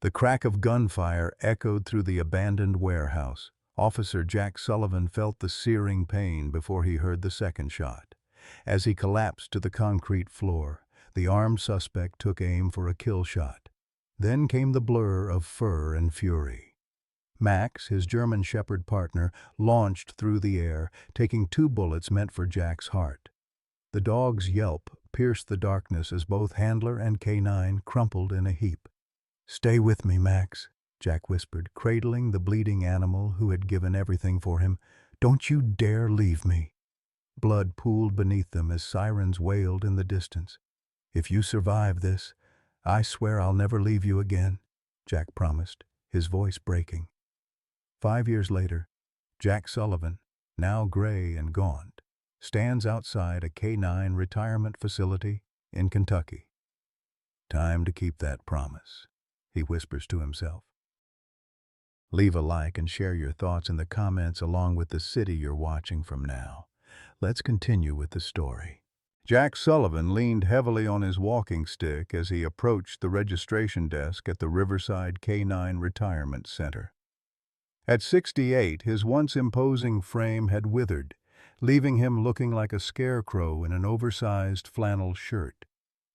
The crack of gunfire echoed through the abandoned warehouse. Officer Jack Sullivan felt the searing pain before he heard the second shot. As he collapsed to the concrete floor, the armed suspect took aim for a kill shot. Then came the blur of fur and fury. Max, his German Shepherd partner, launched through the air, taking 2 bullets meant for Jack's heart. The dog's yelp pierced the darkness as both handler and canine crumpled in a heap. "Stay with me, Max," Jack whispered, cradling the bleeding animal who had given everything for him. "Don't you dare leave me." Blood pooled beneath them as sirens wailed in the distance. "If you survive this, I swear I'll never leave you again," Jack promised, his voice breaking. 5 years later, Jack Sullivan, now gray and gaunt, stands outside a K-9 retirement facility in Kentucky. "Time to keep that promise," he whispers to himself. Leave a like and share your thoughts in the comments along with the city you're watching from now. Let's continue with the story. Jack Sullivan leaned heavily on his walking stick as he approached the registration desk at the Riverside K-9 Retirement Center. At 68, his once imposing frame had withered, leaving him looking like a scarecrow in an oversized flannel shirt.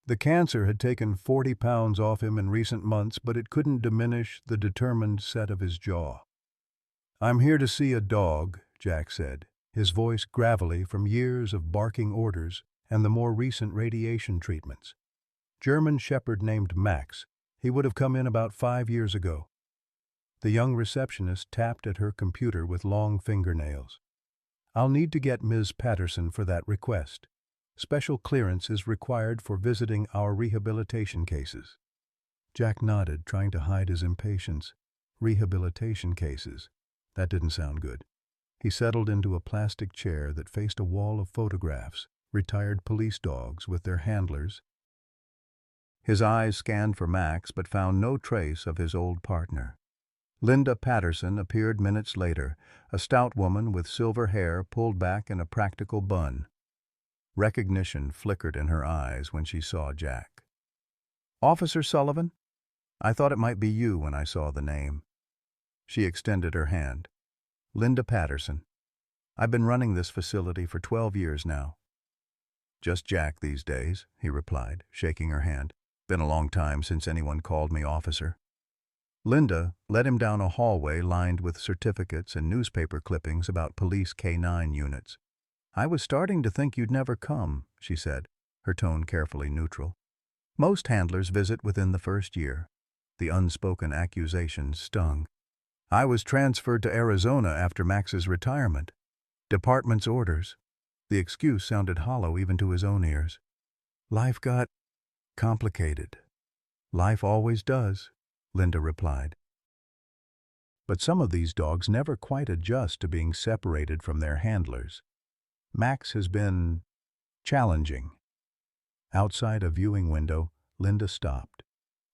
The cancer had taken 40 pounds off him in recent months, but it couldn't diminish the determined set of his jaw. "I'm here to see a dog," Jack said, his voice gravelly from years of barking orders and the more recent radiation treatments. "German Shepherd named Max. He would have come in about 5 years ago." The young receptionist tapped at her computer with long fingernails. "I'll need to get Ms. Patterson for that request. Special clearance is required for visiting our rehabilitation cases." Jack nodded, trying to hide his impatience. Rehabilitation cases. That didn't sound good. He settled into a plastic chair that faced a wall of photographs, retired police dogs with their handlers. His eyes scanned for Max but found no trace of his old partner. Linda Patterson appeared minutes later, a stout woman with silver hair pulled back in a practical bun. Recognition flickered in her eyes when she saw Jack. "Officer Sullivan? I thought it might be you when I saw the name." She extended her hand. "Linda Patterson. I've been running this facility for 12 years now." "Just Jack these days," he replied, shaking her hand. "Been a long time since anyone called me officer." Linda led him down a hallway lined with certificates and newspaper clippings about police K-9 units. "I was starting to think you'd never come," she said, her tone carefully neutral. "Most handlers visit within the first year." The unspoken accusation stung. "I was transferred to Arizona after Max's retirement. Department's orders." The excuse sounded hollow even to his own ears. "Life got complicated." "Life always does," Linda replied. But some of these dogs never quite adjust to being separated from their handlers. Max has been challenging. Outside a viewing window, Linda stopped.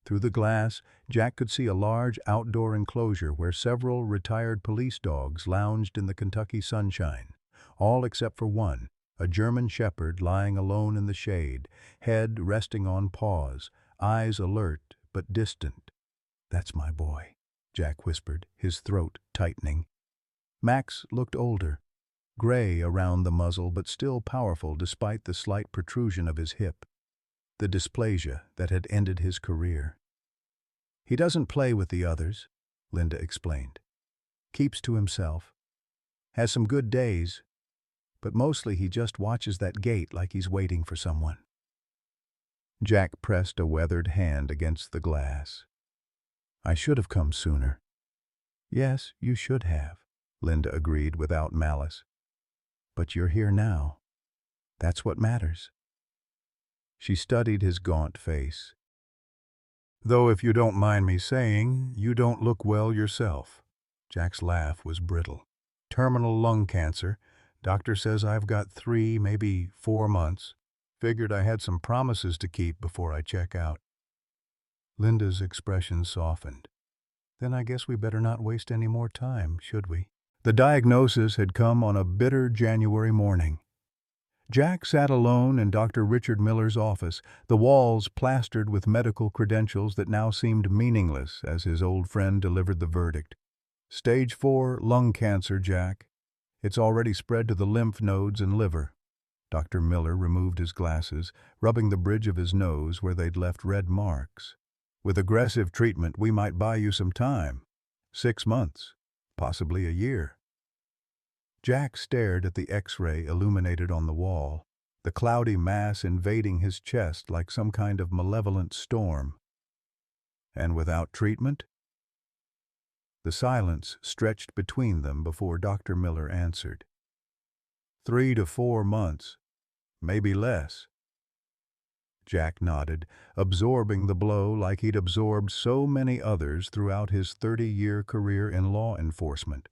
Through the glass, Jack could see a large outdoor enclosure where several retired police dogs lounged in the Kentucky sunshine, all except for one, a German Shepherd lying alone in the shade, head resting on paws, eyes alert but distant. "That's my boy," Jack whispered, his throat tightening. Max looked older, gray around the muzzle but still powerful despite the slight protrusion of his hip, the dysplasia that had ended his career. "He doesn't play with the others," Linda explained. "Keeps to himself. Has some good days, but mostly he just watches that gate like he's waiting for someone." Jack pressed a weathered hand against the glass. "I should have come sooner." "Yes, you should have," Linda agreed without malice. "But you're here now. That's what matters." She studied his gaunt face. "Though if you don't mind me saying, you don't look well yourself." Jack's laugh was brittle. "Terminal lung cancer. Doctor says I've got 3, maybe 4 months. Figured I had some promises to keep before I check out." Linda's expression softened. "Then I guess we better not waste any more time, should we?" The diagnosis had come on a bitter January morning. Jack sat alone in Dr. Richard Miller's office, the walls plastered with medical credentials that now seemed meaningless as his old friend delivered the verdict. Stage 4 lung cancer, Jack. It's already spread to the lymph nodes and liver. Dr. Miller removed his glasses, rubbing the bridge of his nose where they'd left red marks. With aggressive treatment, we might buy you some time. 6 months, possibly a year. Jack stared at the X-ray illuminated on the wall, the cloudy mass invading his chest like some kind of malevolent storm. And without treatment? The silence stretched between them before Dr. Miller answered. 3 to 4 months, maybe less. Jack nodded, absorbing the blow like he'd absorbed so many others throughout his 30-year career in law enforcement.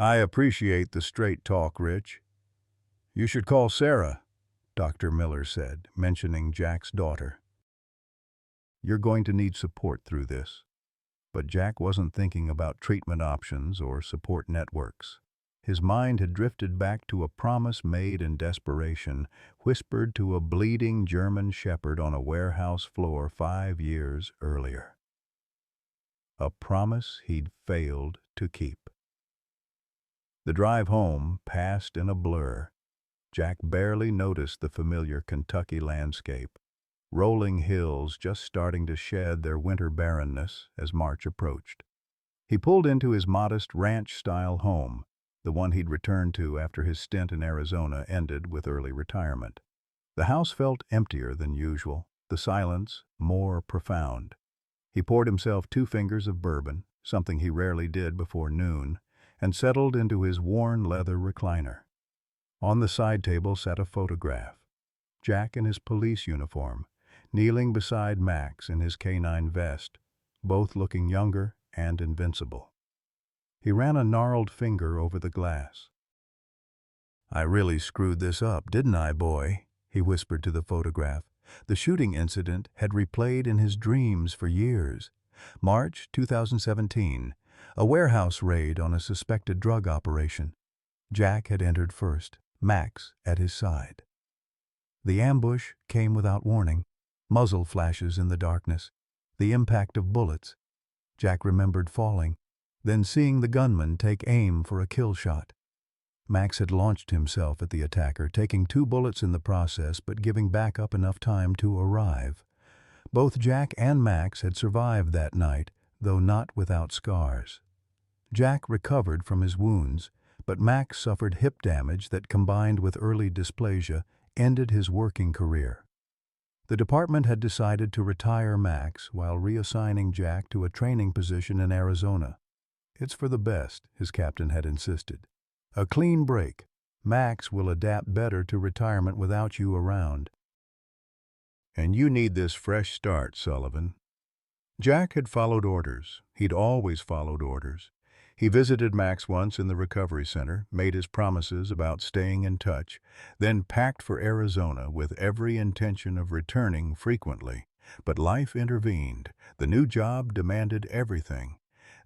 I appreciate the straight talk, Rich. You should call Sarah, Dr. Miller said, mentioning Jack's daughter. You're going to need support through this. But Jack wasn't thinking about treatment options or support networks. His mind had drifted back to a promise made in desperation, whispered to a bleeding German shepherd on a warehouse floor 5 years earlier. A promise he'd failed to keep. The drive home passed in a blur. Jack barely noticed the familiar Kentucky landscape, rolling hills just starting to shed their winter barrenness as March approached. He pulled into his modest ranch-style home, the one he'd returned to after his stint in Arizona ended with early retirement. The house felt emptier than usual, the silence more profound. He poured himself 2 fingers of bourbon, something he rarely did before noon, and settled into his worn leather recliner. On the side table sat a photograph. Jack in his police uniform, kneeling beside Max in his canine vest, both looking younger and invincible. He ran a gnarled finger over the glass. I really screwed this up, didn't I, boy? He whispered to the photograph. The shooting incident had replayed in his dreams for years. March 2017. A warehouse raid on a suspected drug operation. Jack had entered first, Max at his side. The ambush came without warning, muzzle flashes in the darkness, the impact of bullets. Jack remembered falling, then seeing the gunman take aim for a kill shot. Max had launched himself at the attacker, taking 2 bullets in the process but giving back up enough time to arrive. Both Jack and Max had survived that night, though not without scars. Jack recovered from his wounds, but Max suffered hip damage that, combined with early dysplasia, ended his working career. The department had decided to retire Max while reassigning Jack to a training position in Arizona. It's for the best, his captain had insisted. A clean break. Max will adapt better to retirement without you around. And you need this fresh start, Sullivan. Jack had followed orders. He'd always followed orders. He visited Max once in the recovery center, made his promises about staying in touch, then packed for Arizona with every intention of returning frequently. But life intervened. The new job demanded everything.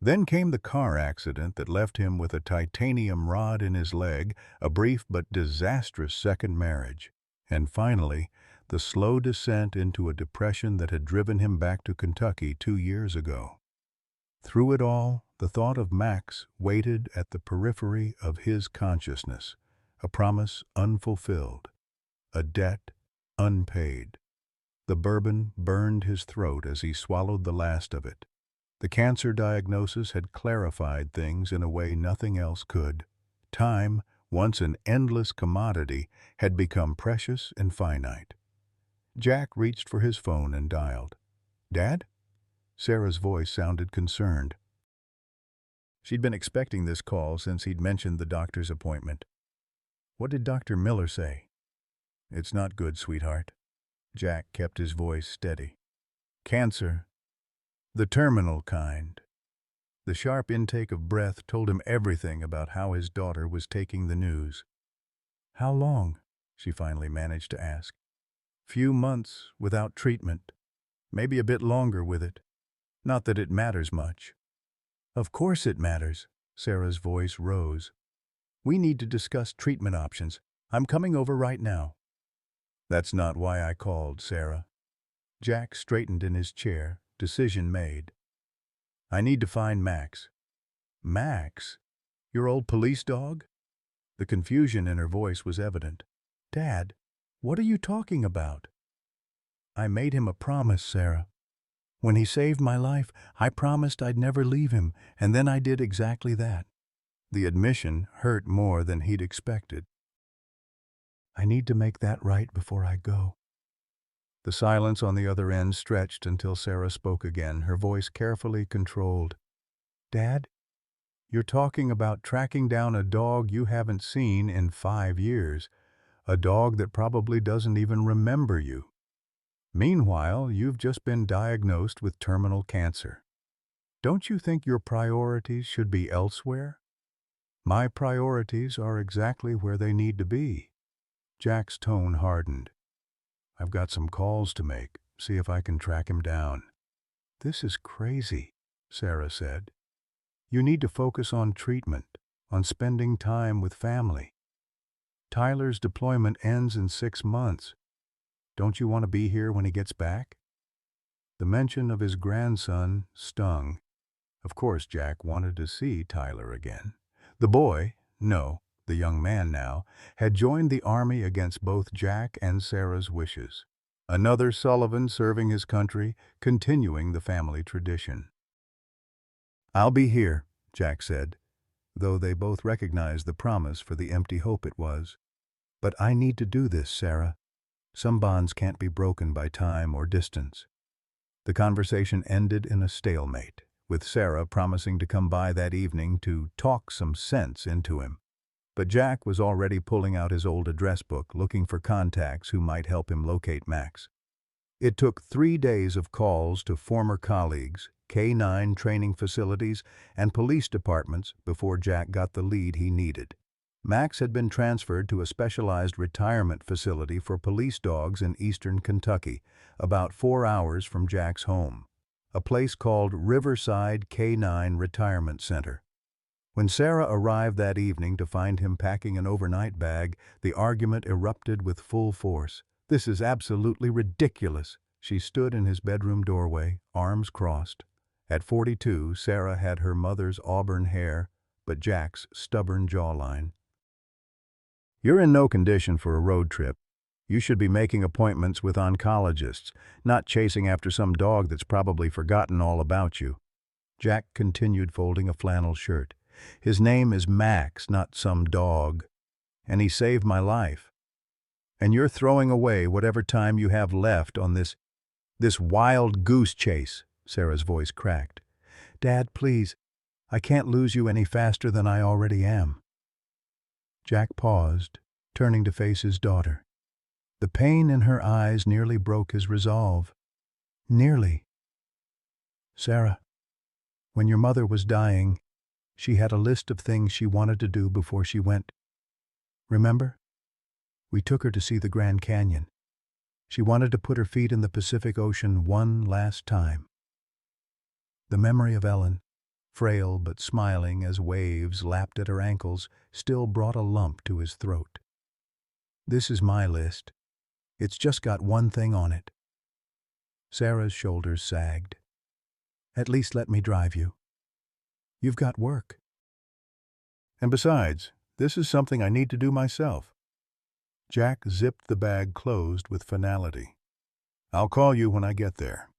Then came the car accident that left him with a titanium rod in his leg, a brief but disastrous second marriage. And finally, the slow descent into a depression that had driven him back to Kentucky 2 years ago. Through it all, the thought of Max waited at the periphery of his consciousness, a promise unfulfilled, a debt unpaid. The bourbon burned his throat as he swallowed the last of it. The cancer diagnosis had clarified things in a way nothing else could. Time, once an endless commodity, had become precious and finite. Jack reached for his phone and dialed. "Dad?" Sarah's voice sounded concerned. She'd been expecting this call since he'd mentioned the doctor's appointment. "What did Dr. Miller say?" "It's not good, sweetheart." Jack kept his voice steady. "Cancer. The terminal kind." The sharp intake of breath told him everything about how his daughter was taking the news. "How long?" she finally managed to ask. "Few months without treatment. Maybe a bit longer with it. Not that it matters much." "Of course it matters." Sarah's voice rose. "We need to discuss treatment options. I'm coming over right now." That's not why I called, Sarah. Jack straightened in his chair, decision made. I need to find Max. Max? Your old police dog? The confusion in her voice was evident. Dad, what are you talking about? I made him a promise, Sarah. When he saved my life, I promised I'd never leave him, and then I did exactly that. The admission hurt more than he'd expected. I need to make that right before I go. The silence on the other end stretched until Sarah spoke again, her voice carefully controlled. Dad, you're talking about tracking down a dog you haven't seen in 5 years, a dog that probably doesn't even remember you. Meanwhile, you've just been diagnosed with terminal cancer. Don't you think your priorities should be elsewhere? My priorities are exactly where they need to be. Jack's tone hardened. I've got some calls to make, see if I can track him down. This is crazy, Sarah said. You need to focus on treatment, on spending time with family. Tyler's deployment ends in 6 months. Don't you want to be here when he gets back? The mention of his grandson stung. Of course, Jack wanted to see Tyler again. The boy, no, the young man now, had joined the army against both Jack and Sarah's wishes. Another Sullivan serving his country, continuing the family tradition. I'll be here, Jack said, though they both recognized the promise for the empty hope it was. But I need to do this, Sarah. Some bonds can't be broken by time or distance. The conversation ended in a stalemate, with Sarah promising to come by that evening to talk some sense into him. But Jack was already pulling out his old address book, looking for contacts who might help him locate Max. It took 3 days of calls to former colleagues, K-9 training facilities, and police departments before Jack got the lead he needed. Max had been transferred to a specialized retirement facility for police dogs in eastern Kentucky, about 4 hours from Jack's home, a place called Riverside K-9 Retirement Center. When Sarah arrived that evening to find him packing an overnight bag, the argument erupted with full force. This is absolutely ridiculous. She stood in his bedroom doorway, arms crossed. At 42, Sarah had her mother's auburn hair, but Jack's stubborn jawline. You're in no condition for a road trip. You should be making appointments with oncologists, not chasing after some dog that's probably forgotten all about you. Jack continued folding a flannel shirt. His name is Max, not some dog. And he saved my life. And you're throwing away whatever time you have left on this wild goose chase, Sarah's voice cracked. Dad, please, I can't lose you any faster than I already am. Jack paused, turning to face his daughter. The pain in her eyes nearly broke his resolve. Nearly. Sarah, when your mother was dying, she had a list of things she wanted to do before she went. Remember? We took her to see the Grand Canyon. She wanted to put her feet in the Pacific Ocean one last time. The memory of Ellen, frail but smiling as waves lapped at her ankles, still brought a lump to his throat. This is my list. It's just got one thing on it. Sarah's shoulders sagged. At least let me drive you. You've got work. And besides, this is something I need to do myself. Jack zipped the bag closed with finality. I'll call you when I get there.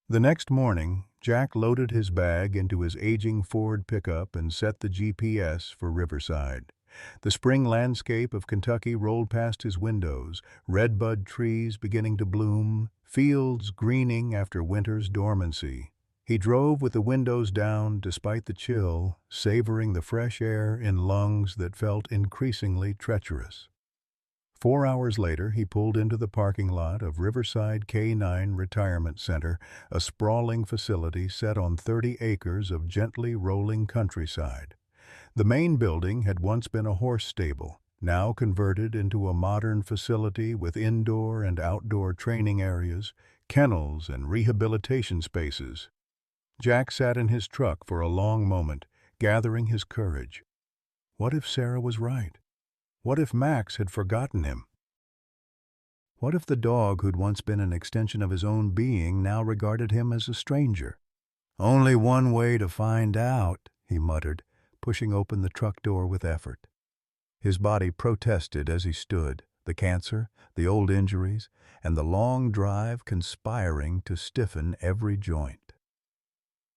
The next morning, Jack loaded his bag into his aging Ford pickup and set the GPS for Riverside. The spring landscape of Kentucky rolled past his windows, redbud trees beginning to bloom, fields greening after winter's dormancy. He drove with the windows down despite the chill, savoring the fresh air in lungs that felt increasingly treacherous. 4 hours later, he pulled into the parking lot of Riverside K-9 Retirement Center, a sprawling facility set on 30 acres of gently rolling countryside. The main building had once been a horse stable, now converted into a modern facility with indoor and outdoor training areas, kennels, and rehabilitation spaces. Jack sat in his truck for a long moment, gathering his courage. What if Sarah was right? What if Max had forgotten him? What if the dog who'd once been an extension of his own being now regarded him as a stranger? "Only one way to find out," he muttered, pushing open the truck door with effort. His body protested as he stood, the cancer, the old injuries, and the long drive conspiring to stiffen every joint.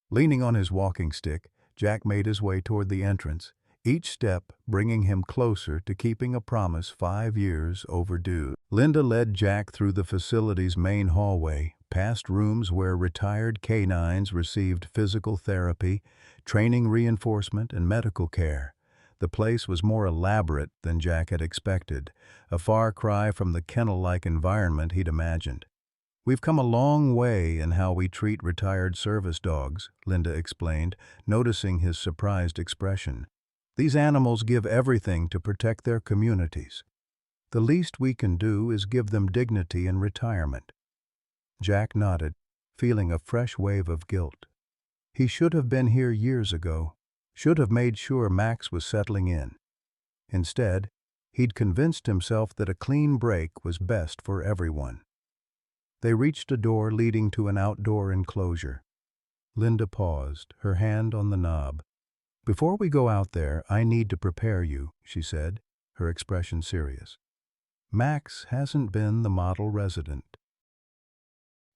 Leaning on his walking stick, Jack made his way toward the entrance, each step bringing him closer to keeping a promise 5 years overdue. Linda led Jack through the facility's main hallway, past rooms where retired canines received physical therapy, training reinforcement, and medical care. The place was more elaborate than Jack had expected, a far cry from the kennel-like environment he'd imagined. "We've come a long way in how we treat retired service dogs," Linda explained, noticing his surprised expression. "These animals give everything to protect their communities. The least we can do is give them dignity in retirement." Jack nodded, feeling a fresh wave of guilt. He should have been here years ago, should have made sure Max was settling in. Instead, he'd convinced himself that a clean break was best for everyone. They reached a door leading to an outdoor enclosure. Linda paused, her hand on the knob. "Before we go out there, I need to prepare you," she said, her expression serious. "Max hasn't been the model resident.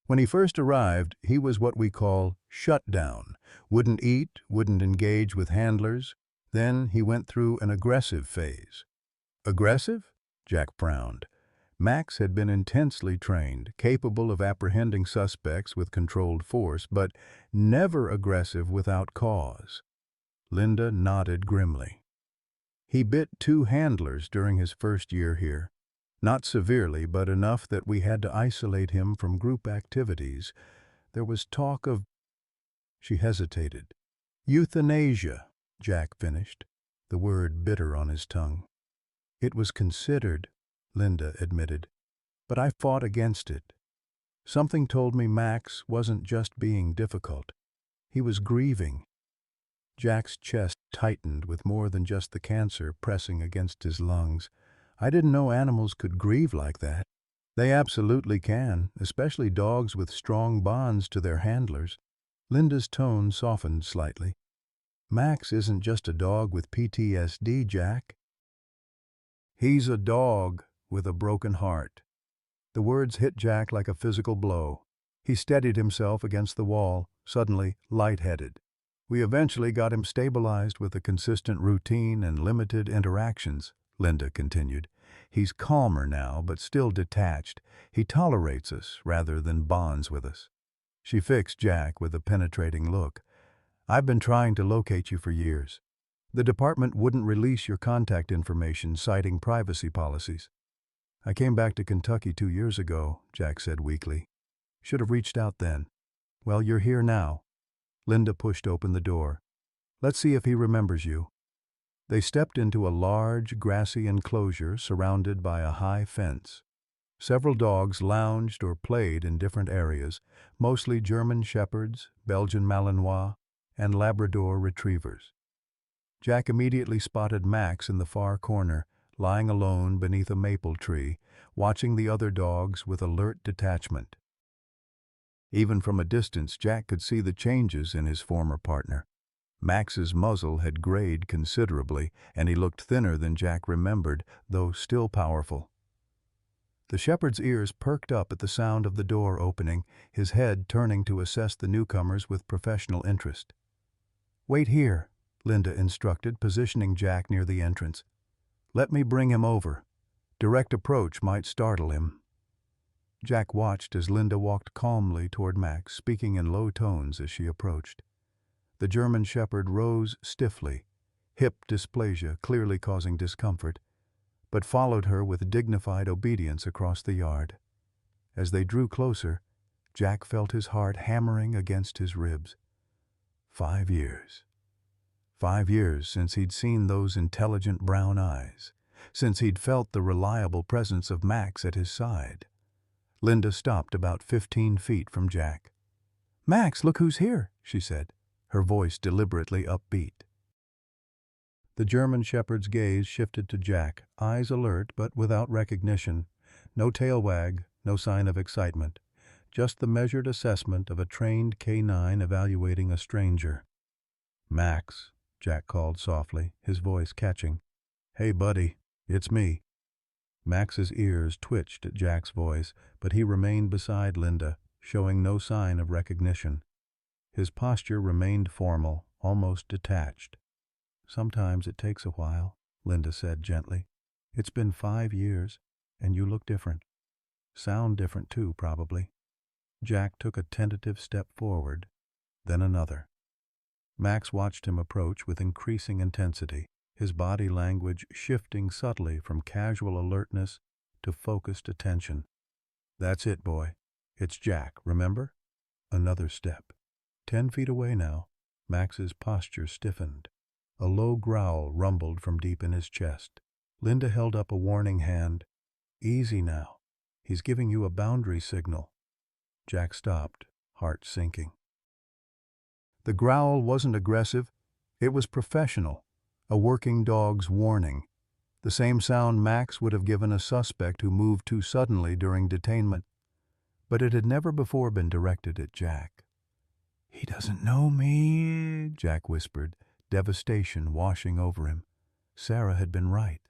When he first arrived, he was what we call shut down. Wouldn't eat, wouldn't engage with handlers. Then he went through an aggressive phase." "Aggressive?" Jack frowned. Max had been intensely trained, capable of apprehending suspects with controlled force, but never aggressive without cause. Linda nodded grimly. "He bit 2 handlers during his first year here. Not severely, but enough that we had to isolate him from group activities. There was talk of—" She hesitated. "Euthanasia," Jack finished, the word bitter on his tongue. "It was considered," Linda admitted, "but I fought against it. Something told me Max wasn't just being difficult. He was grieving." Jack's chest tightened with more than just the cancer pressing against his lungs. "I didn't know animals could grieve like that." "They absolutely can, especially dogs with strong bonds to their handlers." Linda's tone softened slightly. "Max isn't just a dog with PTSD, Jack. He's a dog with a broken heart." The words hit Jack like a physical blow. He steadied himself against the wall, suddenly lightheaded. "We eventually got him stabilized with a consistent routine and limited interactions," Linda continued. "He's calmer now, but still detached. He tolerates us rather than bonds with us." She fixed Jack with a penetrating look. "I've been trying to locate you for years. The department wouldn't release your contact information, citing privacy policies." "I came back to Kentucky 2 years ago," Jack said weakly. "Should have reached out then. Well, you're here now." Linda pushed open the door. "Let's see if he remembers you." They stepped into a large, grassy enclosure surrounded by a high fence. Several dogs lounged or played in different areas, mostly German Shepherds, Belgian Malinois, and Labrador Retrievers. Jack immediately spotted Max in the far corner, lying alone beneath a maple tree, watching the other dogs with alert detachment. Even from a distance, Jack could see the changes in his former partner. Max's muzzle had grayed considerably, and he looked thinner than Jack remembered, though still powerful. The shepherd's ears perked up at the sound of the door opening, his head turning to assess the newcomers with professional interest. "Wait here," Linda instructed, positioning Jack near the entrance. "Let me bring him over. Direct approach might startle him." Jack watched as Linda walked calmly toward Max, speaking in low tones as she approached. The German Shepherd rose stiffly, hip dysplasia clearly causing discomfort, but followed her with dignified obedience across the yard. As they drew closer, Jack felt his heart hammering against his ribs. 5 years. 5 years since he'd seen those intelligent brown eyes, since he'd felt the reliable presence of Max at his side. Linda stopped about 15 feet from Jack. "Max, look who's here," she said, her voice deliberately upbeat. The German Shepherd's gaze shifted to Jack, eyes alert but without recognition. no tail wag, no sign of excitement. Just the measured assessment of a trained canine evaluating a stranger. "Max," Jack called softly, his voice catching. "Hey, buddy, it's me." Max's ears twitched at Jack's voice, but he remained beside Linda, showing no sign of recognition. His posture remained formal, almost detached. "Sometimes it takes a while," Linda said gently. "It's been 5 years, and you look different. Sound different too, probably." Jack took a tentative step forward, then another. Max watched him approach with increasing intensity, his body language shifting subtly from casual alertness to focused attention. "That's it, boy. It's Jack, remember?" Another step. 10 feet away now. Max's posture stiffened. A low growl rumbled from deep in his chest. Linda held up a warning hand. "Easy now. He's giving you a boundary signal." Jack stopped, heart sinking. The growl wasn't aggressive. It was professional, a working dog's warning. The same sound Max would have given a suspect who moved too suddenly during detainment. But it had never before been directed at Jack. "He doesn't know me," Jack whispered, devastation washing over him. Sarah had been right.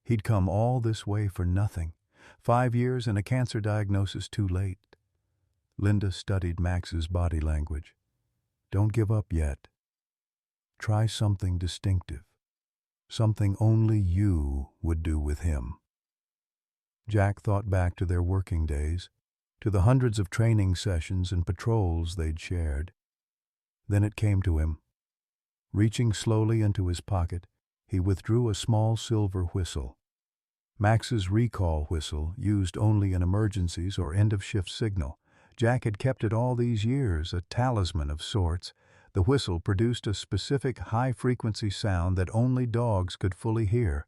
He'd come all this way for nothing. 5 years and a cancer diagnosis too late. Linda studied Max's body language. "Don't give up yet. Try something distinctive. Something only you would do with him." Jack thought back to their working days, to the hundreds of training sessions and patrols they'd shared. Then it came to him. Reaching slowly into his pocket, he withdrew a small silver whistle. Max's recall whistle, used only in emergencies or end-of-shift signal. Jack had kept it all these years, a talisman of sorts. The whistle produced a specific high-frequency sound that only dogs could fully hear.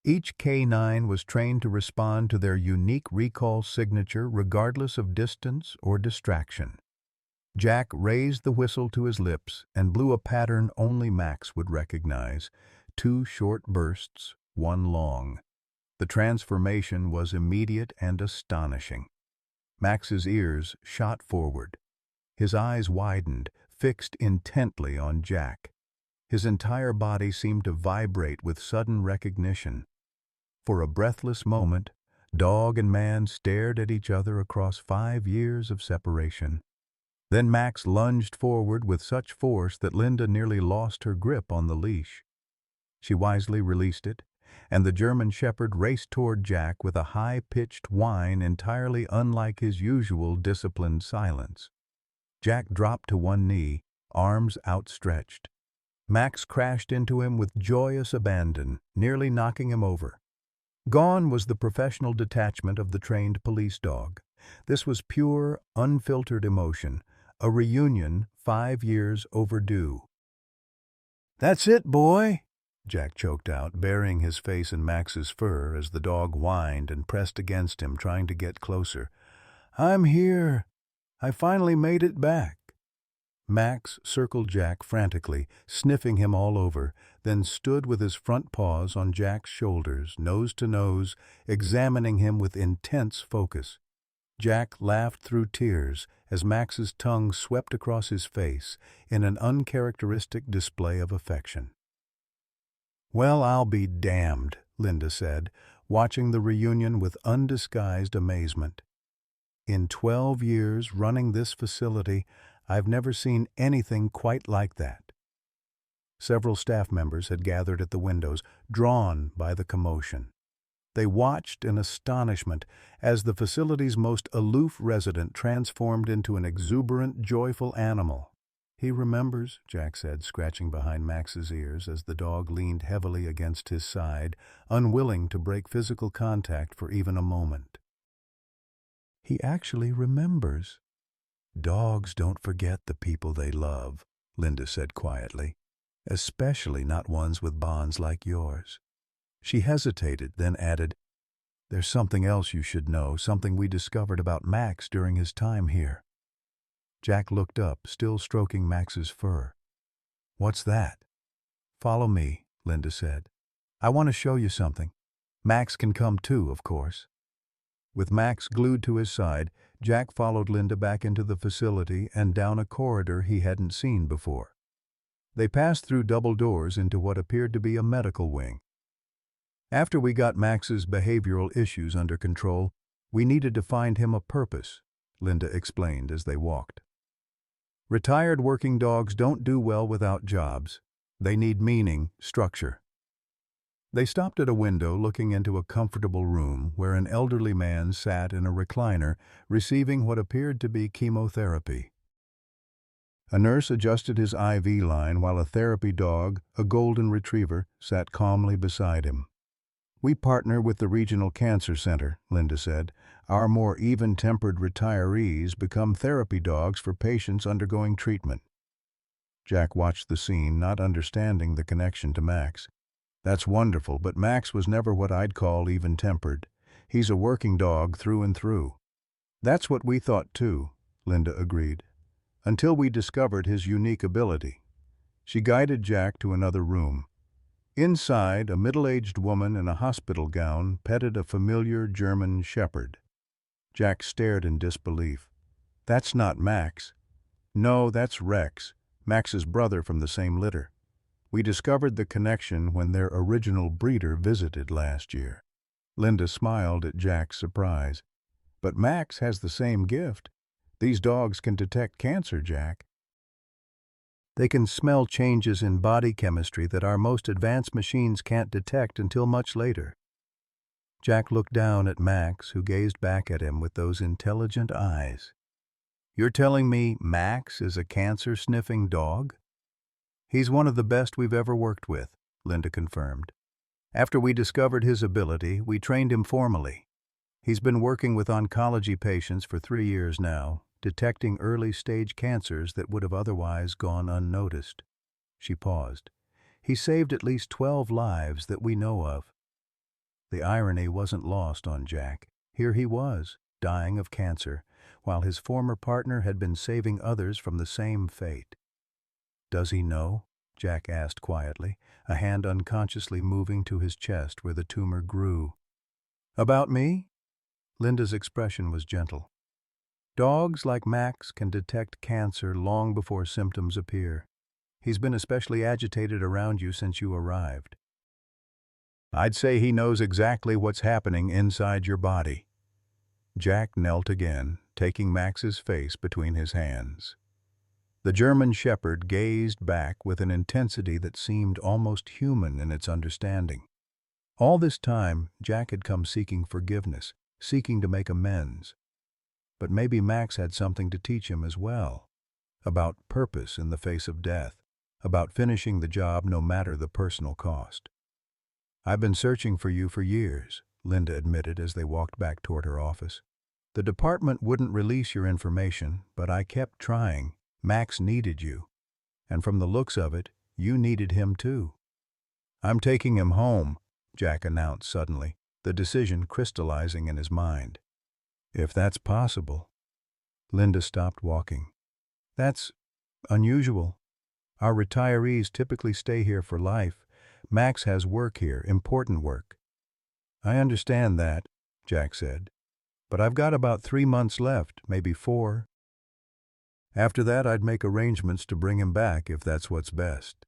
Each canine was trained to respond to their unique recall signature regardless of distance or distraction. Jack raised the whistle to his lips and blew a pattern only Max would recognize. 2 short bursts, 1 long. The transformation was immediate and astonishing. Max's ears shot forward. His eyes widened, fixed intently on Jack. His entire body seemed to vibrate with sudden recognition. For a breathless moment, dog and man stared at each other across 5 years of separation. Then Max lunged forward with such force that Linda nearly lost her grip on the leash. She wisely released it, and the German shepherd raced toward Jack with a high-pitched whine entirely unlike his usual disciplined silence. Jack dropped to one knee, arms outstretched. Max crashed into him with joyous abandon, nearly knocking him over. Gone was the professional detachment of the trained police dog. This was pure, unfiltered emotion, a reunion 5 years overdue. "That's it, boy," Jack choked out, burying his face in Max's fur as the dog whined and pressed against him, trying to get closer. "I'm here. I finally made it back." Max circled Jack frantically, sniffing him all over, then stood with his front paws on Jack's shoulders, nose to nose, examining him with intense focus. Jack laughed through tears as Max's tongue swept across his face in an uncharacteristic display of affection. "Well, I'll be damned," Linda said, watching the reunion with undisguised amazement. "In 12 years running this facility, I've never seen anything quite like that." Several staff members had gathered at the windows, drawn by the commotion. They watched in astonishment as the facility's most aloof resident transformed into an exuberant, joyful animal. "He remembers," Jack said, scratching behind Max's ears as the dog leaned heavily against his side, unwilling to break physical contact for even a moment. "He actually remembers." "Dogs don't forget the people they love," Linda said quietly, "especially not ones with bonds like yours." She hesitated, then added, "There's something else you should know, something we discovered about Max during his time here." Jack looked up, still stroking Max's fur. "What's that?" "Follow me," Linda said. "I want to show you something. Max can come too, of course." With Max glued to his side, Jack followed Linda back into the facility and down a corridor he hadn't seen before. They passed through double doors into what appeared to be a medical wing. After we got Max's behavioral issues under control, we needed to find him a purpose, Linda explained as they walked. Retired working dogs don't do well without jobs. They need meaning, structure. They stopped at a window looking into a comfortable room where an elderly man sat in a recliner receiving what appeared to be chemotherapy. A nurse adjusted his IV line while a therapy dog, a golden retriever, sat calmly beside him. "We partner with the Regional Cancer Center," Linda said. "Our more even-tempered retirees become therapy dogs for patients undergoing treatment." Jack watched the scene, not understanding the connection to Max. "That's wonderful, but Max was never what I'd call even-tempered. He's a working dog through and through." "That's what we thought too," Linda agreed, "until we discovered his unique ability." She guided Jack to another room. Inside, a middle-aged woman in a hospital gown petted a familiar German shepherd. Jack stared in disbelief. "That's not Max." "No, that's Rex, Max's brother from the same litter. We discovered the connection when their original breeder visited last year." Linda smiled at Jack's surprise. "But Max has the same gift. These dogs can detect cancer, Jack. They can smell changes in body chemistry that our most advanced machines can't detect until much later." Jack looked down at Max, who gazed back at him with those intelligent eyes. "You're telling me Max is a cancer-sniffing dog?" "He's one of the best we've ever worked with," Linda confirmed. "After we discovered his ability, we trained him formally. He's been working with oncology patients for 3 years now, detecting early-stage cancers that would have otherwise gone unnoticed." She paused. "He saved at least 12 lives that we know of." The irony wasn't lost on Jack. Here he was, dying of cancer, while his former partner had been saving others from the same fate. "Does he know?" Jack asked quietly, a hand unconsciously moving to his chest where the tumor grew. "About me?" Linda's expression was gentle. "Dogs like Max can detect cancer long before symptoms appear. He's been especially agitated around you since you arrived." "I'd say he knows exactly what's happening inside your body." Jack knelt again, taking Max's face between his hands. The German shepherd gazed back with an intensity that seemed almost human in its understanding. All this time, Jack had come seeking forgiveness, seeking to make amends. But maybe Max had something to teach him as well, about purpose in the face of death, about finishing the job no matter the personal cost. "I've been searching for you for years," Linda admitted as they walked back toward her office. "The department wouldn't release your information, but I kept trying. Max needed you. And from the looks of it, you needed him too." "I'm taking him home," Jack announced suddenly, the decision crystallizing in his mind. "If that's possible." Linda stopped walking. "That's unusual. Our retirees typically stay here for life. Max has work here, important work." "I understand that," Jack said. "But I've got about 3 months left, maybe 4. After that, I'd make arrangements to bring him back if that's what's best."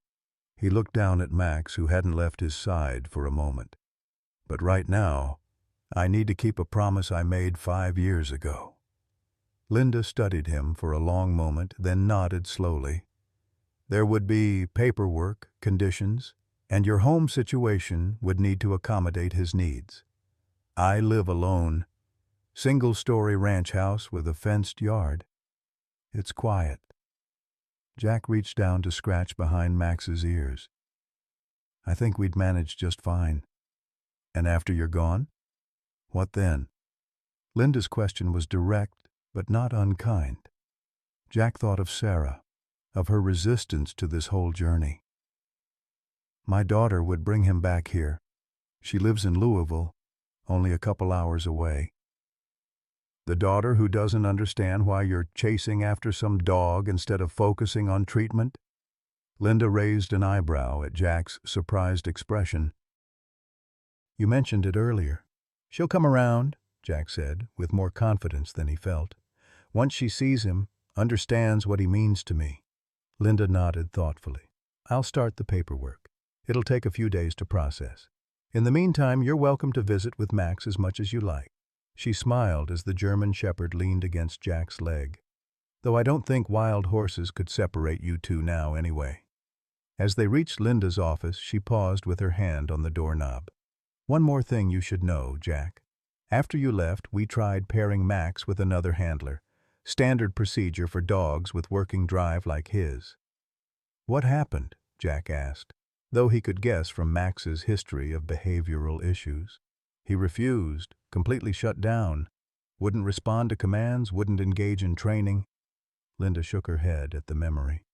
He looked down at Max, who hadn't left his side for a moment. "But right now, I need to keep a promise I made 5 years ago." Linda studied him for a long moment, then nodded slowly. "There would be paperwork, conditions, and your home situation would need to accommodate his needs. I live alone. Single-story ranch house with a fenced yard. It's quiet." Jack reached down to scratch behind Max's ears. "I think we'd manage just fine." "And after you're gone? What then?" Linda's question was direct, but not unkind. Jack thought of Sarah, of her resistance to this whole journey. "My daughter would bring him back here. She lives in Louisville, only a couple hours away." "The daughter who doesn't understand why you're chasing after some dog instead of focusing on treatment?" Linda raised an eyebrow at Jack's surprised expression. "You mentioned it earlier. She'll come around," Jack said, with more confidence than he felt. "Once she sees him, understands what he means to me." Linda nodded thoughtfully. "I'll start the paperwork. It'll take a few days to process. In the meantime, you're welcome to visit with Max as much as you like." She smiled as the German shepherd leaned against Jack's leg. "Though I don't think wild horses could separate you two now anyway." As they reached Linda's office, she paused with her hand on the doorknob. "One more thing you should know, Jack. After you left, we tried pairing Max with another handler. Standard procedure for dogs with working drive like his." "What happened?" Jack asked, though he could guess from Max's history of behavioral issues. "He refused, completely shut down, wouldn't respond to commands, wouldn't engage in training." Linda shook her head at the memory.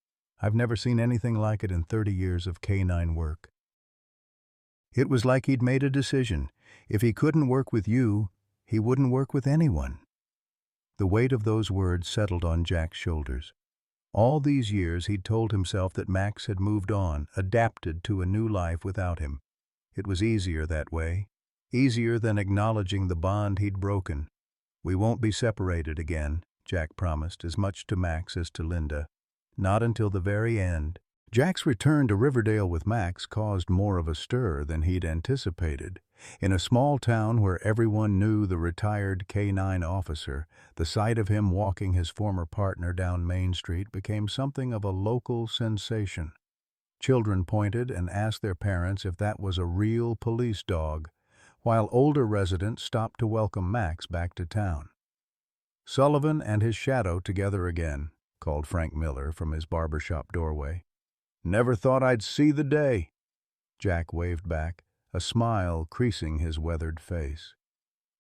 "I've never seen anything like it in 30 years of canine work. It was like he'd made a decision. If he couldn't work with you, he wouldn't work with anyone." The weight of those words settled on Jack's shoulders. All these years he'd told himself that Max had moved on, adapted to a new life without him. It was easier that way, easier than acknowledging the bond he'd broken. "We won't be separated again," Jack promised, as much to Max as to Linda. "Not until the very end." Jack's return to Riverdale with Max caused more of a stir than he'd anticipated. In a small town where everyone knew the retired K-9 officer, the sight of him walking his former partner down Main Street became something of a local sensation. Children pointed and asked their parents if that was a real police dog, while older residents stopped to welcome Max back to town. "Sullivan and his shadow together again," called Frank Miller from his barbershop doorway. "Never thought I'd see the day." Jack waved back, a smile creasing his weathered face.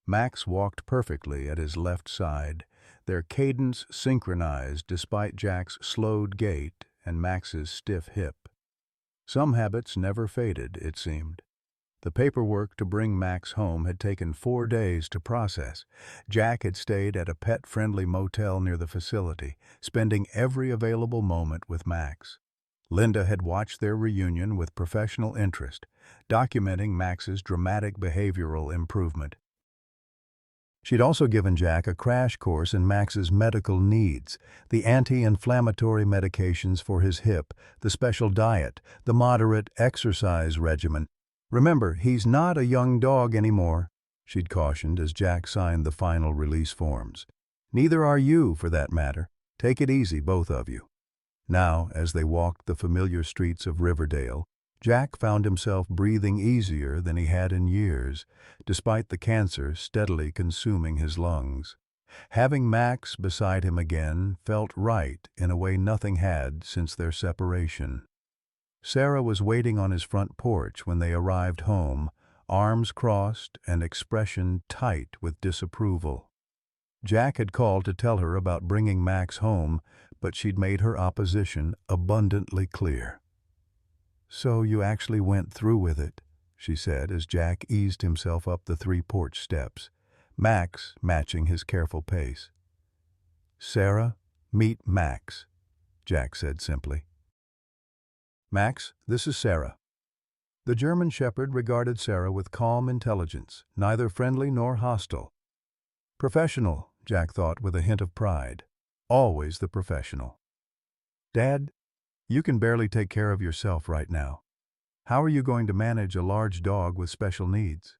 Max walked perfectly at his left side, their cadence synchronized despite Jack's slowed gait and Max's stiff hip. Some habits never faded, it seemed. The paperwork to bring Max home had taken 4 days to process. Jack had stayed at a pet-friendly motel near the facility, spending every available moment with Max. Linda had watched their reunion with professional interest, documenting Max's dramatic behavioral improvement. She'd also given Jack a crash course in Max's medical needs, the anti-inflammatory medications for his hip, the special diet, the moderate exercise regimen. "Remember, he's not a young dog anymore," she'd cautioned as Jack signed the final release forms. "Neither are you, for that matter. Take it easy, both of you." Now, as they walked the familiar streets of Riverdale, Jack found himself breathing easier than he had in years, despite the cancer steadily consuming his lungs. Having Max beside him again felt right in a way nothing had since their separation. Sarah was waiting on his front porch when they arrived home, arms crossed and expression tight with disapproval. Jack had called to tell her about bringing Max home, but she'd made her opposition abundantly clear. "So you actually went through with it," she said as Jack eased himself up the 3 porch steps, Max matching his careful pace. "Sarah, meet Max," Jack said simply. "Max, this is Sarah." The German shepherd regarded Sarah with calm intelligence, neither friendly nor hostile. Professional, Jack thought with a hint of pride. Always the professional. "Dad, you can barely take care of yourself right now. How are you going to manage a large dog with special needs?"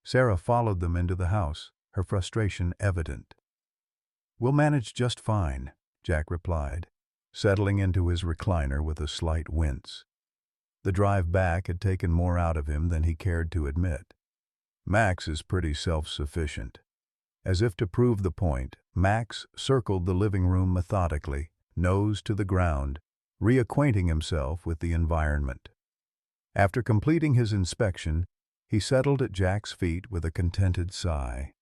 Sarah followed them into the house, her frustration evident. "We'll manage just fine," Jack replied, settling into his recliner with a slight wince. The drive back had taken more out of him than he cared to admit. "Max is pretty self-sufficient." As if to prove the point, Max circled the living room methodically, nose to the ground, reacquainting himself with the environment. After completing his inspection, he settled at Jack's feet with a contented sigh.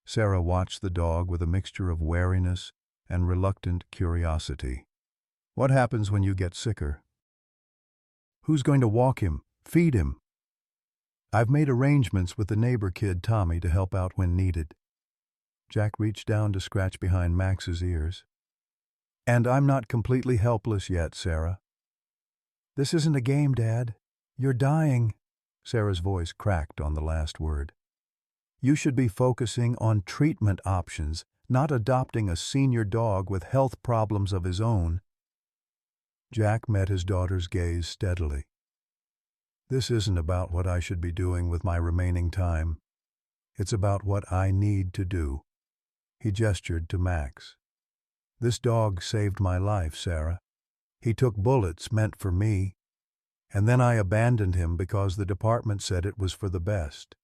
Sarah watched the dog with a mixture of wariness and reluctant curiosity. "What happens when you get sicker? Who's going to walk him, feed him?" "I've made arrangements with the neighbor kid Tommy to help out when needed." Jack reached down to scratch behind Max's ears. "And I'm not completely helpless yet, Sarah." "This isn't a game, Dad. You're dying." Sarah's voice cracked on the last word. You should be focusing on treatment options, not adopting a senior dog with health problems of his own. Jack met his daughter's gaze steadily. This isn't about what I should be doing with my remaining time. It's about what I need to do. He gestured to Max. This dog saved my life, Sarah. He took bullets meant for me, and then I abandoned him because the department said it was for the best.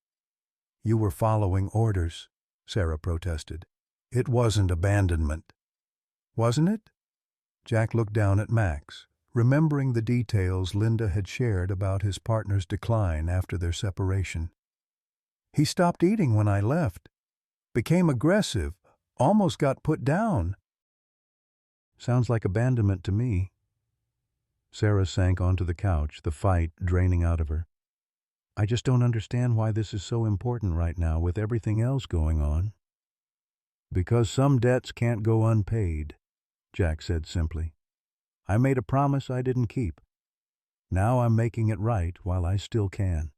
You were following orders, Sarah protested. It wasn't abandonment. Wasn't it? Jack looked down at Max, remembering the details Linda had shared about his partner's decline after their separation. He stopped eating when I left, became aggressive, almost got put down. Sounds like abandonment to me. Sarah sank onto the couch, the fight draining out of her. I just don't understand why this is so important right now with everything else going on. Because some debts can't go unpaid, Jack said simply. I made a promise I didn't keep. Now I'm making it right while I still can.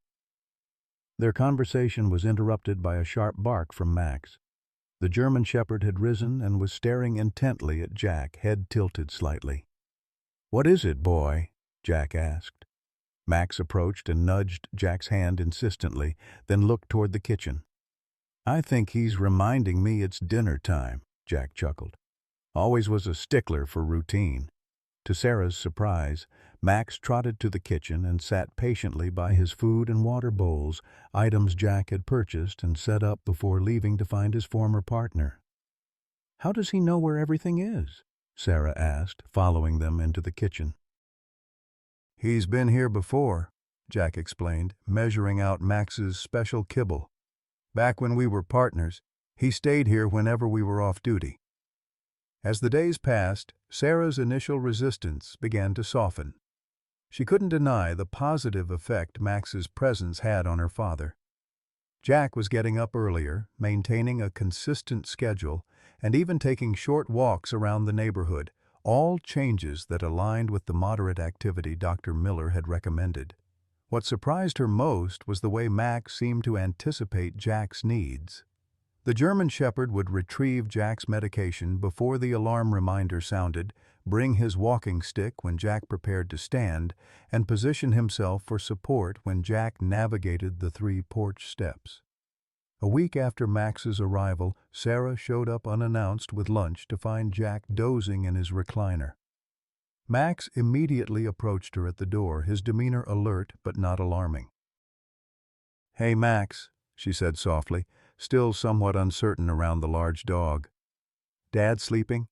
Their conversation was interrupted by a sharp bark from Max. The German Shepherd had risen and was staring intently at Jack, head tilted slightly. What is it, boy? Jack asked. Max approached and nudged Jack's hand insistently, then looked toward the kitchen. I think he's reminding me it's dinner time, Jack chuckled. Always was a stickler for routine. To Sarah's surprise, Max trotted to the kitchen and sat patiently by his food and water bowls, items Jack had purchased and set up before leaving to find his former partner. How does he know where everything is? Sarah asked, following them into the kitchen. He's been here before, Jack explained, measuring out Max's special kibble. Back when we were partners, he stayed here whenever we were off duty. As the days passed, Sarah's initial resistance began to soften. She couldn't deny the positive effect Max's presence had on her father. Jack was getting up earlier, maintaining a consistent schedule, and even taking short walks around the neighborhood, all changes that aligned with the moderate activity Dr. Miller had recommended. What surprised her most was the way Max seemed to anticipate Jack's needs. The German Shepherd would retrieve Jack's medication before the alarm reminder sounded, bring his walking stick when Jack prepared to stand, and position himself for support when Jack navigated the 3 porch steps. A week after Max's arrival, Sarah showed up unannounced with lunch to find Jack dozing in his recliner. Max immediately approached her at the door, his demeanor alert but not alarming. Hey, Max, she said softly, still somewhat uncertain around the large dog. Dad sleeping?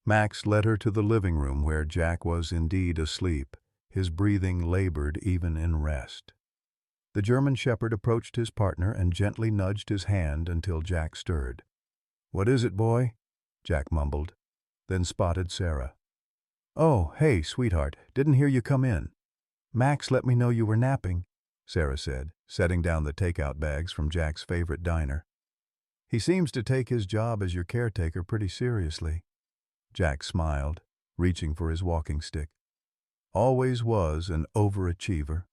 Max led her to the living room where Jack was indeed asleep, his breathing labored even in rest. The German Shepherd approached his partner and gently nudged his hand until Jack stirred. What is it, boy? Jack mumbled, then spotted Sarah. Oh, hey, sweetheart, didn't hear you come in. Max let me know you were napping, Sarah said, setting down the takeout bags from Jack's favorite diner. He seems to take his job as your caretaker pretty seriously. Jack smiled, reaching for his walking stick. Always was an overachiever.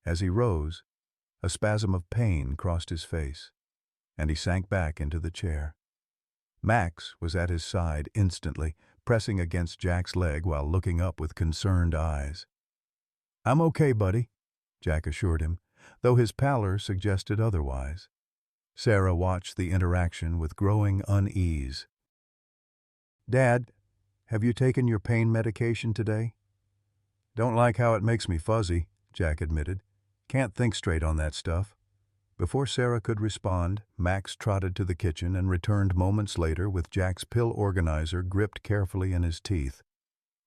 As he rose, a spasm of pain crossed his face, and he sank back into the chair. Max was at his side instantly, pressing against Jack's leg while looking up with concerned eyes. I'm okay, buddy, Jack assured him, though his pallor suggested otherwise. Sarah watched the interaction with growing unease. Dad, have you taken your pain medication today? Don't like how it makes me fuzzy, Jack admitted. Can't think straight on that stuff. Before Sarah could respond, Max trotted to the kitchen and returned moments later with Jack's pill organizer gripped carefully in his teeth.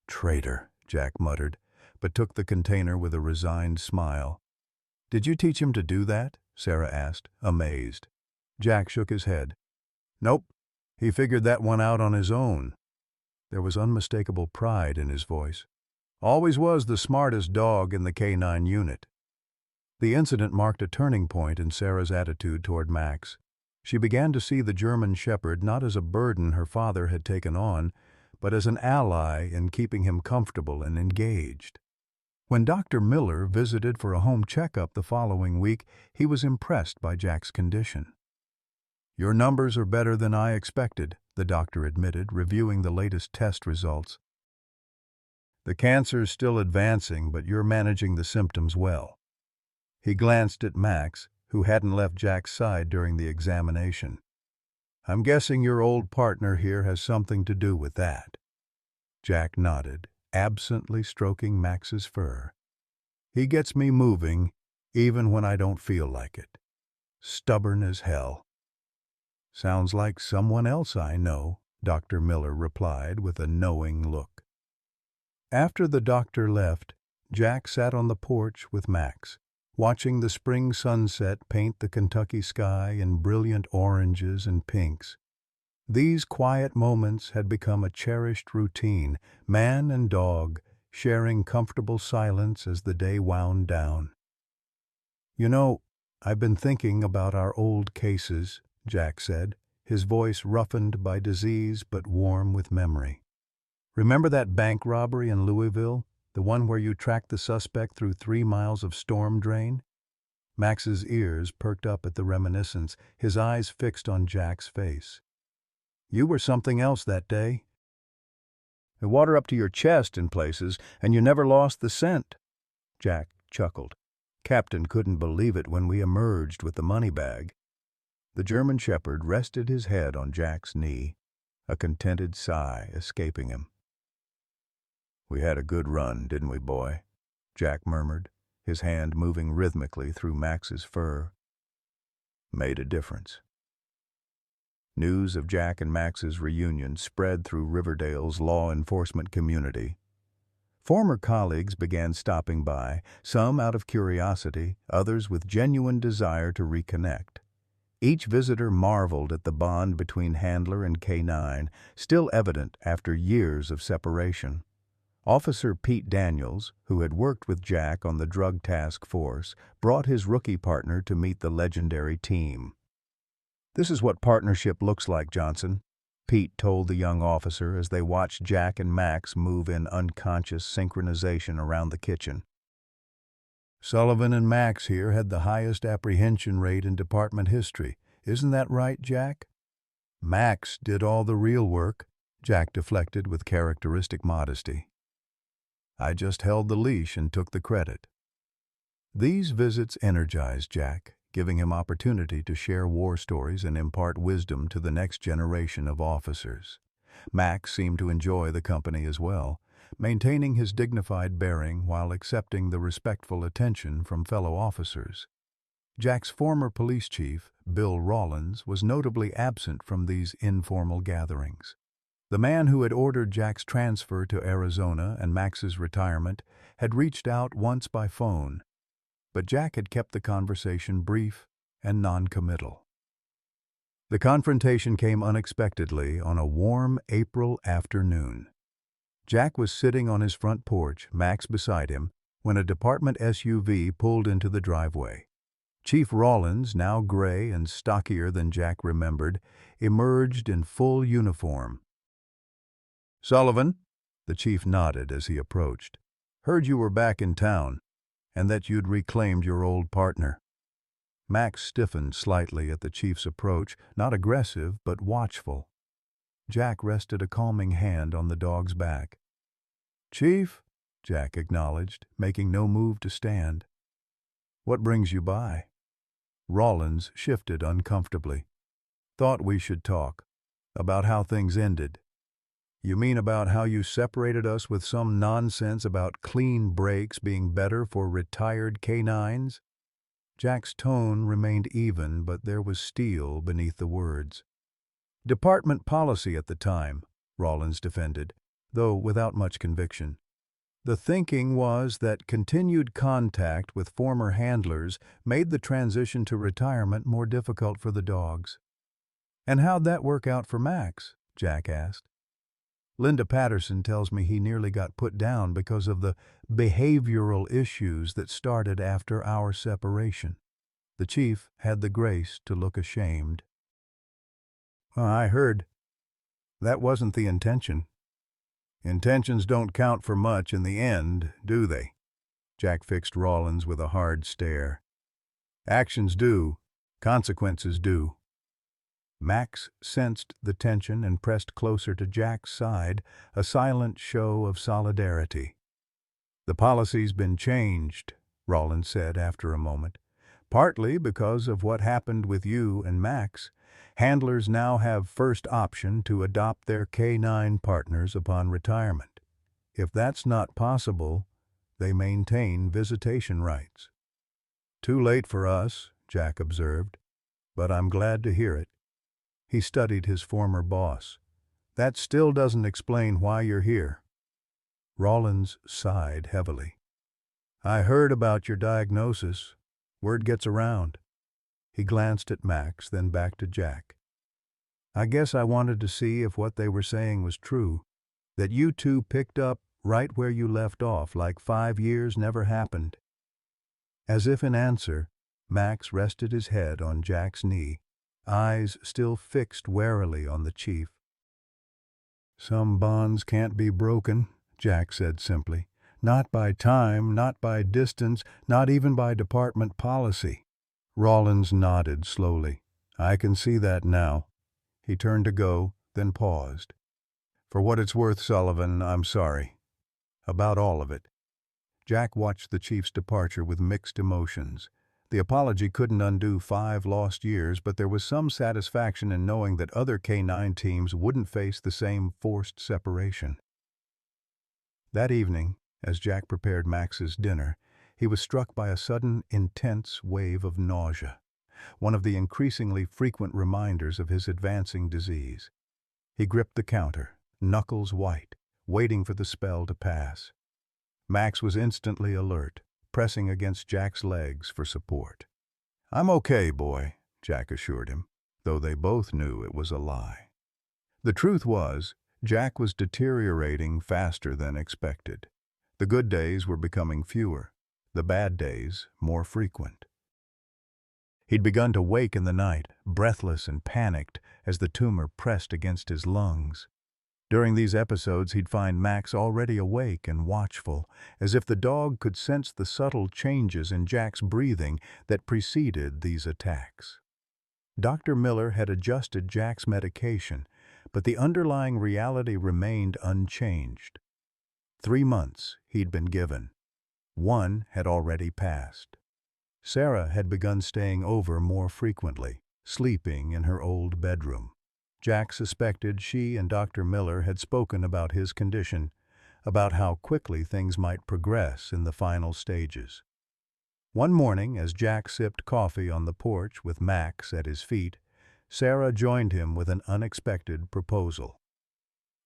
Traitor, Jack muttered, but took the container with a resigned smile. Did you teach him to do that? Sarah asked, amazed. Jack shook his head. Nope, he figured that one out on his own. There was unmistakable pride in his voice. Always was the smartest dog in the K9 unit. The incident marked a turning point in Sarah's attitude toward Max. She began to see the German Shepherd not as a burden her father had taken on, but as an ally in keeping him comfortable and engaged. When Dr. Miller visited for a home checkup the following week, he was impressed by Jack's condition. "Your numbers are better than I expected," the doctor admitted, reviewing the latest test results. "The cancer's still advancing, but you're managing the symptoms well." He glanced at Max, who hadn't left Jack's side during the examination. "I'm guessing your old partner here has something to do with that." Jack nodded, absently stroking Max's fur. "He gets me moving, even when I don't feel like it. Stubborn as hell." "Sounds like someone else I know," Dr. Miller replied with a knowing look. After the doctor left, Jack sat on the porch with Max, watching the spring sunset paint the Kentucky sky in brilliant oranges and pinks. These quiet moments had become a cherished routine, man and dog sharing comfortable silence as the day wound down. "You know, I've been thinking about our old cases," Jack said, his voice roughened by disease but warm with memory. "Remember that bank robbery in Louisville, the one where you tracked the suspect through 3 miles of storm drain?" Max's ears perked up at the reminiscence, his eyes fixed on Jack's face. "You were something else that day. The water up to your chest in places, and you never lost the scent." Jack chuckled. "Captain couldn't believe it when we emerged with the money bag." The German shepherd rested his head on Jack's knee, a contented sigh escaping him. "We had a good run, didn't we, boy?" Jack murmured, his hand moving rhythmically through Max's fur. "Made a difference." News of Jack and Max's reunion spread through Riverdale's law enforcement community. Former colleagues began stopping by, some out of curiosity, others with genuine desire to reconnect. Each visitor marveled at the bond between handler and K9, still evident after years of separation. Officer Pete Daniels, who had worked with Jack on the drug task force, brought his rookie partner to meet the legendary team. "This is what partnership looks like, Johnson," Pete told the young officer as they watched Jack and Max move in unconscious synchronization around the kitchen. "Sullivan and Max here had the highest apprehension rate in department history. Isn't that right, Jack?" "Max did all the real work," Jack deflected with characteristic modesty. "I just held the leash and took the credit." These visits energized Jack, giving him opportunity to share war stories and impart wisdom to the next generation of officers. Max seemed to enjoy the company as well, maintaining his dignified bearing while accepting the respectful attention from fellow officers. Jack's former police chief, Bill Rawlins, was notably absent from these informal gatherings. The man who had ordered Jack's transfer to Arizona and Max's retirement had reached out once by phone, but Jack had kept the conversation brief and non-committal. The confrontation came unexpectedly on a warm April afternoon. Jack was sitting on his front porch, Max beside him, when a department SUV pulled into the driveway. Chief Rawlins, now gray and stockier than Jack remembered, emerged in full uniform. "Sullivan," the chief nodded as he approached. "Heard you were back in town, and that you'd reclaimed your old partner." Max stiffened slightly at the chief's approach, not aggressive but watchful. Jack rested a calming hand on the dog's back. "Chief," Jack acknowledged, making no move to stand. "What brings you by?" Rawlins shifted uncomfortably. "Thought we should talk. About how things ended." "You mean about how you separated us with some nonsense about clean breaks being better for retired K9s? Jack's tone remained even, but there was steel beneath the words. "Department policy at the time," Rawlins defended, though without much conviction. "The thinking was that continued contact with former handlers made the transition to retirement more difficult for the dogs." "And how'd that work out for Max?" Jack asked. "Linda Patterson tells me he nearly got put down because of the behavioral issues that started after our separation." The chief had the grace to look ashamed. "I heard. That wasn't the intention." "Intentions don't count for much in the end, do they?" Jack fixed Rawlins with a hard stare. Actions do, consequences do. Max sensed the tension and pressed closer to Jack's side, a silent show of solidarity. The policy's been changed, Rawlins said after a moment. Partly because of what happened with you and Max. Handlers now have first option to adopt their canine partners upon retirement. If that's not possible, they maintain visitation rights. Too late for us, Jack observed, but I'm glad to hear it. He studied his former boss. That still doesn't explain why you're here. Rawlins sighed heavily. I heard about your diagnosis. Word gets around. He glanced at Max, then back to Jack. I guess I wanted to see if what they were saying was true, that you two picked up right where you left off, like 5 years never happened. As if in answer, Max rested his head on Jack's knee, eyes still fixed warily on the chief. Some bonds can't be broken, Jack said simply. Not by time, not by distance, not even by department policy. Rawlins nodded slowly. I can see that now. He turned to go, then paused. For what it's worth, Sullivan, I'm sorry. About all of it. Jack watched the chief's departure with mixed emotions. The apology couldn't undo 5 lost years, but there was some satisfaction in knowing that other K-9 teams wouldn't face the same forced separation. That evening, as Jack prepared Max's dinner, he was struck by a sudden, intense wave of nausea, one of the increasingly frequent reminders of his advancing disease. He gripped the counter, knuckles white, waiting for the spell to pass. Max was instantly alert, pressing against Jack's legs for support. I'm okay, boy, Jack assured him, though they both knew it was a lie. The truth was, Jack was deteriorating faster than expected. The good days were becoming fewer, the bad days more frequent. He'd begun to wake in the night, breathless and panicked, as the tumor pressed against his lungs. During these episodes, he'd find Max already awake and watchful, as if the dog could sense the subtle changes in Jack's breathing that preceded these attacks. Dr. Miller had adjusted Jack's medication, but the underlying reality remained unchanged. 3 months he'd been given. 1 had already passed. Sarah had begun staying over more frequently, sleeping in her old bedroom. Jack suspected she and Dr. Miller had spoken about his condition, about how quickly things might progress in the final stages. One morning, as Jack sipped coffee on the porch with Max at his feet, Sarah joined him with an unexpected proposal.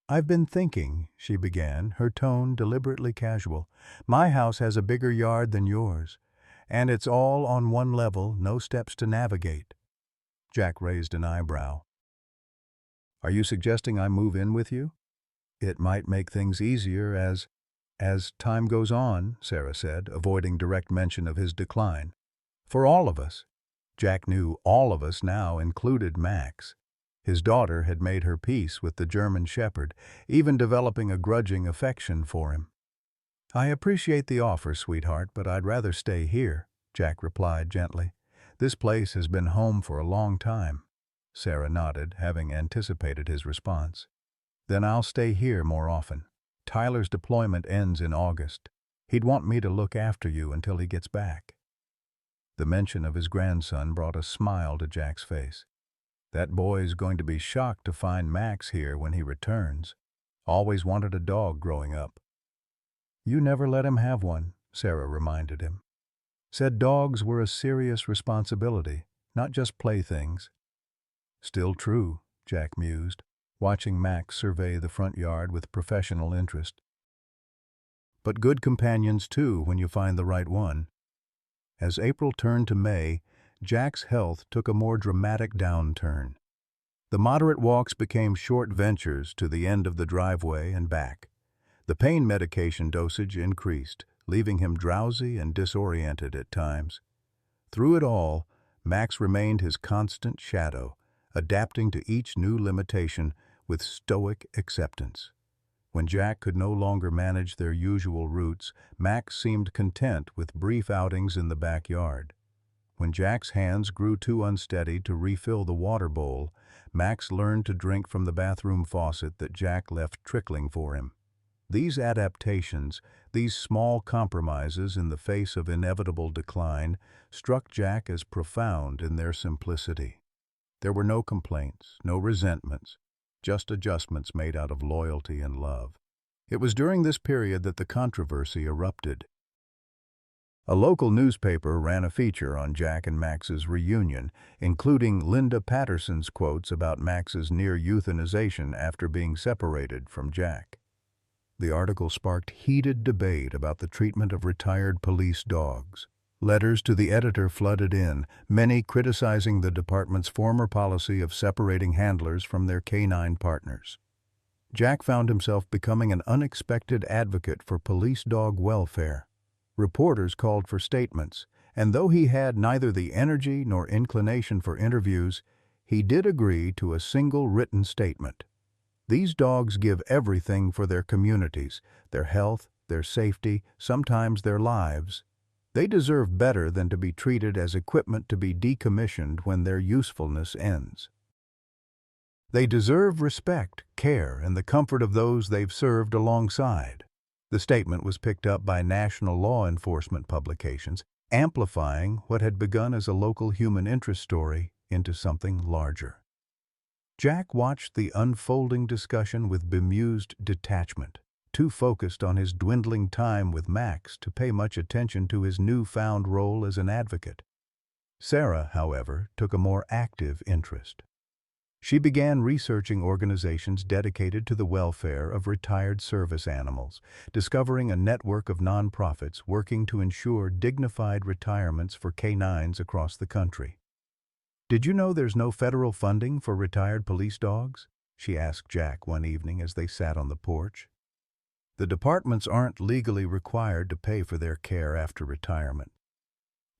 I've been thinking, she began, her tone deliberately casual. My house has a bigger yard than yours, and it's all on one level, no steps to navigate. Jack raised an eyebrow. Are you suggesting I move in with you? It might make things easier as time goes on, Sarah said, avoiding direct mention of his decline. For all of us. Jack knew all of us now included Max. His daughter had made her peace with the German shepherd, even developing a grudging affection for him. I appreciate the offer, sweetheart, but I'd rather stay here, Jack replied gently. This place has been home for a long time. Sarah nodded, having anticipated his response. Then I'll stay here more often. Tyler's deployment ends in August. He'd want me to look after you until he gets back. The mention of his grandson brought a smile to Jack's face. That boy's going to be shocked to find Max here when he returns. Always wanted a dog growing up. You never let him have one, Sarah reminded him. Said dogs were a serious responsibility, not just playthings. Still true, Jack mused, watching Max survey the front yard with professional interest. But good companions too when you find the right one. As April turned to May, Jack's health took a more dramatic downturn. The moderate walks became short ventures to the end of the driveway and back. The pain medication dosage increased, leaving him drowsy and disoriented at times. Through it all, Max remained his constant shadow, adapting to each new limitation with stoic acceptance. When Jack could no longer manage their usual routes, Max seemed content with brief outings in the backyard. When Jack's hands grew too unsteady to refill the water bowl, Max learned to drink from the bathroom faucet that Jack left trickling for him. These adaptations, these small compromises in the face of inevitable decline, struck Jack as profound in their simplicity. There were no complaints, no resentments, just adjustments made out of loyalty and love. It was during this period that the controversy erupted. A local newspaper ran a feature on Jack and Max's reunion, including Linda Patterson's quotes about Max's near euthanization after being separated from Jack. The article sparked heated debate about the treatment of retired police dogs. Letters to the editor flooded in, many criticizing the department's former policy of separating handlers from their canine partners. Jack found himself becoming an unexpected advocate for police dog welfare. Reporters called for statements, and though he had neither the energy nor inclination for interviews, he did agree to a single written statement. These dogs give everything for their communities, their health, their safety, sometimes their lives. They deserve better than to be treated as equipment to be decommissioned when their usefulness ends. They deserve respect, care, and the comfort of those they've served alongside. The statement was picked up by national law enforcement publications, amplifying what had begun as a local human interest story into something larger. Jack watched the unfolding discussion with bemused detachment, too focused on his dwindling time with Max to pay much attention to his newfound role as an advocate. Sarah, however, took a more active interest. She began researching organizations dedicated to the welfare of retired service animals, discovering a network of nonprofits working to ensure dignified retirements for canines across the country. "Did you know there's no federal funding for retired police dogs?" she asked Jack one evening as they sat on the porch. "The departments aren't legally required to pay for their care after retirement."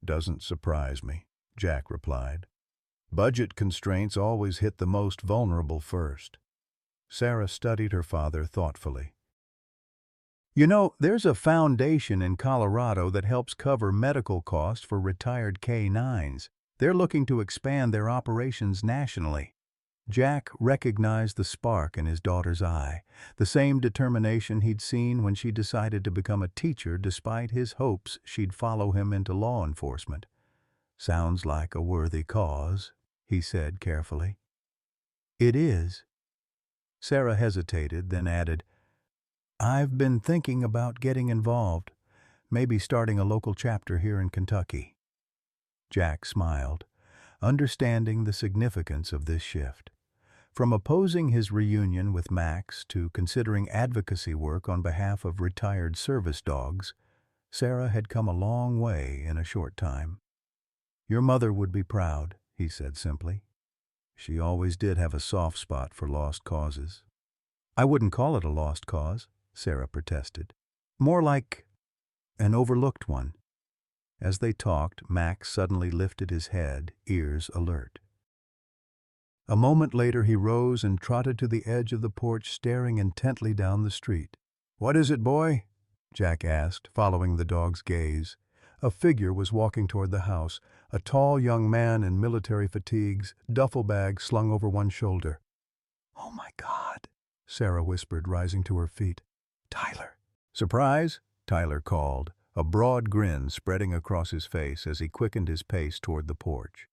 "Doesn't surprise me," Jack replied. "Budget constraints always hit the most vulnerable first." Sarah studied her father thoughtfully. "You know, there's a foundation in Colorado that helps cover medical costs for retired canines. They're looking to expand their operations nationally." Jack recognized the spark in his daughter's eye, the same determination he'd seen when she decided to become a teacher despite his hopes she'd follow him into law enforcement. "Sounds like a worthy cause," he said carefully. "It is." Sarah hesitated, then added, "I've been thinking about getting involved, maybe starting a local chapter here in Kentucky." Jack smiled, understanding the significance of this shift. From opposing his reunion with Max to considering advocacy work on behalf of retired service dogs, Sarah had come a long way in a short time. "Your mother would be proud," he said simply. "She always did have a soft spot for lost causes." "I wouldn't call it a lost cause," Sarah protested. "More like an overlooked one." As they talked, Max suddenly lifted his head, ears alert. A moment later he rose and trotted to the edge of the porch, staring intently down the street. "What is it, boy?" Jack asked, following the dog's gaze. A figure was walking toward the house, a tall young man in military fatigues, duffel bag slung over one shoulder. "Oh my God," Sarah whispered, rising to her feet. "Tyler." "Surprise?" Tyler called, a broad grin spreading across his face as he quickened his pace toward the porch.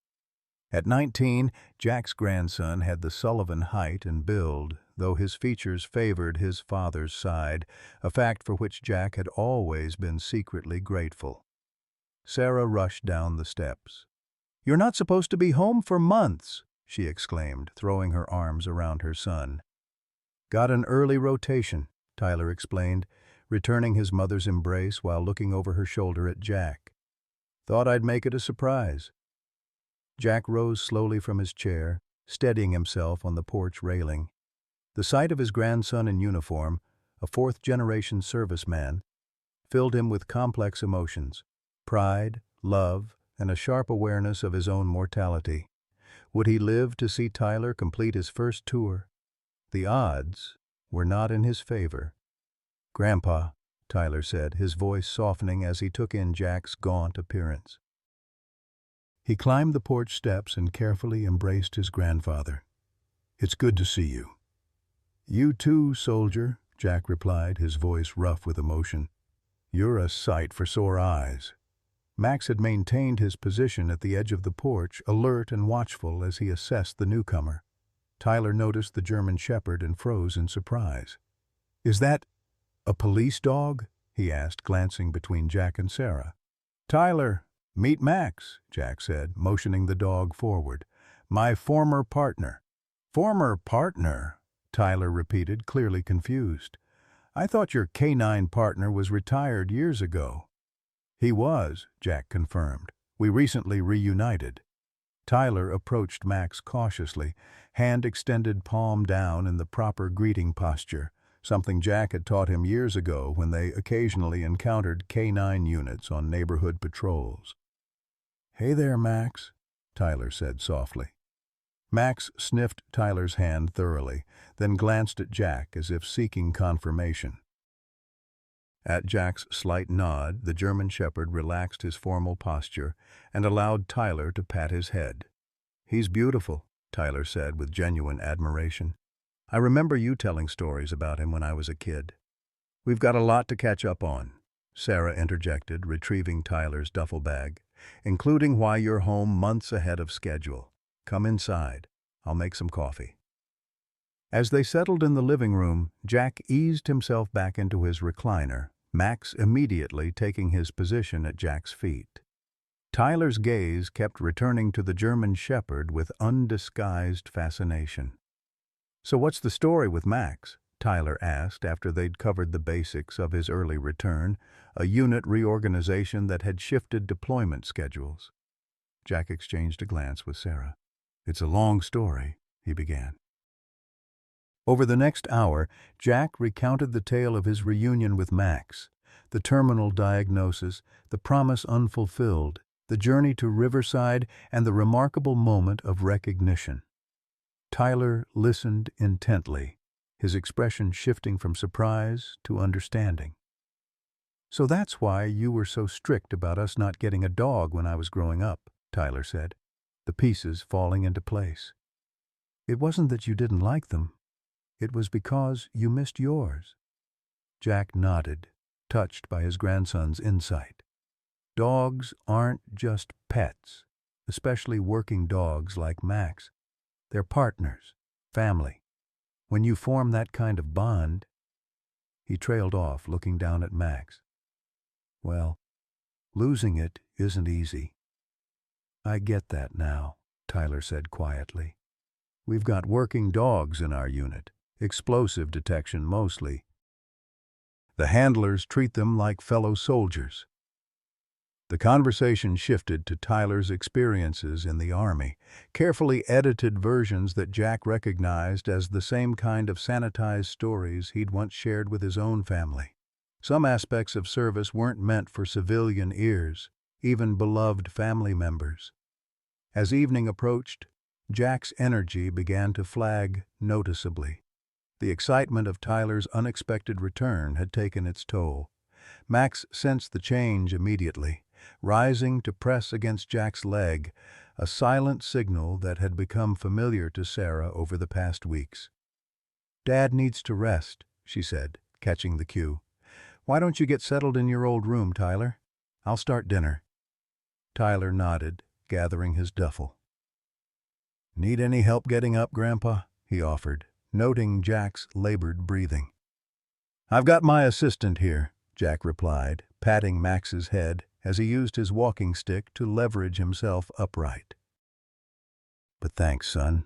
At 19, Jack's grandson had the Sullivan height and build, though his features favored his father's side, a fact for which Jack had always been secretly grateful. Sarah rushed down the steps. "You're not supposed to be home for months," she exclaimed, throwing her arms around her son. "Got an early rotation," Tyler explained, returning his mother's embrace while looking over her shoulder at Jack. "Thought I'd make it a surprise." Jack rose slowly from his chair, steadying himself on the porch railing. The sight of his grandson in uniform, a fourth-generation serviceman, filled him with complex emotions: pride, love, and a sharp awareness of his own mortality. Would he live to see Tyler complete his first tour? The odds, were not in his favor. "Grandpa," Tyler said, his voice softening as he took in Jack's gaunt appearance. He climbed the porch steps and carefully embraced his grandfather. "It's good to see you." "You too, soldier," Jack replied, his voice rough with emotion. "You're a sight for sore eyes." Max had maintained his position at the edge of the porch, alert and watchful as he assessed the newcomer. Tyler noticed the German Shepherd and froze in surprise. "Is that a police dog?" he asked, glancing between Jack and Sarah. "Tyler, meet Max," Jack said, motioning the dog forward. "My former partner." "Former partner?" Tyler repeated, clearly confused. "I thought your canine partner was retired years ago." "He was," Jack confirmed. "We recently reunited." Tyler approached Max cautiously, hand extended palm down in the proper greeting posture, something Jack had taught him years ago when they occasionally encountered canine units on neighborhood patrols. "Hey there, Max," Tyler said softly. Max sniffed Tyler's hand thoroughly, then glanced at Jack as if seeking confirmation. At Jack's slight nod, the German Shepherd relaxed his formal posture and allowed Tyler to pat his head. "He's beautiful," Tyler said with genuine admiration. "I remember you telling stories about him when I was a kid." "We've got a lot to catch up on," Sarah interjected, retrieving Tyler's duffel bag, "including why you're home months ahead of schedule. Come inside. I'll make some coffee." As they settled in the living room, Jack eased himself back into his recliner, Max immediately taking his position at Jack's feet. Tyler's gaze kept returning to the German Shepherd with undisguised fascination. "So what's the story with Max?" Tyler asked after they'd covered the basics of his early return, a unit reorganization that had shifted deployment schedules. Jack exchanged a glance with Sarah. "It's a long story," he began. Over the next hour, Jack recounted the tale of his reunion with Max, the terminal diagnosis, the promise unfulfilled, the journey to Riverside, and the remarkable moment of recognition. Tyler listened intently, his expression shifting from surprise to understanding. "So that's why you were so strict about us not getting a dog when I was growing up," Tyler said, the pieces falling into place. "It wasn't that you didn't like them. It was because you missed yours." Jack nodded, touched by his grandson's insight. "Dogs aren't just pets, especially working dogs like Max. They're partners, family. When you form that kind of bond—" He trailed off, looking down at Max. "Well, losing it isn't easy." "I get that now," Tyler said quietly. "We've got working dogs in our unit. Explosive detection mostly. The handlers treat them like fellow soldiers." The conversation shifted to Tyler's experiences in the Army, carefully edited versions that Jack recognized as the same kind of sanitized stories he'd once shared with his own family. Some aspects of service weren't meant for civilian ears, even beloved family members. As evening approached, Jack's energy began to flag noticeably. The excitement of Tyler's unexpected return had taken its toll. Max sensed the change immediately, rising to press against Jack's leg, a silent signal that had become familiar to Sarah over the past weeks. "Dad needs to rest," she said, catching the cue. "Why don't you get settled in your old room, Tyler? I'll start dinner." Tyler nodded, gathering his duffel. "Need any help getting up, Grandpa?" he offered, noting Jack's labored breathing. "I've got my assistant here," Jack replied, patting Max's head as he used his walking stick to leverage himself upright. "But thanks, son."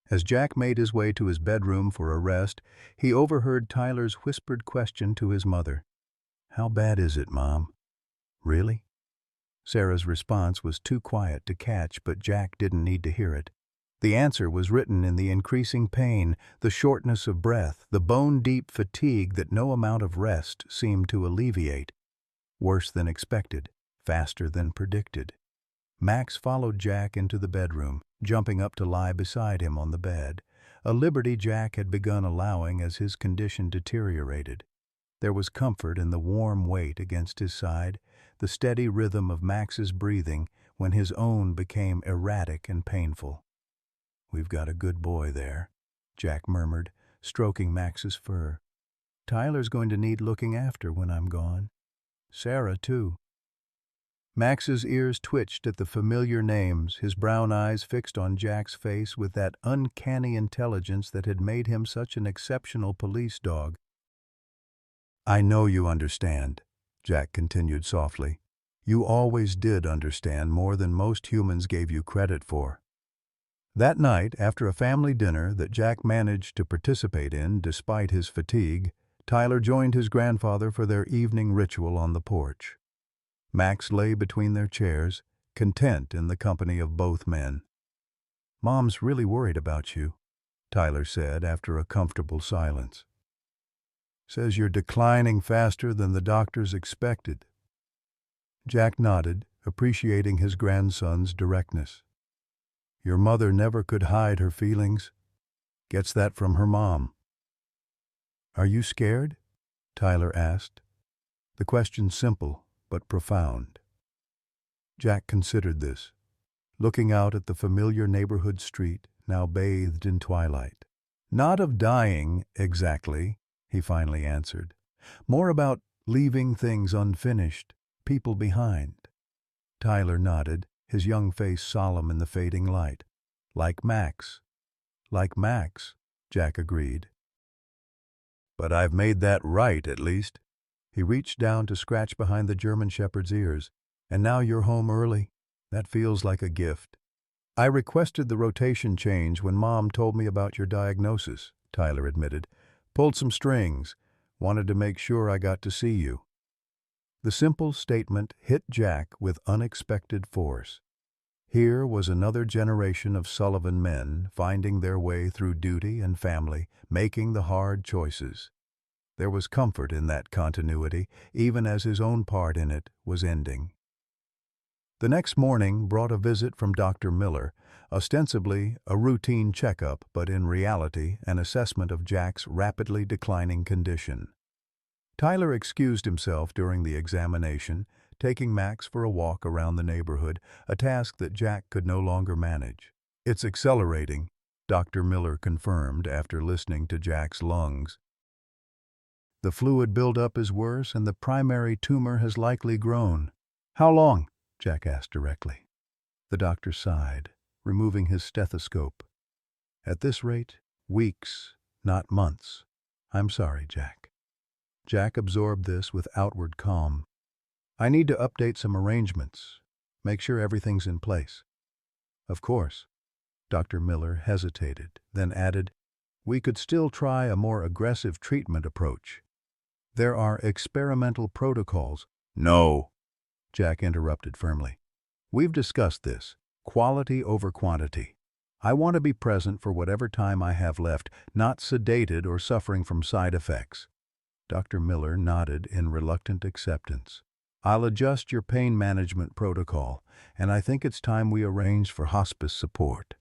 As Jack made his way to his bedroom for a rest, he overheard Tyler's whispered question to his mother. "How bad is it, Mom?" "Really?" Sarah's response was too quiet to catch, but Jack didn't need to hear it. The answer was written in the increasing pain, the shortness of breath, the bone-deep fatigue that no amount of rest seemed to alleviate. Worse than expected, faster than predicted. Max followed Jack into the bedroom, jumping up to lie beside him on the bed, a liberty Jack had begun allowing as his condition deteriorated. There was comfort in the warm weight against his side, the steady rhythm of Max's breathing when his own became erratic and painful. "We've got a good boy there," Jack murmured, stroking Max's fur. "Tyler's going to need looking after when I'm gone. Sarah, too." Max's ears twitched at the familiar names, his brown eyes fixed on Jack's face with that uncanny intelligence that had made him such an exceptional police dog. "I know you understand," Jack continued softly. "You always did understand more than most humans gave you credit for." That night, after a family dinner that Jack managed to participate in despite his fatigue, Tyler joined his grandfather for their evening ritual on the porch. Max lay between their chairs, content in the company of both men. "Mom's really worried about you," Tyler said after a comfortable silence. "Says you're declining faster than the doctors expected." Jack nodded, appreciating his grandson's directness. "Your mother never could hide her feelings. Gets that from her mom." "Are you scared?" Tyler asked. The question simple, but profound. Jack considered this, looking out at the familiar neighborhood street, now bathed in twilight. "Not of dying, exactly," he finally answered. "More about leaving things unfinished, people behind." Tyler nodded, his young face solemn in the fading light. "Like Max." "Like Max," Jack agreed. "But I've made that right, at least." He reached down to scratch behind the German Shepherd's ears. "And now you're home early. That feels like a gift." "I requested the rotation change when Mom told me about your diagnosis," Tyler admitted. "Pulled some strings. Wanted to make sure I got to see you." The simple statement hit Jack with unexpected force. Here was another generation of Sullivan men finding their way through duty and family, making the hard choices. There was comfort in that continuity, even as his own part in it was ending. The next morning brought a visit from Dr. Miller, ostensibly a routine checkup, but in reality an assessment of Jack's rapidly declining condition. Tyler excused himself during the examination, taking Max for a walk around the neighborhood, a task that Jack could no longer manage. "It's accelerating," Dr. Miller confirmed after listening to Jack's lungs. "The fluid buildup is worse and the primary tumor has likely grown." "How long?" Jack asked directly. The doctor sighed, removing his stethoscope. "At this rate, weeks, not months." "I'm sorry, Jack." Jack absorbed this with outward calm. "I need to update some arrangements. Make sure everything's in place." "Of course." Dr. Miller hesitated, then added, "We could still try a more aggressive treatment approach. There are experimental protocols." "No," Jack interrupted firmly. "We've discussed this. Quality over quantity. I want to be present for whatever time I have left, not sedated or suffering from side effects." Dr. Miller nodded in reluctant acceptance. "I'll adjust your pain management protocol, and I think it's time we arrange for hospice support."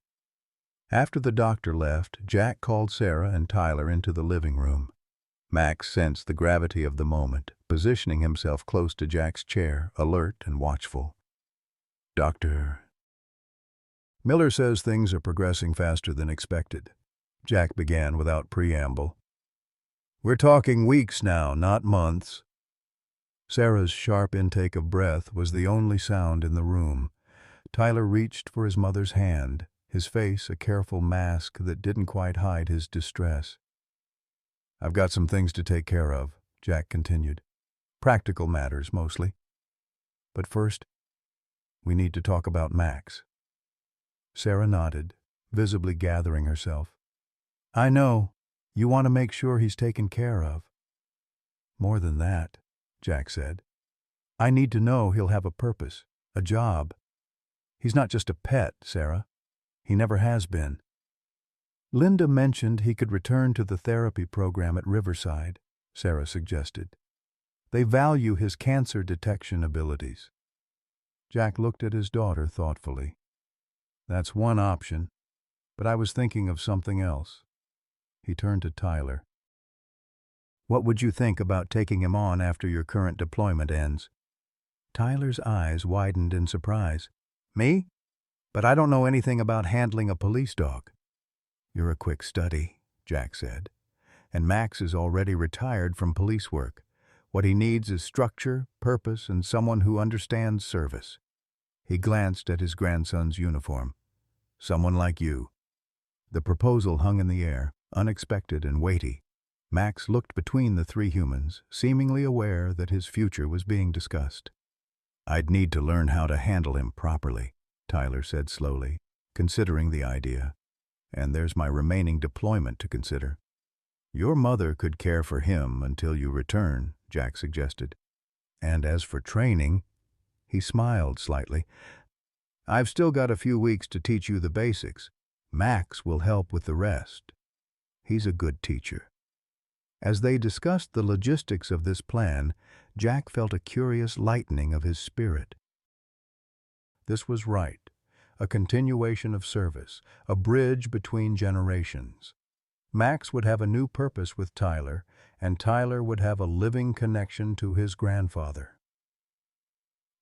After the doctor left, Jack called Sarah and Tyler into the living room. Max sensed the gravity of the moment, positioning himself close to Jack's chair, alert and watchful. "Doctor..." "Miller says things are progressing faster than expected," Jack began without preamble. "We're talking weeks now, not months." Sarah's sharp intake of breath was the only sound in the room. Tyler reached for his mother's hand, his face a careful mask that didn't quite hide his distress. "I've got some things to take care of," Jack continued. "Practical matters, mostly. But first, we need to talk about Max." Sarah nodded, visibly gathering herself. "I know. You want to make sure he's taken care of." "More than that," Jack said. "I need to know he'll have a purpose, a job. He's not just a pet, Sarah. He never has been." "Linda mentioned he could return to the therapy program at Riverside," Sarah suggested. "They value his cancer detection abilities." Jack looked at his daughter thoughtfully. "That's one option, but I was thinking of something else." He turned to Tyler. "What would you think about taking him on after your current deployment ends?" Tyler's eyes widened in surprise. "Me? But I don't know anything about handling a police dog." "You're a quick study," Jack said. "And Max is already retired from police work. What he needs is structure, purpose, and someone who understands service." He glanced at his grandson's uniform. "Someone like you." The proposal hung in the air, unexpected and weighty. Max looked between the three humans, seemingly aware that his future was being discussed. "I'd need to learn how to handle him properly," Tyler said slowly, considering the idea. "And there's my remaining deployment to consider." "Your mother could care for him until you return," Jack suggested. "And as for training," he smiled slightly, "I've still got a few weeks to teach you the basics. Max will help with the rest. He's a good teacher." As they discussed the logistics of this plan, Jack felt a curious lightening of his spirit. This was right, a continuation of service, a bridge between generations. Max would have a new purpose with Tyler, and Tyler would have a living connection to his grandfather.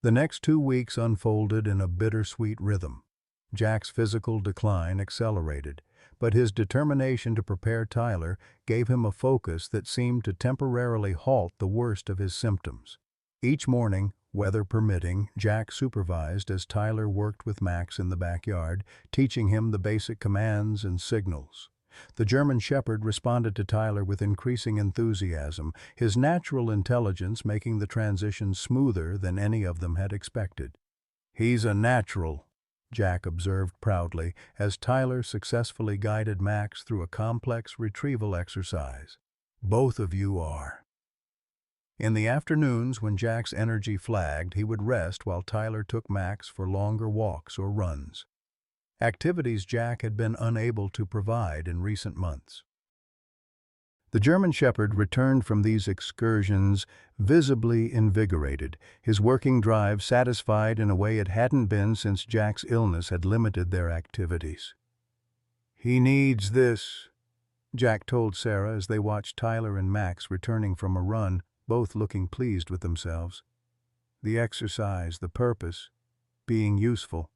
The next 2 weeks unfolded in a bittersweet rhythm. Jack's physical decline accelerated, but his determination to prepare Tyler gave him a focus that seemed to temporarily halt the worst of his symptoms. Each morning, weather permitting, Jack supervised as Tyler worked with Max in the backyard, teaching him the basic commands and signals. The German Shepherd responded to Tyler with increasing enthusiasm, his natural intelligence making the transition smoother than any of them had expected. "He's a natural," Jack observed proudly as Tyler successfully guided Max through a complex retrieval exercise. "Both of you are." In the afternoons, when Jack's energy flagged, he would rest while Tyler took Max for longer walks or runs. Activities Jack had been unable to provide in recent months. The German Shepherd returned from these excursions visibly invigorated, his working drive satisfied in a way it hadn't been since Jack's illness had limited their activities. "He needs this," Jack told Sarah as they watched Tyler and Max returning from a run, both looking pleased with themselves. "The exercise, the purpose, being useful."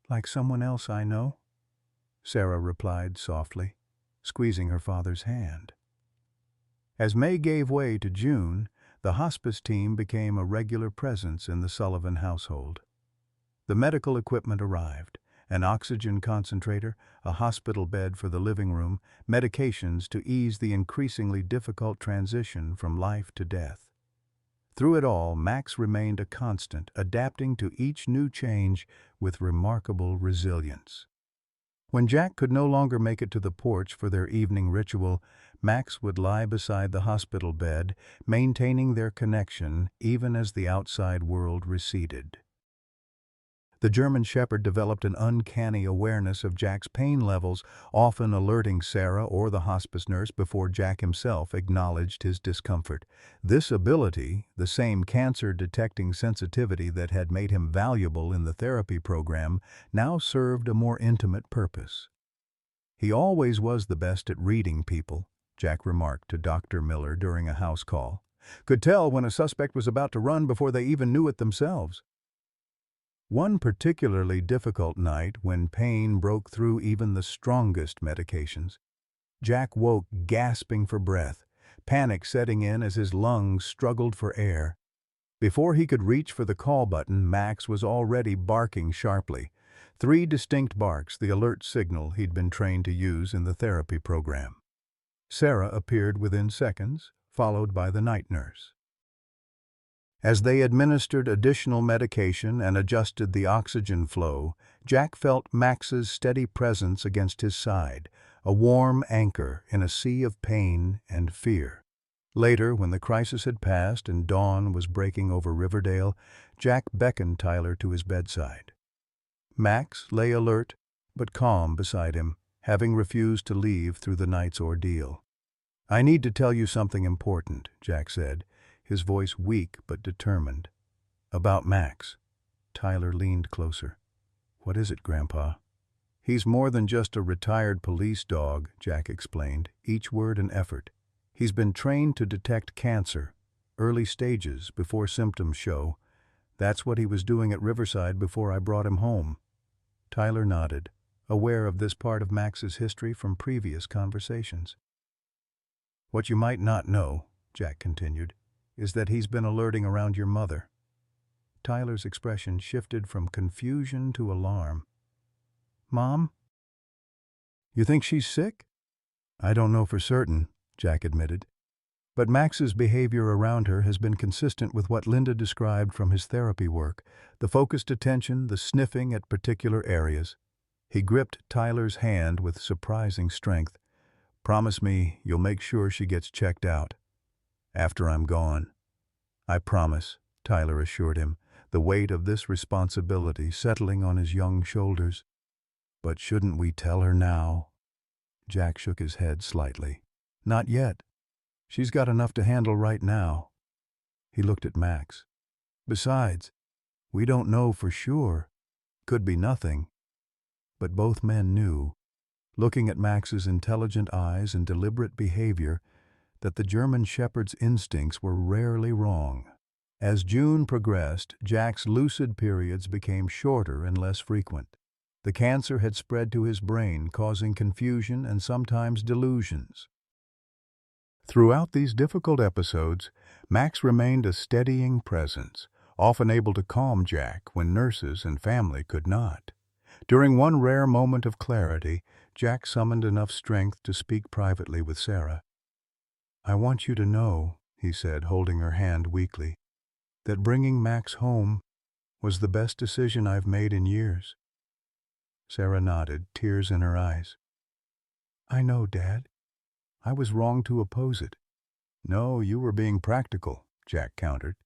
"Like someone else I know?" Sarah replied softly, squeezing her father's hand. As May gave way to June, the hospice team became a regular presence in the Sullivan household. The medical equipment arrived, an oxygen concentrator, a hospital bed for the living room, medications to ease the increasingly difficult transition from life to death. Through it all, Max remained a constant, adapting to each new change with remarkable resilience. When Jack could no longer make it to the porch for their evening ritual, Max would lie beside the hospital bed, maintaining their connection even as the outside world receded. The German Shepherd developed an uncanny awareness of Jack's pain levels, often alerting Sarah or the hospice nurse before Jack himself acknowledged his discomfort. This ability, the same cancer-detecting sensitivity that had made him valuable in the therapy program, now served a more intimate purpose. "He always was the best at reading people," Jack remarked to Dr. Miller during a house call. "Could tell when a suspect was about to run before they even knew it themselves." One particularly difficult night, when pain broke through even the strongest medications, Jack woke gasping for breath, panic setting in as his lungs struggled for air. Before he could reach for the call button, Max was already barking sharply. 3 distinct barks, the alert signal he'd been trained to use in the therapy program. Sarah appeared within seconds, followed by the night nurse. As they administered additional medication and adjusted the oxygen flow, Jack felt Max's steady presence against his side, a warm anchor in a sea of pain and fear. Later, when the crisis had passed and dawn was breaking over Riverdale, Jack beckoned Tyler to his bedside. Max lay alert but calm beside him, having refused to leave through the night's ordeal. "I need to tell you something important," Jack said, his voice weak but determined. "About Max." Tyler leaned closer. "What is it, Grandpa?" He's more than just a retired police dog, Jack explained, each word an effort. He's been trained to detect cancer, early stages, before symptoms show. That's what he was doing at Riverside before I brought him home. Tyler nodded, aware of this part of Max's history from previous conversations. What you might not know, Jack continued, is that he's been alerting around your mother. Tyler's expression shifted from confusion to alarm. Mom? You think she's sick? I don't know for certain, Jack admitted. But Max's behavior around her has been consistent with what Linda described from his therapy work, the focused attention, the sniffing at particular areas. He gripped Tyler's hand with surprising strength. Promise me you'll make sure she gets checked out. After I'm gone. I promise, Tyler assured him, the weight of this responsibility settling on his young shoulders. But shouldn't we tell her now? Jack shook his head slightly. Not yet. She's got enough to handle right now. He looked at Max. Besides, we don't know for sure. Could be nothing. But both men knew, looking at Max's intelligent eyes and deliberate behavior, that the German shepherd's instincts were rarely wrong. As June progressed, Jack's lucid periods became shorter and less frequent. The cancer had spread to his brain, causing confusion and sometimes delusions. Throughout these difficult episodes, Max remained a steadying presence, often able to calm Jack when nurses and family could not. During one rare moment of clarity, Jack summoned enough strength to speak privately with Sarah. I want you to know, he said, holding her hand weakly, that bringing Max home was the best decision I've made in years. Sarah nodded, tears in her eyes. I know, Dad. I was wrong to oppose it. No, you were being practical, Jack countered.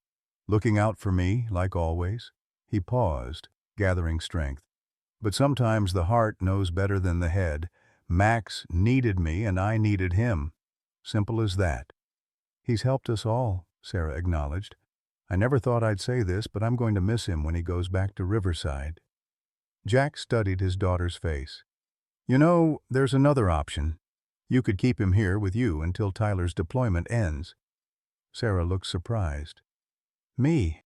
Looking out for me, like always. He paused, gathering strength. But sometimes the heart knows better than the head. Max needed me and I needed him. Simple as that. He's helped us all, Sarah acknowledged. I never thought I'd say this, but I'm going to miss him when he goes back to Riverside. Jack studied his daughter's face. You know, there's another option. You could keep him here with you until Tyler's deployment ends. Sarah looked surprised. Me?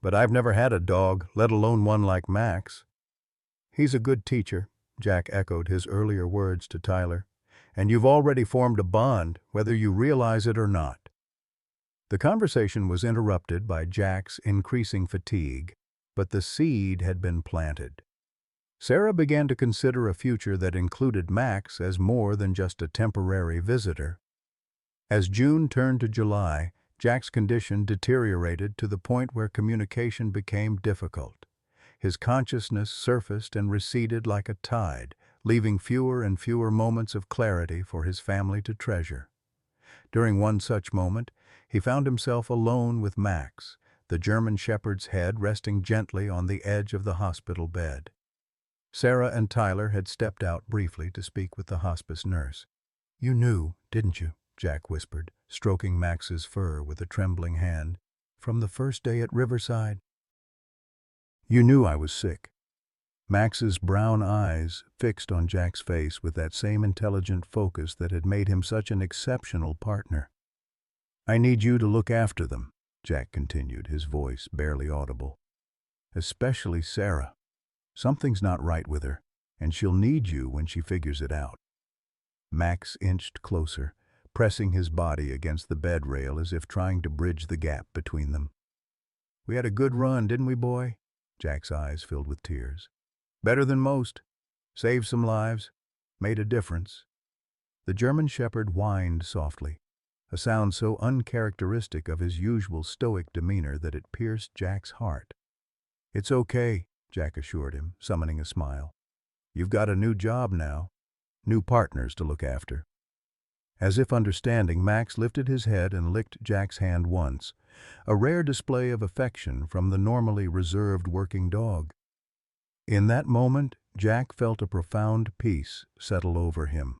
But I've never had a dog, let alone one like Max. He's a good teacher, Jack echoed his earlier words to Tyler. And you've already formed a bond, whether you realize it or not. The conversation was interrupted by Jack's increasing fatigue, but the seed had been planted. Sarah began to consider a future that included Max as more than just a temporary visitor. As June turned to July, Jack's condition deteriorated to the point where communication became difficult. His consciousness surfaced and receded like a tide, leaving fewer and fewer moments of clarity for his family to treasure. During one such moment, he found himself alone with Max, the German shepherd's head resting gently on the edge of the hospital bed. Sarah and Tyler had stepped out briefly to speak with the hospice nurse. You knew, didn't you? Jack whispered, stroking Max's fur with a trembling hand. From the first day at Riverside? You knew I was sick. Max's brown eyes fixed on Jack's face with that same intelligent focus that had made him such an exceptional partner. I need you to look after them, Jack continued, his voice barely audible. Especially Sarah. Something's not right with her, and she'll need you when she figures it out. Max inched closer, pressing his body against the bed rail as if trying to bridge the gap between them. We had a good run, didn't we, boy? Jack's eyes filled with tears. Better than most. Saved some lives. Made a difference. The German shepherd whined softly, a sound so uncharacteristic of his usual stoic demeanor that it pierced Jack's heart. It's okay, Jack assured him, summoning a smile. You've got a new job now. New partners to look after. As if understanding, Max lifted his head and licked Jack's hand once, a rare display of affection from the normally reserved working dog. In that moment, Jack felt a profound peace settle over him.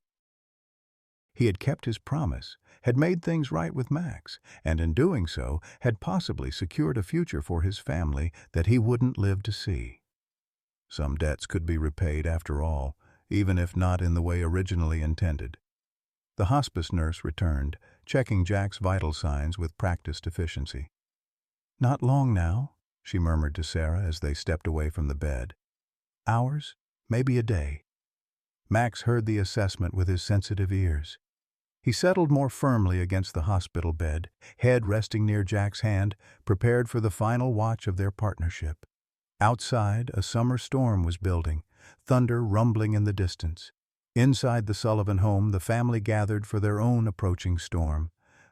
He had kept his promise, had made things right with Max, and in doing so, had possibly secured a future for his family that he wouldn't live to see. Some debts could be repaid after all, even if not in the way originally intended. The hospice nurse returned, checking Jack's vital signs with practiced efficiency. "Not long now," she murmured to Sarah as they stepped away from the bed. "Hours, maybe a day." Max heard the assessment with his sensitive ears. He settled more firmly against the hospital bed, head resting near Jack's hand, prepared for the final watch of their partnership. Outside, a summer storm was building, thunder rumbling in the distance. Inside the Sullivan home, the family gathered for their own approaching storm,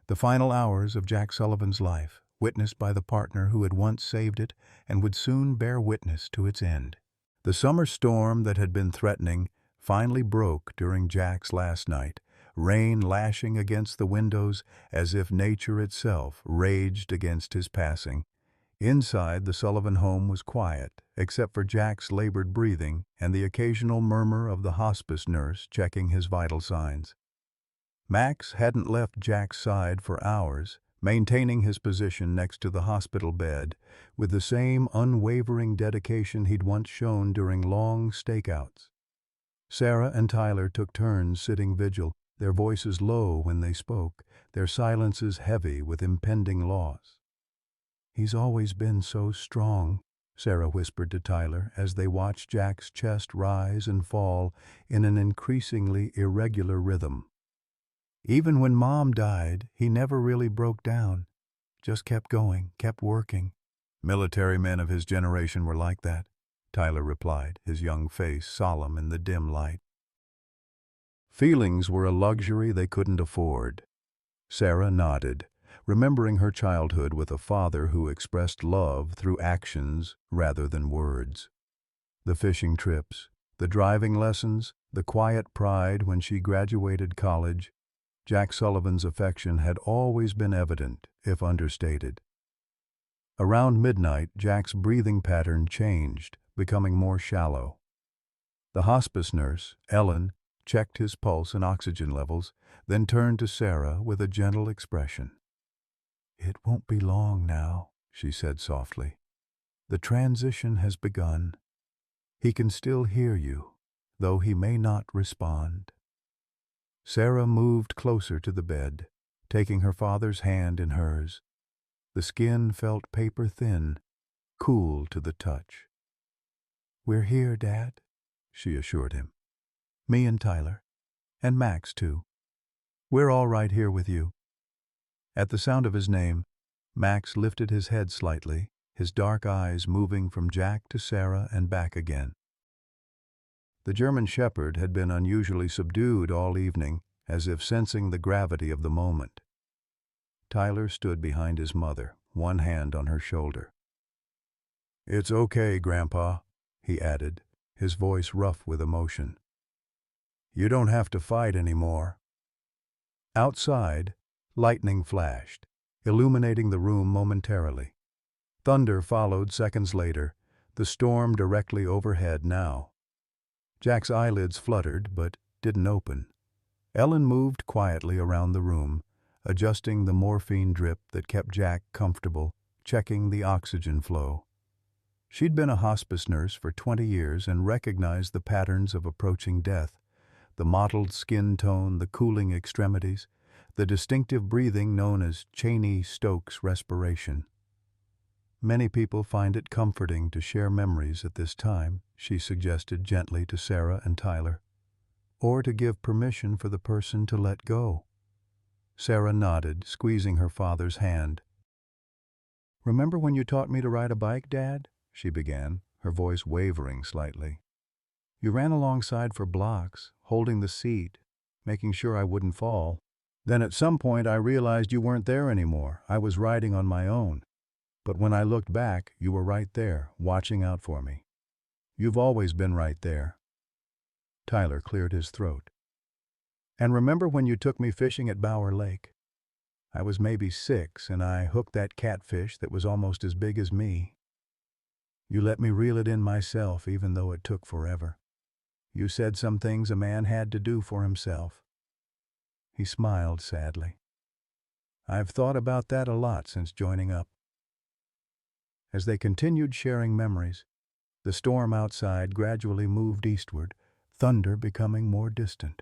the final hours of Jack Sullivan's life, witnessed by the partner who had once saved it and would soon bear witness to its end. The summer storm that had been threatening finally broke during Jack's last night, rain lashing against the windows as if nature itself raged against his passing. Inside, the Sullivan home was quiet, except for Jack's labored breathing and the occasional murmur of the hospice nurse checking his vital signs. Max hadn't left Jack's side for hours, maintaining his position next to the hospital bed with the same unwavering dedication he'd once shown during long stakeouts. Sarah and Tyler took turns sitting vigil, their voices low when they spoke, their silences heavy with impending loss. "He's always been so strong," Sarah whispered to Tyler as they watched Jack's chest rise and fall in an increasingly irregular rhythm. "Even when Mom died, he never really broke down. Just kept going, kept working." "Military men of his generation were like that," Tyler replied, his young face solemn in the dim light. Feelings were a luxury they couldn't afford. Sarah nodded, remembering her childhood with a father who expressed love through actions rather than words. The fishing trips, the driving lessons, the quiet pride when she graduated college. Jack Sullivan's affection had always been evident, if understated. Around midnight, Jack's breathing pattern changed, becoming more shallow. The hospice nurse, Ellen, checked his pulse and oxygen levels, then turned to Sarah with a gentle expression. "It won't be long now," she said softly. "The transition has begun. He can still hear you, though he may not respond." Sarah moved closer to the bed, taking her father's hand in hers. The skin felt paper-thin, cool to the touch. "We're here, Dad," she assured him. "Me and Tyler. And Max, too. We're all right here with you." At the sound of his name, Max lifted his head slightly, his dark eyes moving from Jack to Sarah and back again. The German shepherd had been unusually subdued all evening, as if sensing the gravity of the moment. Tyler stood behind his mother, one hand on her shoulder. "It's okay, Grandpa," he added, his voice rough with emotion. "You don't have to fight anymore." Outside, lightning flashed, illuminating the room momentarily. Thunder followed seconds later, the storm directly overhead now. Jack's eyelids fluttered, but didn't open. Ellen moved quietly around the room, adjusting the morphine drip that kept Jack comfortable, checking the oxygen flow. She'd been a hospice nurse for 20 years and recognized the patterns of approaching death, the mottled skin tone, the cooling extremities, the distinctive breathing known as Cheney-Stokes respiration. "Many people find it comforting to share memories at this time," she suggested gently to Sarah and Tyler, "or to give permission for the person to let go." Sarah nodded, squeezing her father's hand. "Remember when you taught me to ride a bike, Dad?" she began, her voice wavering slightly. "You ran alongside for blocks, holding the seat, making sure I wouldn't fall. Then at some point I realized you weren't there anymore. I was riding on my own. But when I looked back, you were right there, watching out for me. You've always been right there." Tyler cleared his throat. "And remember when you took me fishing at Bower Lake? I was maybe 6 and I hooked that catfish that was almost as big as me. You let me reel it in myself even though it took forever. You said some things a man had to do for himself." He smiled sadly. "I've thought about that a lot since joining up." As they continued sharing memories, The storm outside gradually moved eastward, thunder becoming more distant.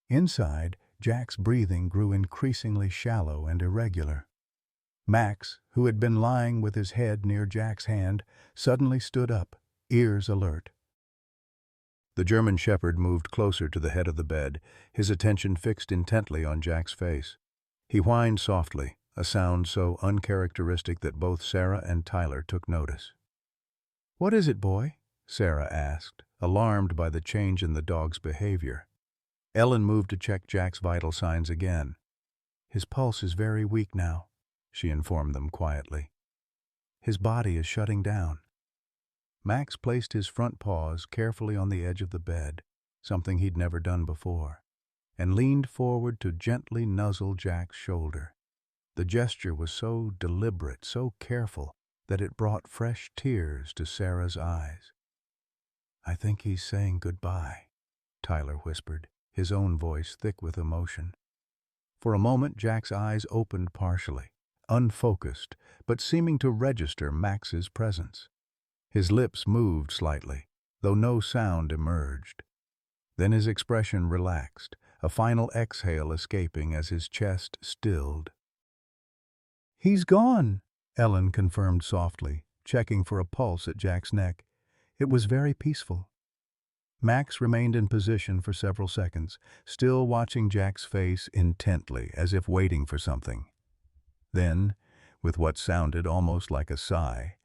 Inside, Jack's breathing grew increasingly shallow and irregular. Max, who had been lying with his head near Jack's hand, suddenly stood up, ears alert. The German shepherd moved closer to the head of the bed, his attention fixed intently on Jack's face. He whined softly, a sound so uncharacteristic that both Sarah and Tyler took notice. "What is it, boy?" Sarah asked, alarmed by the change in the dog's behavior. Ellen moved to check Jack's vital signs again. "His pulse is very weak now," she informed them quietly. "His body is shutting down." Max placed his front paws carefully on the edge of the bed, something he'd never done before, and leaned forward to gently nuzzle Jack's shoulder. The gesture was so deliberate, so careful, that it brought fresh tears to Sarah's eyes. "I think he's saying goodbye," Tyler whispered, his own voice thick with emotion. For a moment, Jack's eyes opened partially, unfocused, but seeming to register Max's presence. His lips moved slightly, though no sound emerged. Then his expression relaxed, a final exhale escaping as his chest stilled. "He's gone," Ellen confirmed softly, checking for a pulse at Jack's neck. It was very peaceful. Max remained in position for several seconds, still watching Jack's face intently, as if waiting for something. Then, with what sounded almost like a sigh,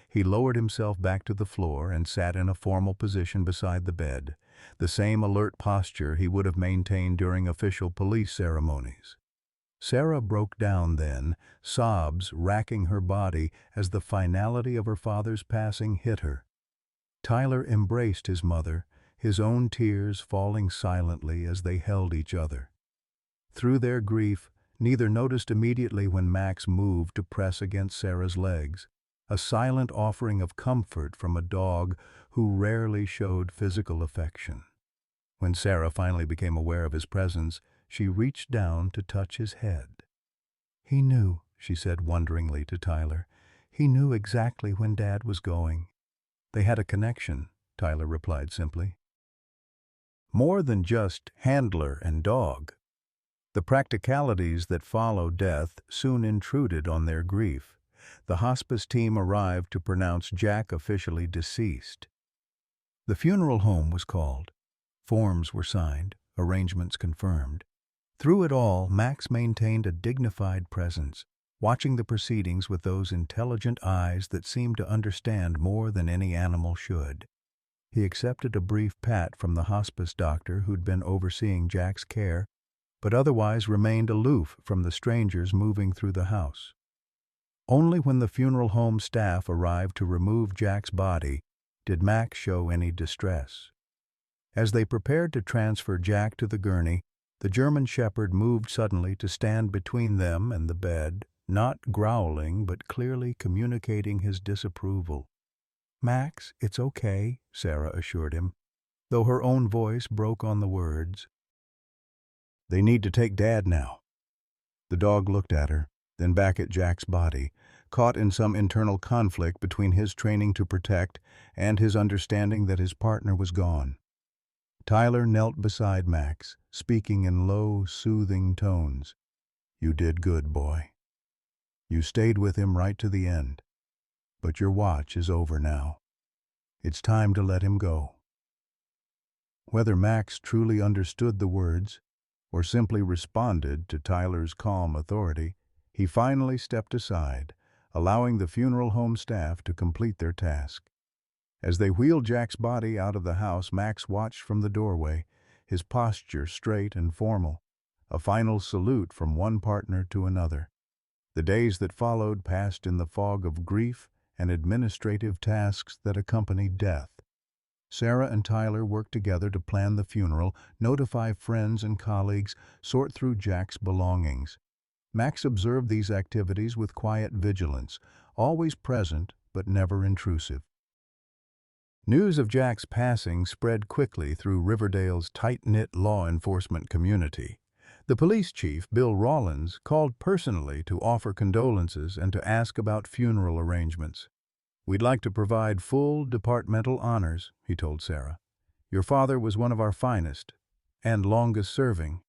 he lowered himself back to the floor and sat in a formal position beside the bed, the same alert posture he would have maintained during official police ceremonies. Sarah broke down then, sobs racking her body as the finality of her father's passing hit her. Tyler embraced his mother, his own tears falling silently as they held each other. Through their grief, neither noticed immediately when Max moved to press against Sarah's legs, a silent offering of comfort from a dog who rarely showed physical affection. When Sarah finally became aware of his presence, she reached down to touch his head. "He knew," she said wonderingly to Tyler. "He knew exactly when Dad was going." "They had a connection," Tyler replied simply. "More than just handler and dog." The practicalities that follow death soon intruded on their grief. The hospice team arrived to pronounce Jack officially deceased. The funeral home was called. Forms were signed, arrangements confirmed. Through it all, Max maintained a dignified presence, watching the proceedings with those intelligent eyes that seemed to understand more than any animal should. He accepted a brief pat from the hospice doctor who'd been overseeing Jack's care, but otherwise remained aloof from the strangers moving through the house. Only when the funeral home staff arrived to remove Jack's body did Max show any distress. As they prepared to transfer Jack to the gurney, the German shepherd moved suddenly to stand between them and the bed, not growling but clearly communicating his disapproval. "Max, it's okay," Sarah assured him, though her own voice broke on the words. "They need to take Dad now." The dog looked at her, then back at Jack's body, caught in some internal conflict between his training to protect and his understanding that his partner was gone. Tyler knelt beside Max, speaking in low, soothing tones. "You did good, boy. You stayed with him right to the end. But your watch is over now. It's time to let him go." Whether Max truly understood the words, or simply responded to Tyler's calm authority, he finally stepped aside, allowing the funeral home staff to complete their task. As they wheeled Jack's body out of the house, Max watched from the doorway, his posture straight and formal, a final salute from one partner to another. The days that followed passed in the fog of grief and administrative tasks that accompanied death. Sarah and Tyler worked together to plan the funeral, notify friends and colleagues, sort through Jack's belongings. Max observed these activities with quiet vigilance, always present but never intrusive. News of Jack's passing spread quickly through Riverdale's tight-knit law enforcement community. The police chief, Bill Rawlins, called personally to offer condolences and to ask about funeral arrangements. "We'd like to provide full departmental honors," he told Sarah. "Your father was one of our finest and longest serving."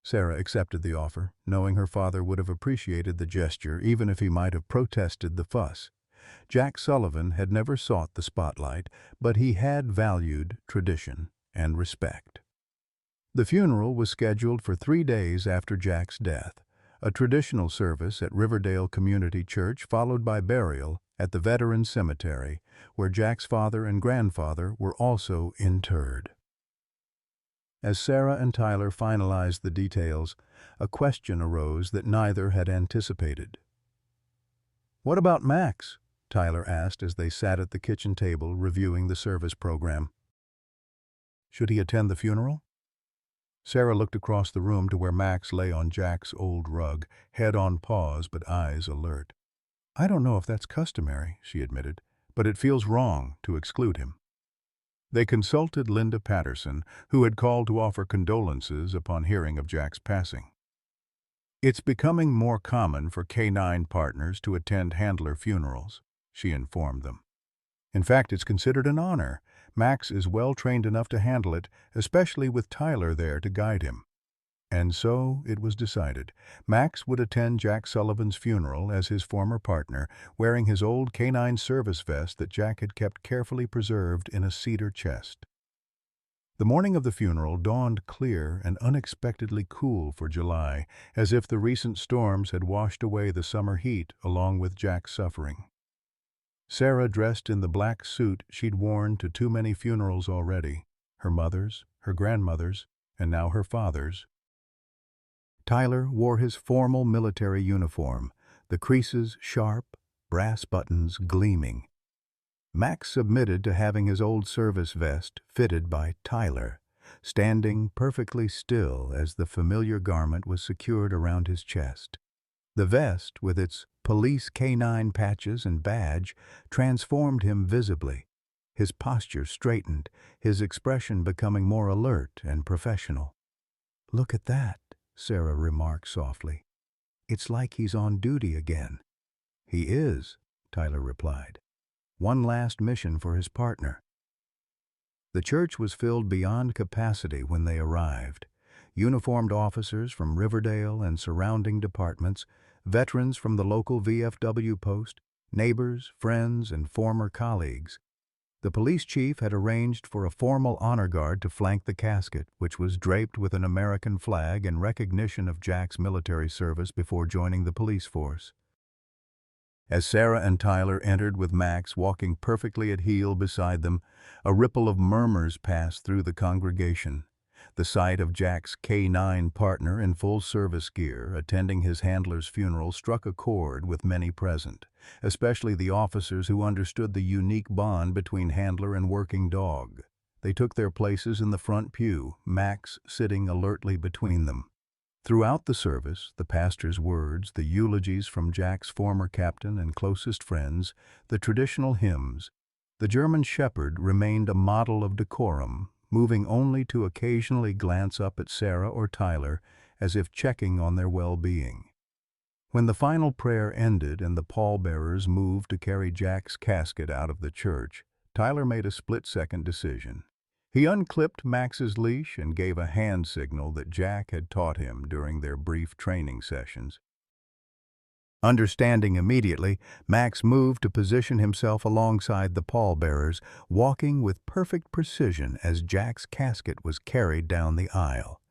Sarah accepted the offer, knowing her father would have appreciated the gesture even if he might have protested the fuss. Jack Sullivan had never sought the spotlight, but he had valued tradition and respect. The funeral was scheduled for 3 days after Jack's death, a traditional service at Riverdale Community Church followed by burial at the Veterans Cemetery, where Jack's father and grandfather were also interred. As Sarah and Tyler finalized the details, a question arose that neither had anticipated. "What about Max?" Tyler asked as they sat at the kitchen table reviewing the service program. "Should he attend the funeral?" Sarah looked across the room to where Max lay on Jack's old rug, head on paws but eyes alert. "I don't know if that's customary," she admitted, "but it feels wrong to exclude him." They consulted Linda Patterson, who had called to offer condolences upon hearing of Jack's passing. "It's becoming more common for K-9 partners to attend handler funerals," she informed them. "In fact, it's considered an honor. Max is well trained enough to handle it, especially with Tyler there to guide him." And so it was decided. Max would attend Jack Sullivan's funeral as his former partner, wearing his old K-9 service vest that Jack had kept carefully preserved in a cedar chest. The morning of the funeral dawned clear and unexpectedly cool for July, as if the recent storms had washed away the summer heat along with Jack's suffering. Sarah dressed in the black suit she'd worn to too many funerals already, her mother's, her grandmother's, and now her father's. Tyler wore his formal military uniform, the creases sharp, brass buttons gleaming. Max submitted to having his old service vest fitted by Tyler, standing perfectly still as the familiar garment was secured around his chest. The vest, with its police K-9 patches and badge, transformed him visibly. His posture straightened, his expression becoming more alert and professional. "Look at that," Sarah remarked softly. "It's like he's on duty again." "He is," Tyler replied. "One last mission for his partner." The church was filled beyond capacity when they arrived. Uniformed officers from Riverdale and surrounding departments, veterans from the local VFW post, neighbors, friends, and former colleagues. The police chief had arranged for a formal honor guard to flank the casket, which was draped with an American flag in recognition of Jack's military service before joining the police force. As Sarah and Tyler entered with Max walking perfectly at heel beside them, a ripple of murmurs passed through the congregation. The sight of Jack's K-9 partner in full service gear attending his handler's funeral struck a chord with many present, especially the officers who understood the unique bond between handler and working dog. They took their places in the front pew, Max sitting alertly between them. Throughout the service, the pastor's words, the eulogies from Jack's former captain and closest friends, the traditional hymns, the German shepherd remained a model of decorum, moving only to occasionally glance up at Sarah or Tyler as if checking on their well-being. When the final prayer ended and the pallbearers moved to carry Jack's casket out of the church, Tyler made a split-second decision. He unclipped Max's leash and gave a hand signal that Jack had taught him during their brief training sessions. Understanding immediately, Max moved to position himself alongside the pallbearers, walking with perfect precision as Jack's casket was carried down the aisle.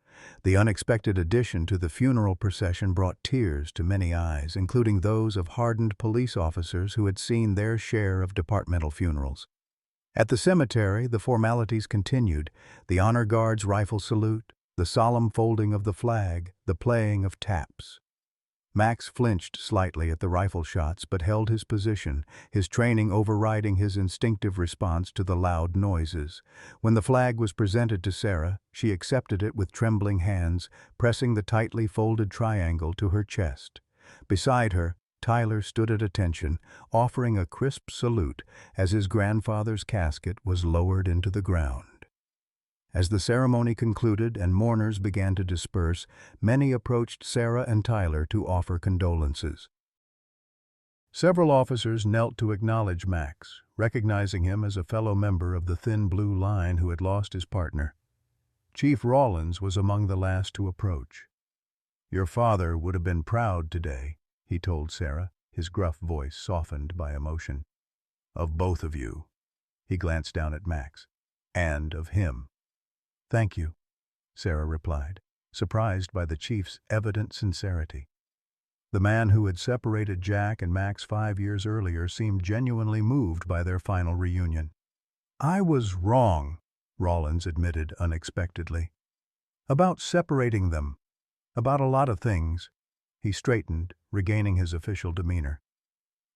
The unexpected addition to the funeral procession brought tears to many eyes, including those of hardened police officers who had seen their share of departmental funerals. At the cemetery, the formalities continued, the honor guard's rifle salute, the solemn folding of the flag, the playing of taps. Max flinched slightly at the rifle shots but held his position, his training overriding his instinctive response to the loud noises. When the flag was presented to Sarah, she accepted it with trembling hands, pressing the tightly folded triangle to her chest. Beside her, Tyler stood at attention, offering a crisp salute as his grandfather's casket was lowered into the ground. As the ceremony concluded and mourners began to disperse, many approached Sarah and Tyler to offer condolences. Several officers knelt to acknowledge Max, recognizing him as a fellow member of the thin blue line who had lost his partner. Chief Rawlins was among the last to approach. "Your father would have been proud today," he told Sarah, his gruff voice softened by emotion. "Of both of you." He glanced down at Max. "And of him." "Thank you," Sarah replied, surprised by the chief's evident sincerity. The man who had separated Jack and Max 5 years earlier seemed genuinely moved by their final reunion. "I was wrong," Rawlins admitted unexpectedly. "About separating them. About a lot of things." He straightened, regaining his official demeanor.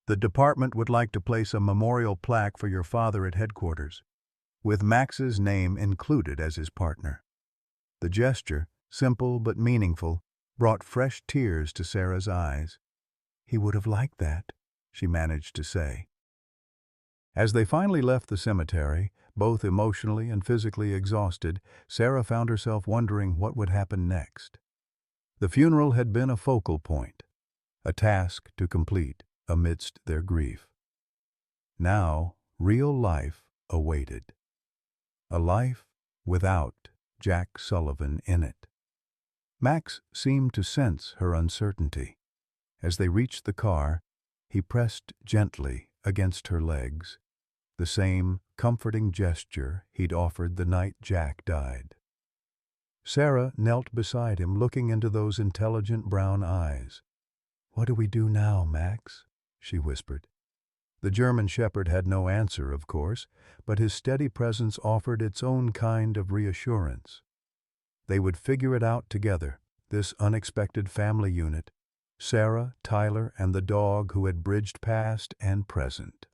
"The department would like to place a memorial plaque for your father at headquarters, with Max's name included as his partner." The gesture, simple but meaningful, brought fresh tears to Sarah's eyes. "He would have liked that," she managed to say. As they finally left the cemetery, both emotionally and physically exhausted, Sarah found herself wondering what would happen next. The funeral had been a focal point, a task to complete amidst their grief. Now, real life awaited. A life without Jack Sullivan in it. Max seemed to sense her uncertainty. As they reached the car, he pressed gently against her legs, the same comforting gesture he'd offered the night Jack died. Sarah knelt beside him, looking into those intelligent brown eyes. "What do we do now, Max?" she whispered. The German shepherd had no answer, of course, but his steady presence offered its own kind of reassurance. They would figure it out together, this unexpected family unit, Sarah, Tyler, and the dog who had bridged past and present.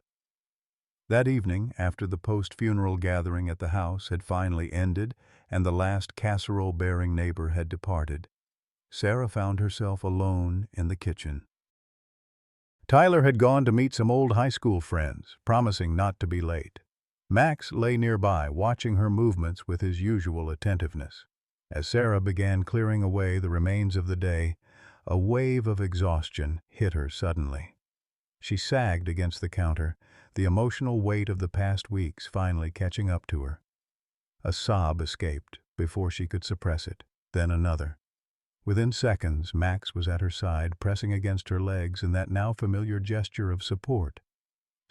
That evening, after the post-funeral gathering at the house had finally ended and the last casserole-bearing neighbor had departed, Sarah found herself alone in the kitchen. Tyler had gone to meet some old high school friends, promising not to be late. Max lay nearby, watching her movements with his usual attentiveness. As Sarah began clearing away the remains of the day, a wave of exhaustion hit her suddenly. She sagged against the counter, the emotional weight of the past weeks finally catching up to her. A sob escaped before she could suppress it, then another. Within seconds, Max was at her side, pressing against her legs in that now familiar gesture of support.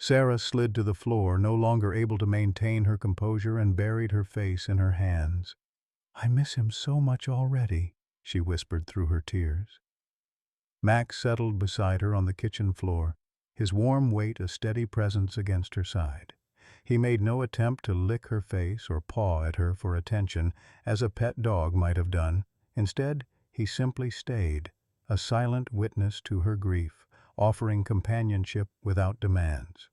Sarah slid to the floor, no longer able to maintain her composure, and buried her face in her hands. "I miss him so much already," she whispered through her tears. Max settled beside her on the kitchen floor, his warm weight a steady presence against her side. He made no attempt to lick her face or paw at her for attention, as a pet dog might have done. Instead, he simply stayed, a silent witness to her grief, offering companionship without demands.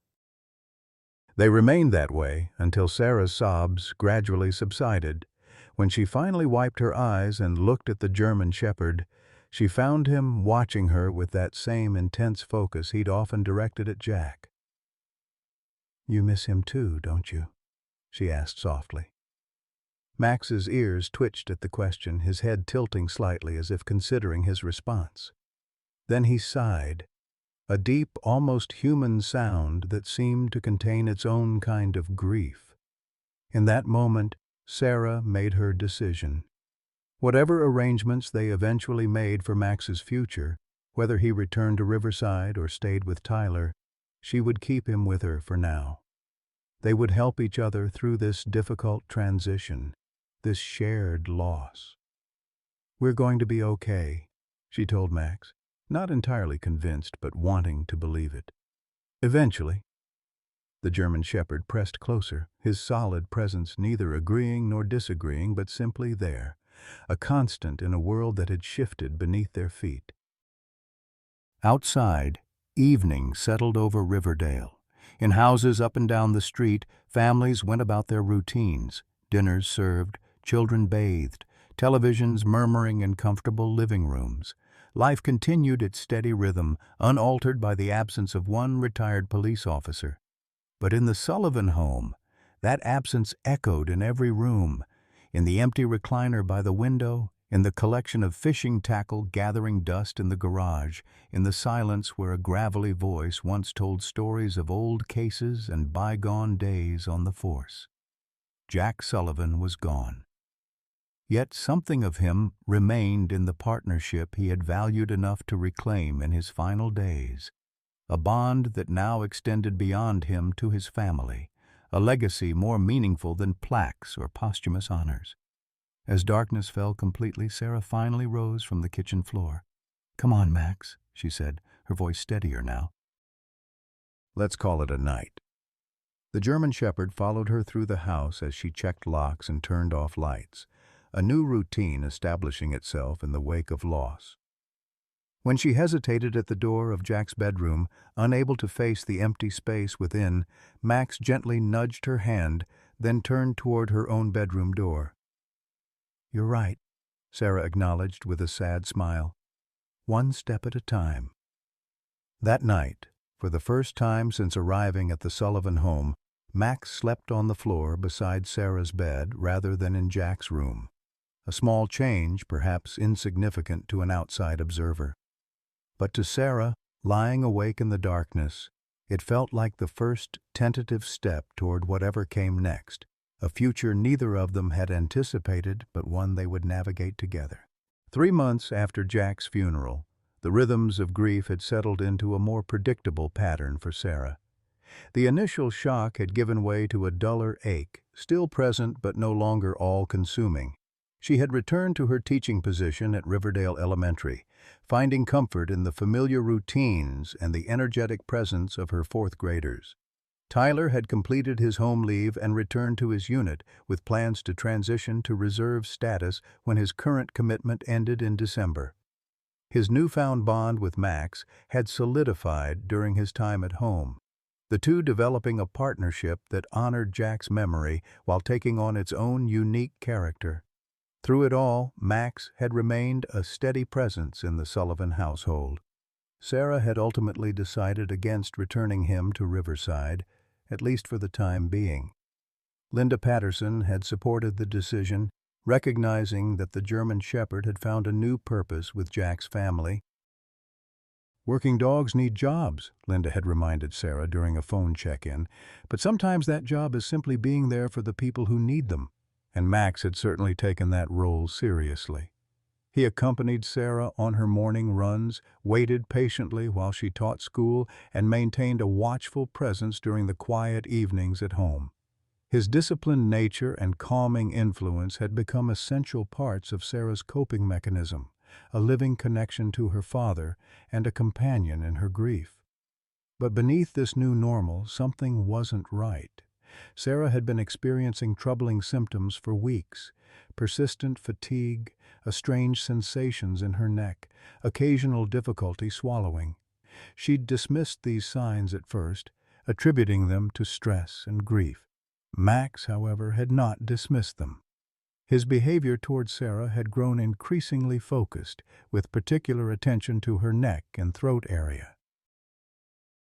They remained that way until Sarah's sobs gradually subsided. When she finally wiped her eyes and looked at the German shepherd, she found him watching her with that same intense focus he'd often directed at Jack. "You miss him too, don't you?" she asked softly. Max's ears twitched at the question, his head tilting slightly as if considering his response. Then he sighed, a deep, almost human sound that seemed to contain its own kind of grief. In that moment, Sarah made her decision. Whatever arrangements they eventually made for Max's future, whether he returned to Riverside or stayed with Tyler, she would keep him with her for now. They would help each other through this difficult transition, this shared loss. "We're going to be okay," she told Max, not entirely convinced but wanting to believe it. "Eventually." The German shepherd pressed closer, his solid presence neither agreeing nor disagreeing but simply there, a constant in a world that had shifted beneath their feet. Outside, evening settled over Riverdale. In houses up and down the street, families went about their routines, dinners served, children bathed, televisions murmuring in comfortable living rooms. Life continued its steady rhythm, unaltered by the absence of one retired police officer. But in the Sullivan home, that absence echoed in every room, in the empty recliner by the window, In the collection of fishing tackle gathering dust in the garage, in the silence where a gravelly voice once told stories of old cases and bygone days on the force. Jack Sullivan was gone. Yet something of him remained in the partnership he had valued enough to reclaim in his final days, a bond that now extended beyond him to his family, a legacy more meaningful than plaques or posthumous honors. As darkness fell completely, Sarah finally rose from the kitchen floor. "Come on, Max," she said, her voice steadier now. "Let's call it a night." The German Shepherd followed her through the house as she checked locks and turned off lights, a new routine establishing itself in the wake of loss. When she hesitated at the door of Jack's bedroom, unable to face the empty space within, Max gently nudged her hand, then turned toward her own bedroom door. "You're right," Sarah acknowledged with a sad smile. "One step at a time." That night, for the first time since arriving at the Sullivan home, Max slept on the floor beside Sarah's bed rather than in Jack's room. A small change, perhaps insignificant to an outside observer. But to Sarah, lying awake in the darkness, it felt like the first tentative step toward whatever came next, a future neither of them had anticipated but one they would navigate together. 3 months after Jack's funeral, the rhythms of grief had settled into a more predictable pattern for Sarah. The initial shock had given way to a duller ache, still present but no longer all-consuming. She had returned to her teaching position at Riverdale Elementary, finding comfort in the familiar routines and the energetic presence of her fourth graders. Tyler had completed his home leave and returned to his unit, with plans to transition to reserve status when his current commitment ended in December. His newfound bond with Max had solidified during his time at home, the two developing a partnership that honored Jack's memory while taking on its own unique character. Through it all, Max had remained a steady presence in the Sullivan household. Sarah had ultimately decided against returning him to Riverside, at least for the time being. Linda Patterson had supported the decision, recognizing that the German Shepherd had found a new purpose with Jack's family. "Working dogs need jobs," Linda had reminded Sarah during a phone check-in, "but sometimes that job is simply being there for the people who need them." And Max had certainly taken that role seriously. He accompanied Sarah on her morning runs, waited patiently while she taught school, and maintained a watchful presence during the quiet evenings at home. His disciplined nature and calming influence had become essential parts of Sarah's coping mechanism, a living connection to her father and a companion in her grief. But beneath this new normal, something wasn't right. Sarah had been experiencing troubling symptoms for weeks: persistent fatigue, strange sensations in her neck, occasional difficulty swallowing. She'd dismissed these signs at first, attributing them to stress and grief. Max, however, had not dismissed them. His behavior toward Sarah had grown increasingly focused, with particular attention to her neck and throat area.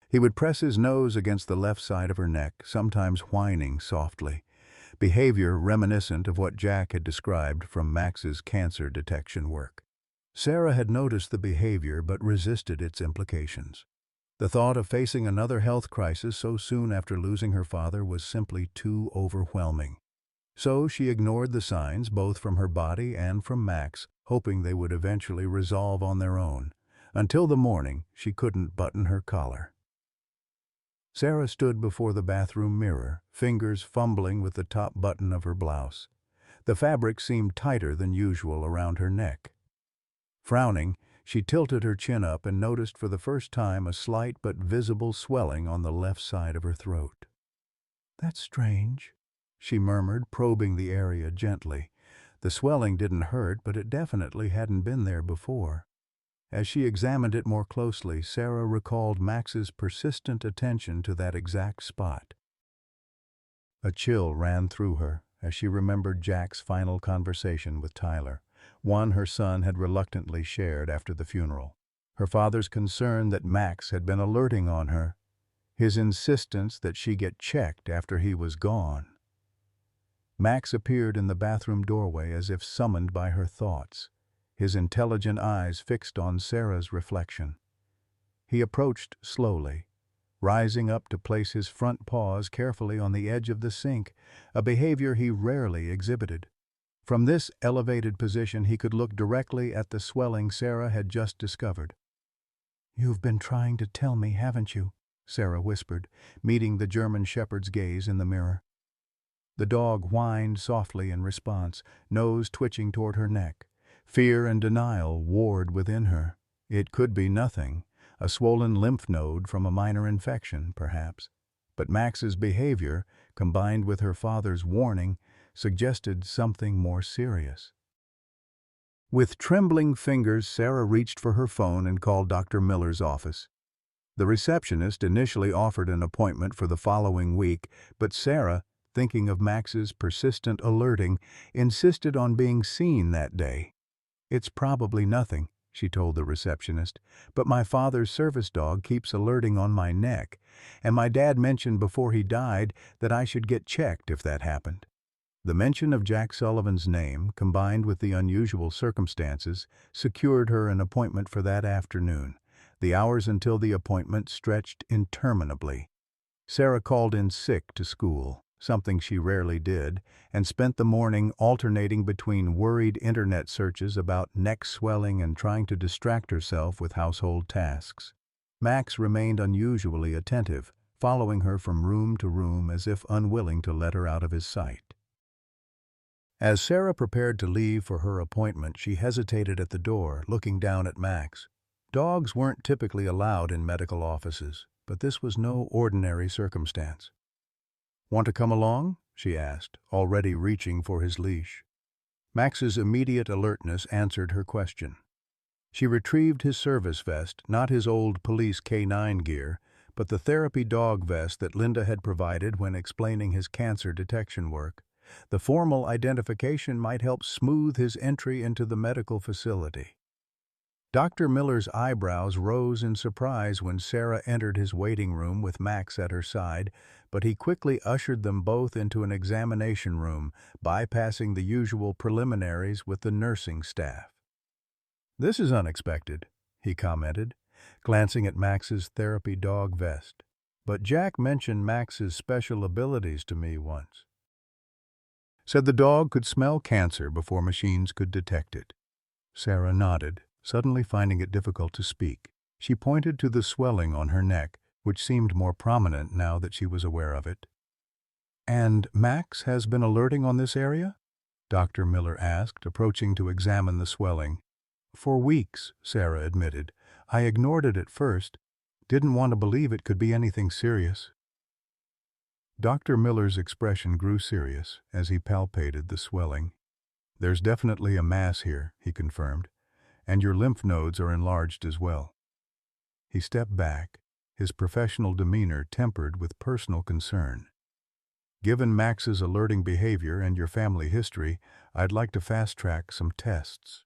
He would press his nose against the left side of her neck, sometimes whining softly, behavior reminiscent of what Jack had described from Max's cancer detection work. Sarah had noticed the behavior but resisted its implications. The thought of facing another health crisis so soon after losing her father was simply too overwhelming. So she ignored the signs both from her body and from Max, hoping they would eventually resolve on their own. Until the morning, she couldn't button her collar. Sarah stood before the bathroom mirror, fingers fumbling with the top button of her blouse. The fabric seemed tighter than usual around her neck. Frowning, she tilted her chin up and noticed for the first time a slight but visible swelling on the left side of her throat. "That's strange," she murmured, probing the area gently. The swelling didn't hurt, but it definitely hadn't been there before. As she examined it more closely, Sarah recalled Max's persistent attention to that exact spot. A chill ran through her as she remembered Jack's final conversation with Tyler, one her son had reluctantly shared after the funeral. Her father's concern that Max had been alerting on her, his insistence that she get checked after he was gone. Max appeared in the bathroom doorway as if summoned by her thoughts, his intelligent eyes fixed on Sarah's reflection. He approached slowly, rising up to place his front paws carefully on the edge of the sink, a behavior he rarely exhibited. From this elevated position he could look directly at the swelling Sarah had just discovered. "You've been trying to tell me, haven't you?" Sarah whispered, meeting the German shepherd's gaze in the mirror. The dog whined softly in response, nose twitching toward her neck. Fear and denial warred within her. It could be nothing, a swollen lymph node from a minor infection, perhaps. But Max's behavior, combined with her father's warning, suggested something more serious. With trembling fingers, Sarah reached for her phone and called Dr. Miller's office. The receptionist initially offered an appointment for the following week, but Sarah, thinking of Max's persistent alerting, insisted on being seen that day. "It's probably nothing," she told the receptionist, "but my father's service dog keeps alerting on my neck, and my dad mentioned before he died that I should get checked if that happened." The mention of Jack Sullivan's name, combined with the unusual circumstances, secured her an appointment for that afternoon. The hours until the appointment stretched interminably. Sarah called in sick to school, something she rarely did, and spent the morning alternating between worried internet searches about neck swelling and trying to distract herself with household tasks. Max remained unusually attentive, following her from room to room as if unwilling to let her out of his sight. As Sarah prepared to leave for her appointment, she hesitated at the door, looking down at Max. Dogs weren't typically allowed in medical offices, but this was no ordinary circumstance. "Want to come along?" she asked, already reaching for his leash. Max's immediate alertness answered her question. She retrieved his service vest, not his old police K9 gear, but the therapy dog vest that Linda had provided when explaining his cancer detection work. The formal identification might help smooth his entry into the medical facility. Dr. Miller's eyebrows rose in surprise when Sarah entered his waiting room with Max at her side, but he quickly ushered them both into an examination room, bypassing the usual preliminaries with the nursing staff. "This is unexpected," he commented, glancing at Max's therapy dog vest. "But Jack mentioned Max's special abilities to me once. Said the dog could smell cancer before machines could detect it." Sarah nodded, suddenly finding it difficult to speak. She pointed to the swelling on her neck, which seemed more prominent now that she was aware of it. "And Max has been alerting on this area?" Dr. Miller asked, approaching to examine the swelling. "For weeks," Sarah admitted. "I ignored it at first. Didn't want to believe it could be anything serious." Dr. Miller's expression grew serious as he palpated the swelling. "There's definitely a mass here," he confirmed, "and your lymph nodes are enlarged as well." He stepped back, his professional demeanor tempered with personal concern. "Given Max's alerting behavior and your family history, I'd like to fast-track some tests."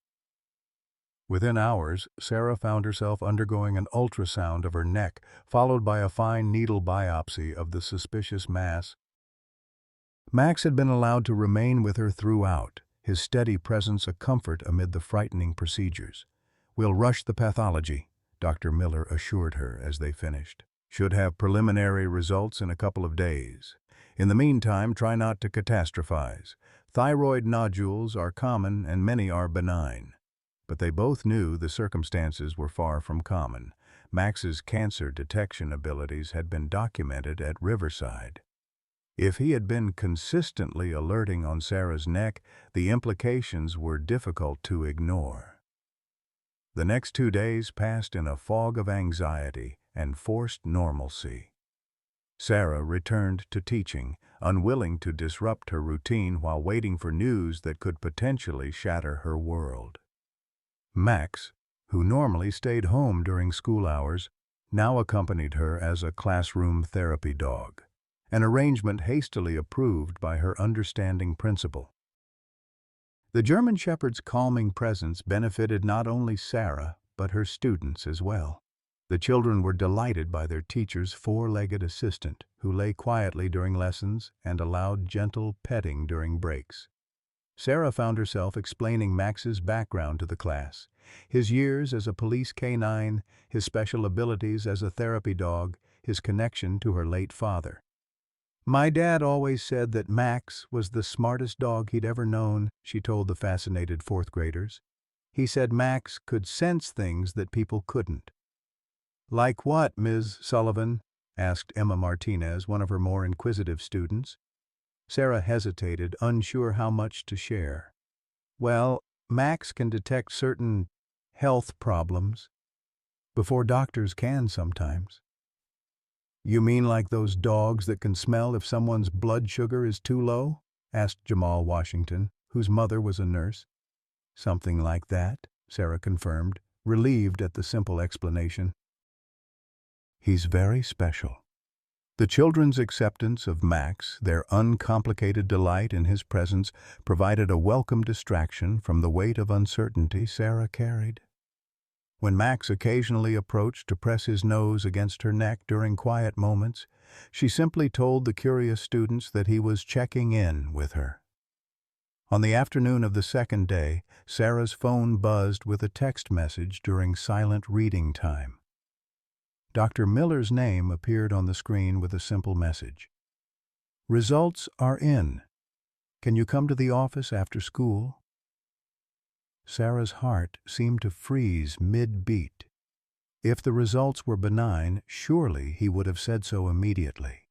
Within hours, Sarah found herself undergoing an ultrasound of her neck, followed by a fine needle biopsy of the suspicious mass. Max had been allowed to remain with her throughout, his steady presence a comfort amid the frightening procedures. "We'll rush the pathology," Dr. Miller assured her as they finished. "Should have preliminary results in a couple of days. In the meantime, try not to catastrophize. Thyroid nodules are common and many are benign." But they both knew the circumstances were far from common. Max's cancer detection abilities had been documented at Riverside. If he had been consistently alerting on Sarah's neck, the implications were difficult to ignore. The next 2 days passed in a fog of anxiety and forced normalcy. Sarah returned to teaching, unwilling to disrupt her routine while waiting for news that could potentially shatter her world. Max, who normally stayed home during school hours, now accompanied her as a classroom therapy dog, an arrangement hastily approved by her understanding principal. The German Shepherd's calming presence benefited not only Sarah, but her students as well. The children were delighted by their teacher's four-legged assistant, who lay quietly during lessons and allowed gentle petting during breaks. Sarah found herself explaining Max's background to the class, his years as a police canine, his special abilities as a therapy dog, his connection to her late father. "My dad always said that Max was the smartest dog he'd ever known," she told the fascinated fourth graders. "He said Max could sense things that people couldn't." "Like what, Ms. Sullivan?" asked Emma Martinez, one of her more inquisitive students. Sarah hesitated, unsure how much to share. "Well, Max can detect certain health problems before doctors can sometimes." "You mean like those dogs that can smell if someone's blood sugar is too low?" asked Jamal Washington, whose mother was a nurse. "Something like that," Sarah confirmed, relieved at the simple explanation. "He's very special." The children's acceptance of Max, their uncomplicated delight in his presence, provided a welcome distraction from the weight of uncertainty Sarah carried. When Max occasionally approached to press his nose against her neck during quiet moments, she simply told the curious students that he was checking in with her. On the afternoon of the second day, Sarah's phone buzzed with a text message during silent reading time. Dr. Miller's name appeared on the screen with a simple message. "Results are in. Can you come to the office after school?" Sarah's heart seemed to freeze mid-beat. If the results were benign, surely he would have said so immediately.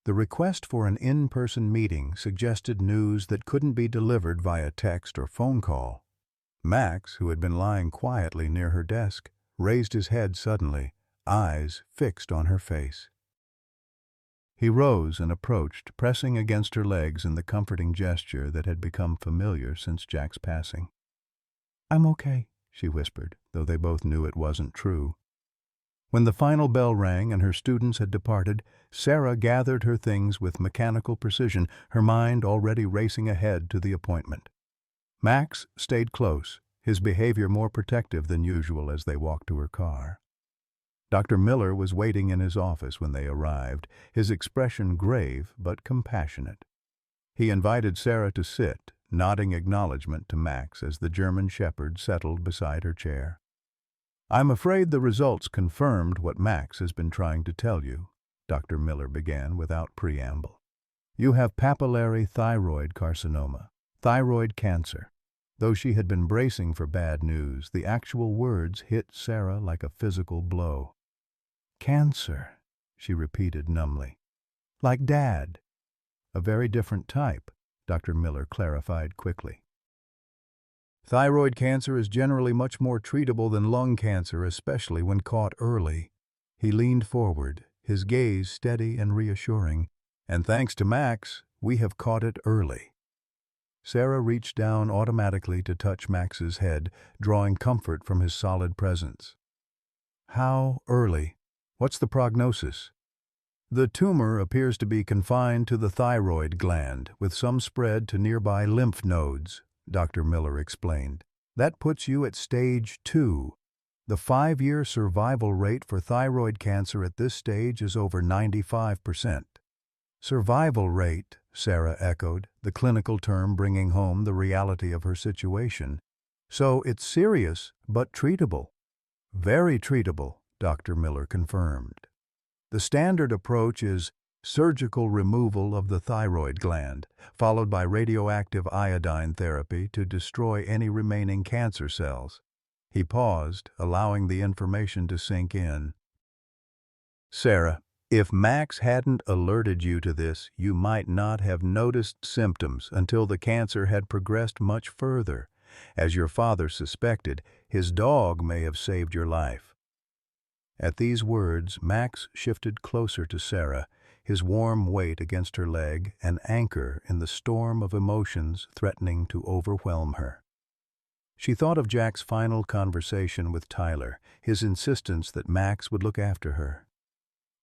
The request for an in-person meeting suggested news that couldn't be delivered via text or phone call. Max, who had been lying quietly near her desk, raised his head suddenly, eyes fixed on her face. He rose and approached, pressing against her legs in the comforting gesture that had become familiar since Jack's passing. "I'm okay," she whispered, though they both knew it wasn't true. When the final bell rang and her students had departed, Sarah gathered her things with mechanical precision, her mind already racing ahead to the appointment. Max stayed close, his behavior more protective than usual as they walked to her car. Dr. Miller was waiting in his office when they arrived, his expression grave but compassionate. He invited Sarah to sit, nodding acknowledgement to Max as the German shepherd settled beside her chair. "I'm afraid the results confirmed what Max has been trying to tell you," Dr. Miller began without preamble. "You have papillary thyroid carcinoma, thyroid cancer." Though she had been bracing for bad news, the actual words hit Sarah like a physical blow. "Cancer," she repeated numbly. "Like Dad." "A very different type," Dr. Miller clarified quickly. "Thyroid cancer is generally much more treatable than lung cancer, especially when caught early." He leaned forward, his gaze steady and reassuring. "And thanks to Max, we have caught it early." Sarah reached down automatically to touch Max's head, drawing comfort from his solid presence. "How early? What's the prognosis?" "The tumor appears to be confined to the thyroid gland, with some spread to nearby lymph nodes," Dr. Miller explained. "That puts you at stage 2. The 5-year survival rate for thyroid cancer at this stage is over 95%. "Survival rate," Sarah echoed, the clinical term bringing home the reality of her situation. "So it's serious, but treatable." "Very treatable," Dr. Miller confirmed. "The standard approach is surgical removal of the thyroid gland, followed by radioactive iodine therapy to destroy any remaining cancer cells." He paused, allowing the information to sink in. "Sarah, if Max hadn't alerted you to this, you might not have noticed symptoms until the cancer had progressed much further. As your father suspected, his dog may have saved your life." At these words, Max shifted closer to Sarah, his warm weight against her leg, an anchor in the storm of emotions threatening to overwhelm her. She thought of Jack's final conversation with Tyler, his insistence that Max would look after her.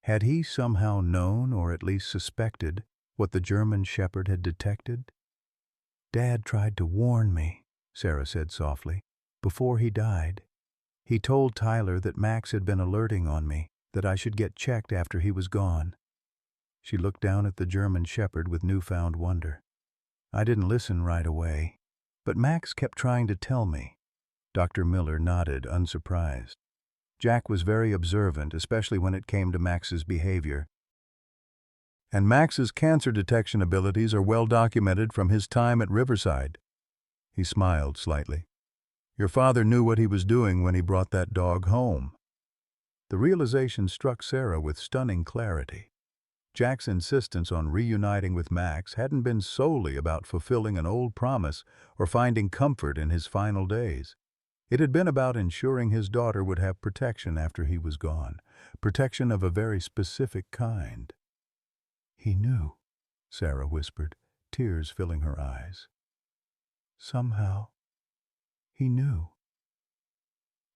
Had he somehow known, or at least suspected, what the German shepherd had detected? "Dad tried to warn me," Sarah said softly, "before he died. He told Tyler that Max had been alerting on me, that I should get checked after he was gone. She looked down at the German Shepherd with newfound wonder. I didn't listen right away, but Max kept trying to tell me. Dr. Miller nodded, unsurprised. Jack was very observant, especially when it came to Max's behavior. And Max's cancer detection abilities are well documented from his time at Riverside. He smiled slightly. Your father knew what he was doing when he brought that dog home. The realization struck Sarah with stunning clarity. Jack's insistence on reuniting with Max hadn't been solely about fulfilling an old promise or finding comfort in his final days. It had been about ensuring his daughter would have protection after he was gone, protection of a very specific kind. He knew, Sarah whispered, tears filling her eyes. Somehow, he knew.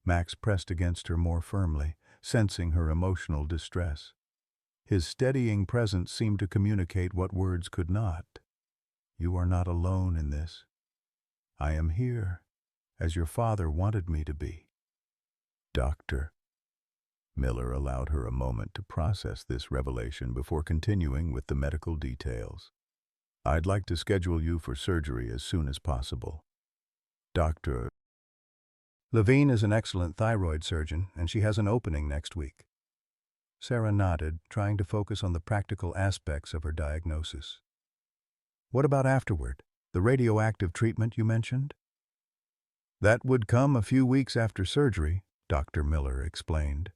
Max pressed against her more firmly, sensing her emotional distress. His steadying presence seemed to communicate what words could not. You are not alone in this. I am here, as your father wanted me to be. Doctor. Miller allowed her a moment to process this revelation before continuing with the medical details. I'd like to schedule you for surgery as soon as possible. Dr. Levine is an excellent thyroid surgeon, and she has an opening next week. Sarah nodded, trying to focus on the practical aspects of her diagnosis. What about afterward? The radioactive treatment you mentioned? That would come a few weeks after surgery, Dr. Miller explained.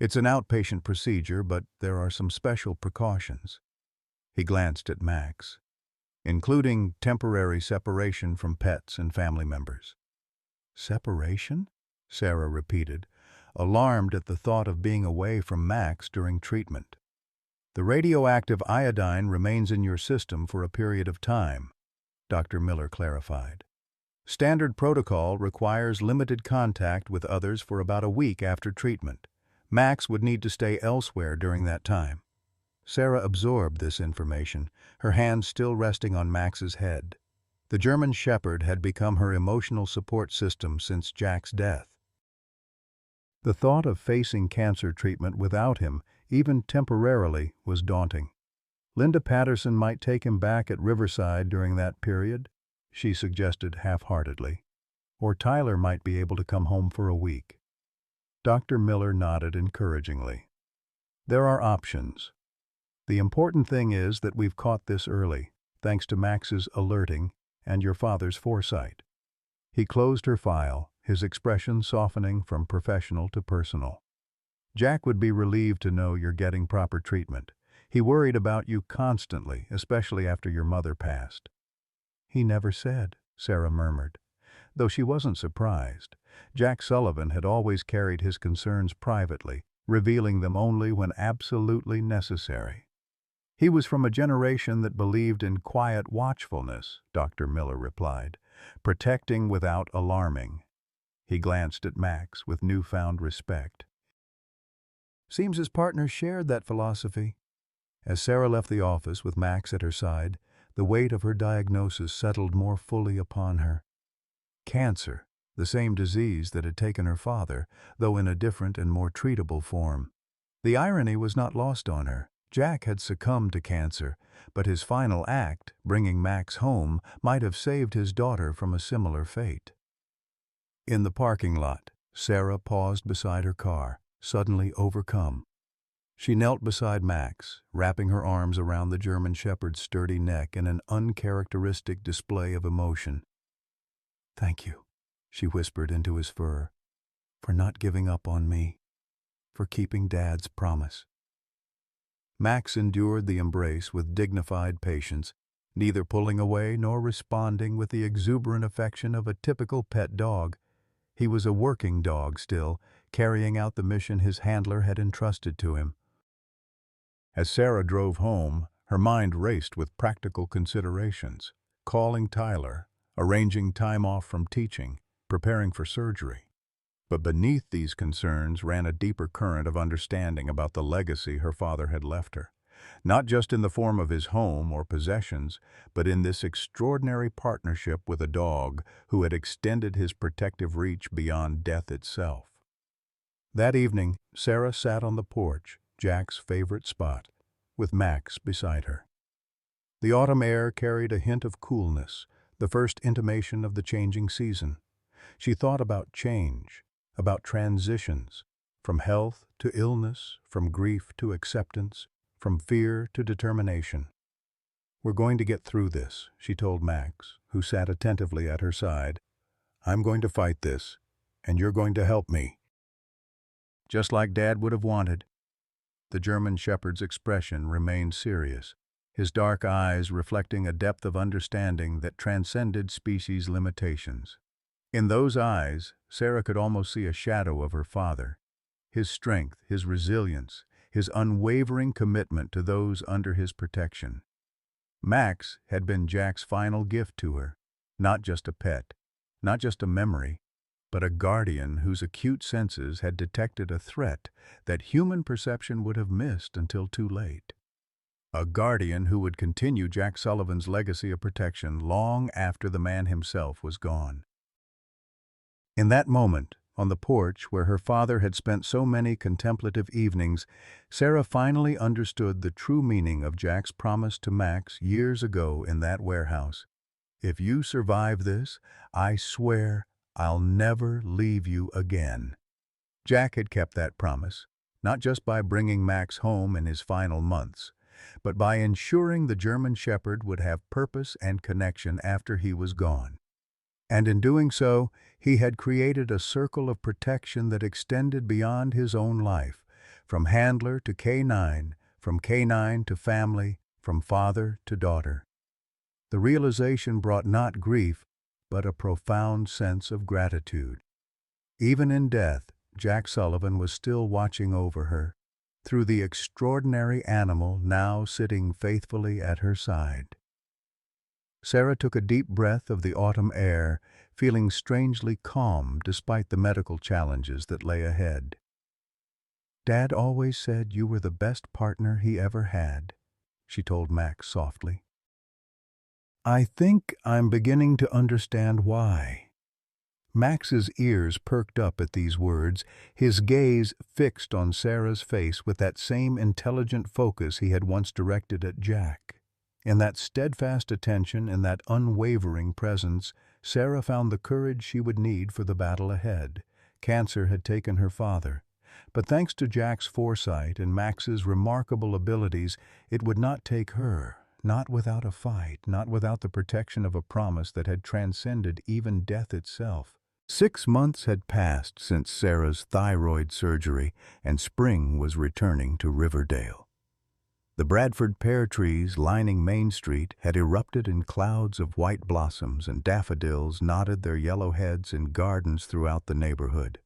It's an outpatient procedure, but there are some special precautions. He glanced at Max, including temporary separation from pets and family members. Separation? Sarah repeated, alarmed at the thought of being away from Max during treatment. The radioactive iodine remains in your system for a period of time, Dr. Miller clarified. Standard protocol requires limited contact with others for about a week after treatment. Max would need to stay elsewhere during that time. Sarah absorbed this information, her hands still resting on Max's head. The German Shepherd had become her emotional support system since Jack's death. The thought of facing cancer treatment without him, even temporarily, was daunting. Linda Patterson might take him back at Riverside during that period, she suggested half-heartedly. Or Tyler might be able to come home for a week. Dr. Miller nodded encouragingly. There are options. The important thing is that we've caught this early, thanks to Max's alerting and your father's foresight. He closed her file, his expression softening from professional to personal. Jack would be relieved to know you're getting proper treatment. He worried about you constantly, especially after your mother passed. He never said, Sarah murmured. Though she wasn't surprised, Jack Sullivan had always carried his concerns privately, revealing them only when absolutely necessary. He was from a generation that believed in quiet watchfulness, Dr. Miller replied, protecting without alarming. He glanced at Max with newfound respect. Seems his partner shared that philosophy. As Sarah left the office with Max at her side, the weight of her diagnosis settled more fully upon her. Cancer, the same disease that had taken her father, though in a different and more treatable form. The irony was not lost on her. Jack had succumbed to cancer, but his final act, bringing Max home, might have saved his daughter from a similar fate. In the parking lot, Sarah paused beside her car, suddenly overcome. She knelt beside Max, wrapping her arms around the German Shepherd's sturdy neck in an uncharacteristic display of emotion. "Thank you," she whispered into his fur, "for not giving up on me, for keeping Dad's promise." Max endured the embrace with dignified patience, neither pulling away nor responding with the exuberant affection of a typical pet dog. He was a working dog still, carrying out the mission his handler had entrusted to him. As Sarah drove home, her mind raced with practical considerations, calling Tyler, arranging time off from teaching, preparing for surgery. But beneath these concerns ran a deeper current of understanding about the legacy her father had left her, not just in the form of his home or possessions, but in this extraordinary partnership with a dog who had extended his protective reach beyond death itself. That evening, Sarah sat on the porch, Jack's favorite spot, with Max beside her. The autumn air carried a hint of coolness, the first intimation of the changing season. She thought about change, about transitions, from health to illness, from grief to acceptance, from fear to determination. "We're going to get through this," she told Max, who sat attentively at her side. "I'm going to fight this, and you're going to help me." Just like Dad would have wanted. The German shepherd's expression remained serious, his dark eyes reflecting a depth of understanding that transcended species limitations. In those eyes, Sarah could almost see a shadow of her father, his strength, his resilience, his unwavering commitment to those under his protection. Max had been Jack's final gift to her, not just a pet, not just a memory, but a guardian whose acute senses had detected a threat that human perception would have missed until too late. A guardian who would continue Jack Sullivan's legacy of protection long after the man himself was gone. In that moment, on the porch where her father had spent so many contemplative evenings, Sarah finally understood the true meaning of Jack's promise to Max years ago in that warehouse. "If you survive this, I swear I'll never leave you again." Jack had kept that promise, not just by bringing Max home in his final months, but by ensuring the German Shepherd would have purpose and connection after he was gone. And in doing so, he had created a circle of protection that extended beyond his own life, from handler to canine, from canine to family, from father to daughter. The realization brought not grief, but a profound sense of gratitude. Even in death, Jack Sullivan was still watching over her, through the extraordinary animal now sitting faithfully at her side. Sarah took a deep breath of the autumn air, feeling strangely calm despite the medical challenges that lay ahead. "Dad always said you were the best partner he ever had," she told Max softly. "I think I'm beginning to understand why." Max's ears perked up at these words, his gaze fixed on Sarah's face with that same intelligent focus he had once directed at Jack. In that steadfast attention, in that unwavering presence, Sarah found the courage she would need for the battle ahead. Cancer had taken her father, but thanks to Jack's foresight and Max's remarkable abilities, it would not take her, not without a fight, not without the protection of a promise that had transcended even death itself. 6 months had passed since Sarah's thyroid surgery, and spring was returning to Riverdale. The Bradford pear trees lining Main Street had erupted in clouds of white blossoms, and daffodils nodded their yellow heads in gardens throughout the neighborhood.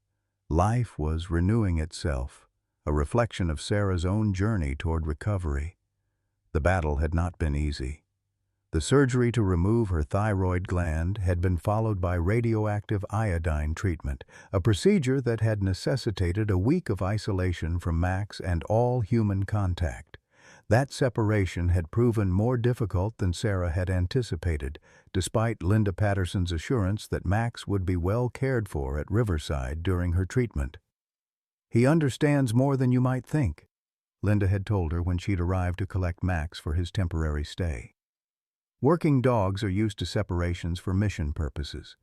Life was renewing itself, a reflection of Sarah's own journey toward recovery. The battle had not been easy. The surgery to remove her thyroid gland had been followed by radioactive iodine treatment, a procedure that had necessitated a week of isolation from Max and all human contact. That separation had proven more difficult than Sarah had anticipated, despite Linda Patterson's assurance that Max would be well cared for at Riverside during her treatment. "He understands more than you might think," Linda had told her when she'd arrived to collect Max for his temporary stay. "Working dogs are used to separations for mission purposes.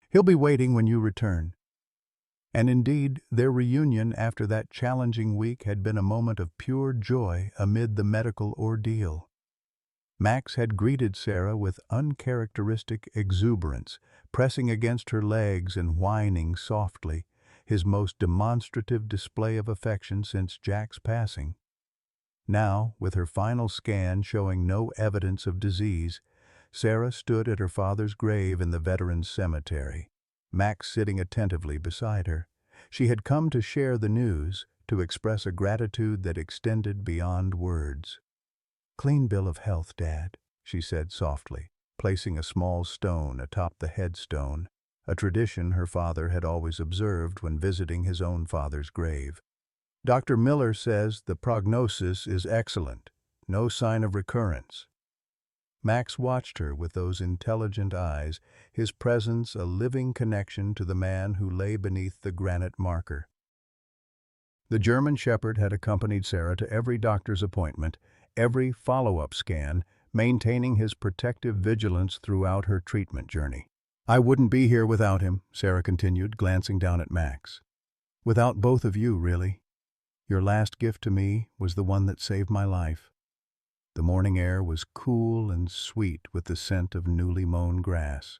He'll be waiting when you return." And indeed, their reunion after that challenging week had been a moment of pure joy amid the medical ordeal. Max had greeted Sarah with uncharacteristic exuberance, pressing against her legs and whining softly, his most demonstrative display of affection since Jack's passing. Now, with her final scan showing no evidence of disease, Sarah stood at her father's grave in the Veterans Cemetery, Max sitting attentively beside her. She had come to share the news, to express a gratitude that extended beyond words. "Clean bill of health, Dad," she said softly, placing a small stone atop the headstone, a tradition her father had always observed when visiting his own father's grave. "Dr. Miller says the prognosis is excellent, no sign of recurrence." Max watched her with those intelligent eyes, his presence a living connection to the man who lay beneath the granite marker. The German Shepherd had accompanied Sarah to every doctor's appointment, every follow-up scan, maintaining his protective vigilance throughout her treatment journey. "I wouldn't be here without him," Sarah continued, glancing down at Max. "Without both of you, really. Your last gift to me was the one that saved my life." The morning air was cool and sweet with the scent of newly mown grass.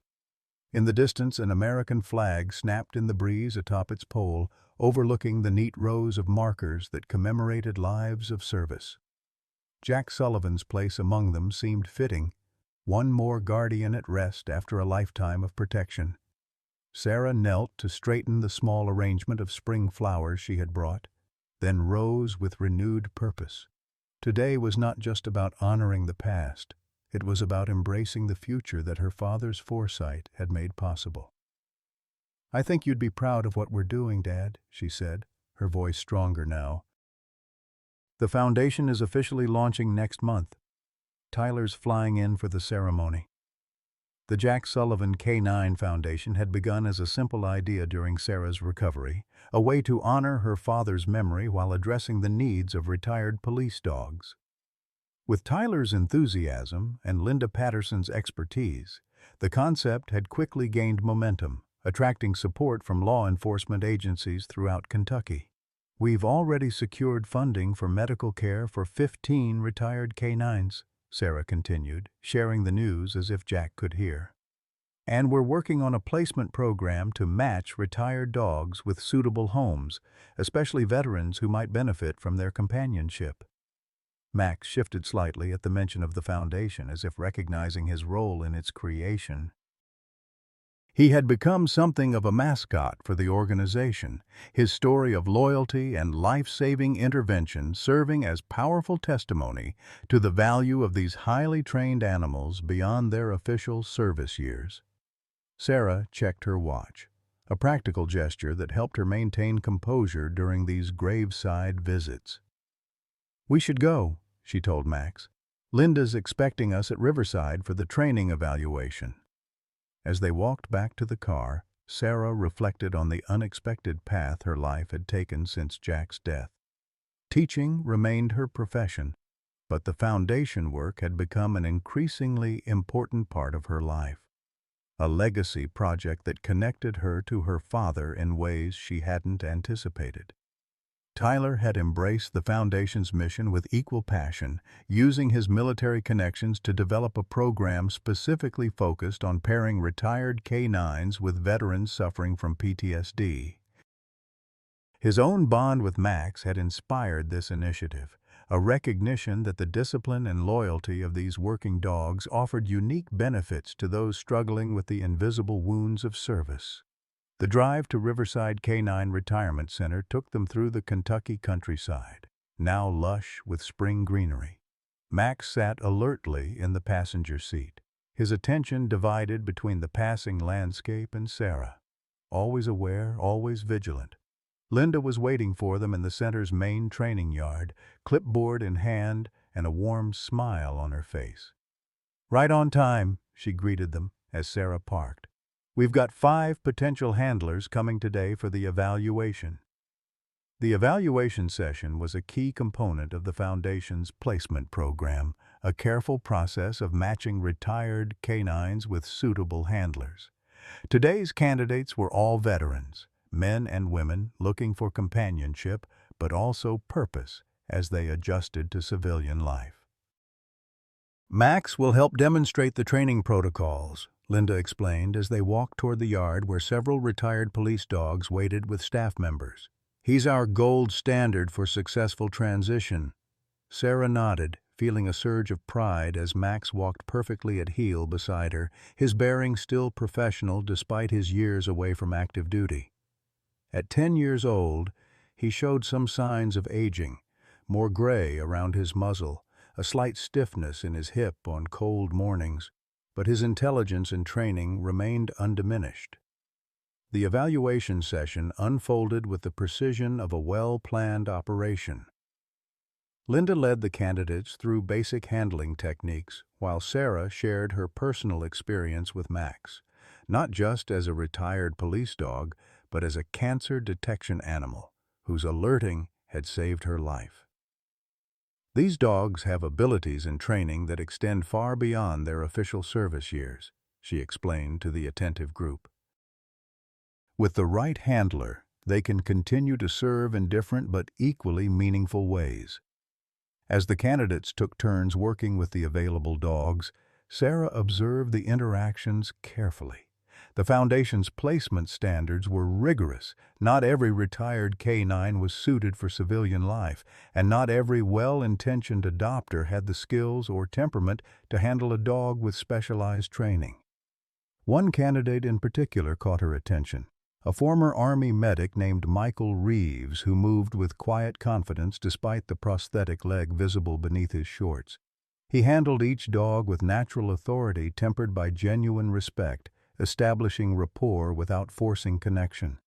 In the distance, an American flag snapped in the breeze atop its pole, overlooking the neat rows of markers that commemorated lives of service. Jack Sullivan's place among them seemed fitting, one more guardian at rest after a lifetime of protection. Sarah knelt to straighten the small arrangement of spring flowers she had brought, then rose with renewed purpose. Today was not just about honoring the past, it was about embracing the future that her father's foresight had made possible. "I think you'd be proud of what we're doing, Dad," she said, her voice stronger now. "The foundation is officially launching next month. Tyler's flying in for the ceremony." The Jack Sullivan K9 Foundation had begun as a simple idea during Sarah's recovery, a way to honor her father's memory while addressing the needs of retired police dogs. With Tyler's enthusiasm and Linda Patterson's expertise, the concept had quickly gained momentum, attracting support from law enforcement agencies throughout Kentucky. "We've already secured funding for medical care for 15 retired K9s, Sarah continued, sharing the news as if Jack could hear. "And we're working on a placement program to match retired dogs with suitable homes, especially veterans who might benefit from their companionship." Max shifted slightly at the mention of the foundation, as if recognizing his role in its creation. He had become something of a mascot for the organization, his story of loyalty and life-saving intervention serving as powerful testimony to the value of these highly trained animals beyond their official service years. Sarah checked her watch, a practical gesture that helped her maintain composure during these graveside visits. "We should go," she told Max. "Linda's expecting us at Riverside for the training evaluation." As they walked back to the car, Sarah reflected on the unexpected path her life had taken since Jack's death. Teaching remained her profession, but the foundation work had become an increasingly important part of her life, a legacy project that connected her to her father in ways she hadn't anticipated. Tyler had embraced the Foundation's mission with equal passion, using his military connections to develop a program specifically focused on pairing retired K9s with veterans suffering from PTSD. His own bond with Max had inspired this initiative, a recognition that the discipline and loyalty of these working dogs offered unique benefits to those struggling with the invisible wounds of service. The drive to Riverside K9 Retirement Center took them through the Kentucky countryside, now lush with spring greenery. Max sat alertly in the passenger seat, his attention divided between the passing landscape and Sarah. Always aware, always vigilant. Linda was waiting for them in the center's main training yard, clipboard in hand and a warm smile on her face. "Right on time," she greeted them as Sarah parked. "We've got 5 potential handlers coming today for the evaluation." The evaluation session was a key component of the Foundation's placement program, a careful process of matching retired K9s with suitable handlers. Today's candidates were all veterans, men and women looking for companionship, but also purpose as they adjusted to civilian life. "Max will help demonstrate the training protocols," Linda explained as they walked toward the yard where several retired police dogs waited with staff members. "He's our gold standard for successful transition." Sarah nodded, feeling a surge of pride as Max walked perfectly at heel beside her, his bearing still professional despite his years away from active duty. At 10 years old, he showed some signs of aging, more gray around his muzzle, a slight stiffness in his hip on cold mornings, but his intelligence and training remained undiminished. The evaluation session unfolded with the precision of a well-planned operation. Linda led the candidates through basic handling techniques, while Sarah shared her personal experience with Max, not just as a retired police dog, but as a cancer detection animal, whose alerting had saved her life. These dogs have abilities and training that extend far beyond their official service years, she explained to the attentive group. With the right handler, they can continue to serve in different but equally meaningful ways. As the candidates took turns working with the available dogs, Sarah observed the interactions carefully. The Foundation's placement standards were rigorous. Not every retired canine was suited for civilian life, and not every well-intentioned adopter had the skills or temperament to handle a dog with specialized training. One candidate in particular caught her attention. A former Army medic named Michael Reeves, who moved with quiet confidence despite the prosthetic leg visible beneath his shorts. He handled each dog with natural authority tempered by genuine respect, establishing rapport without forcing connection.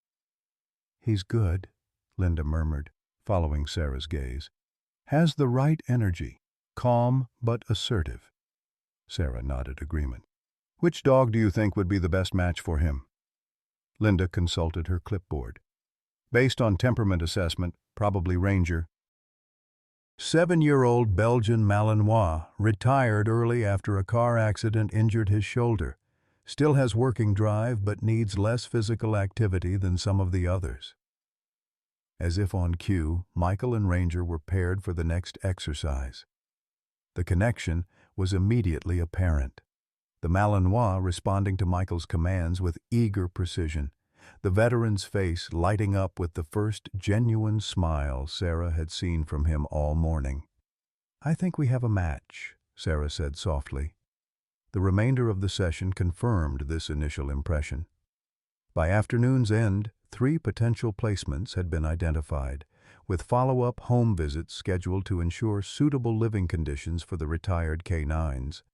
"He's good," Linda murmured, following Sarah's gaze. "Has the right energy, calm but assertive." Sarah nodded agreement. "Which dog do you think would be the best match for him?" Linda consulted her clipboard. "Based on temperament assessment, probably Ranger. 7-year-old Belgian Malinois, retired early after a car accident injured his shoulder. Still has working drive but needs less physical activity than some of the others." As if on cue, Michael and Ranger were paired for the next exercise. The connection was immediately apparent. The Malinois responding to Michael's commands with eager precision, the veteran's face lighting up with the first genuine smile Sarah had seen from him all morning. "I think we have a match," Sarah said softly. The remainder of the session confirmed this initial impression. By afternoon's end, 3 potential placements had been identified, with follow-up home visits scheduled to ensure suitable living conditions for the retired canines.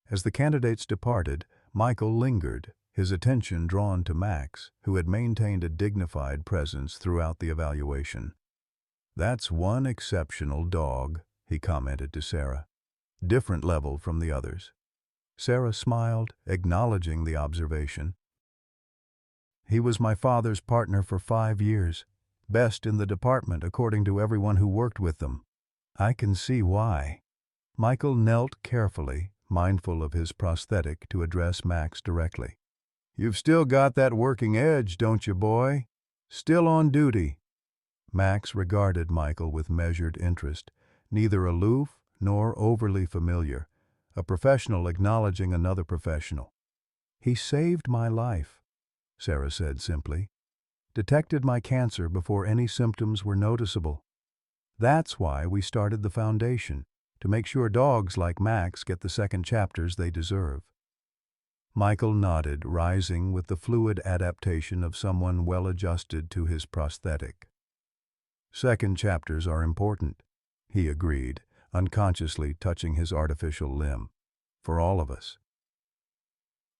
As the candidates departed, Michael lingered, his attention drawn to Max, who had maintained a dignified presence throughout the evaluation. "That's one exceptional dog," he commented to Sarah. "Different level from the others." Sarah smiled, acknowledging the observation. "He was my father's partner for 5 years. Best in the department, according to everyone who worked with them." "I can see why." Michael knelt carefully, mindful of his prosthetic, to address Max directly. "You've still got that working edge, don't you, boy? Still on duty?" Max regarded Michael with measured interest, neither aloof nor overly familiar, a professional acknowledging another professional. "He saved my life," Sarah said simply. "Detected my cancer before any symptoms were noticeable. That's why we started the foundation, to make sure dogs like Max get the second chapters they deserve." Michael nodded, rising with the fluid adaptation of someone well adjusted to his prosthetic. "Second chapters are important," he agreed, unconsciously touching his artificial limb. "For all of us."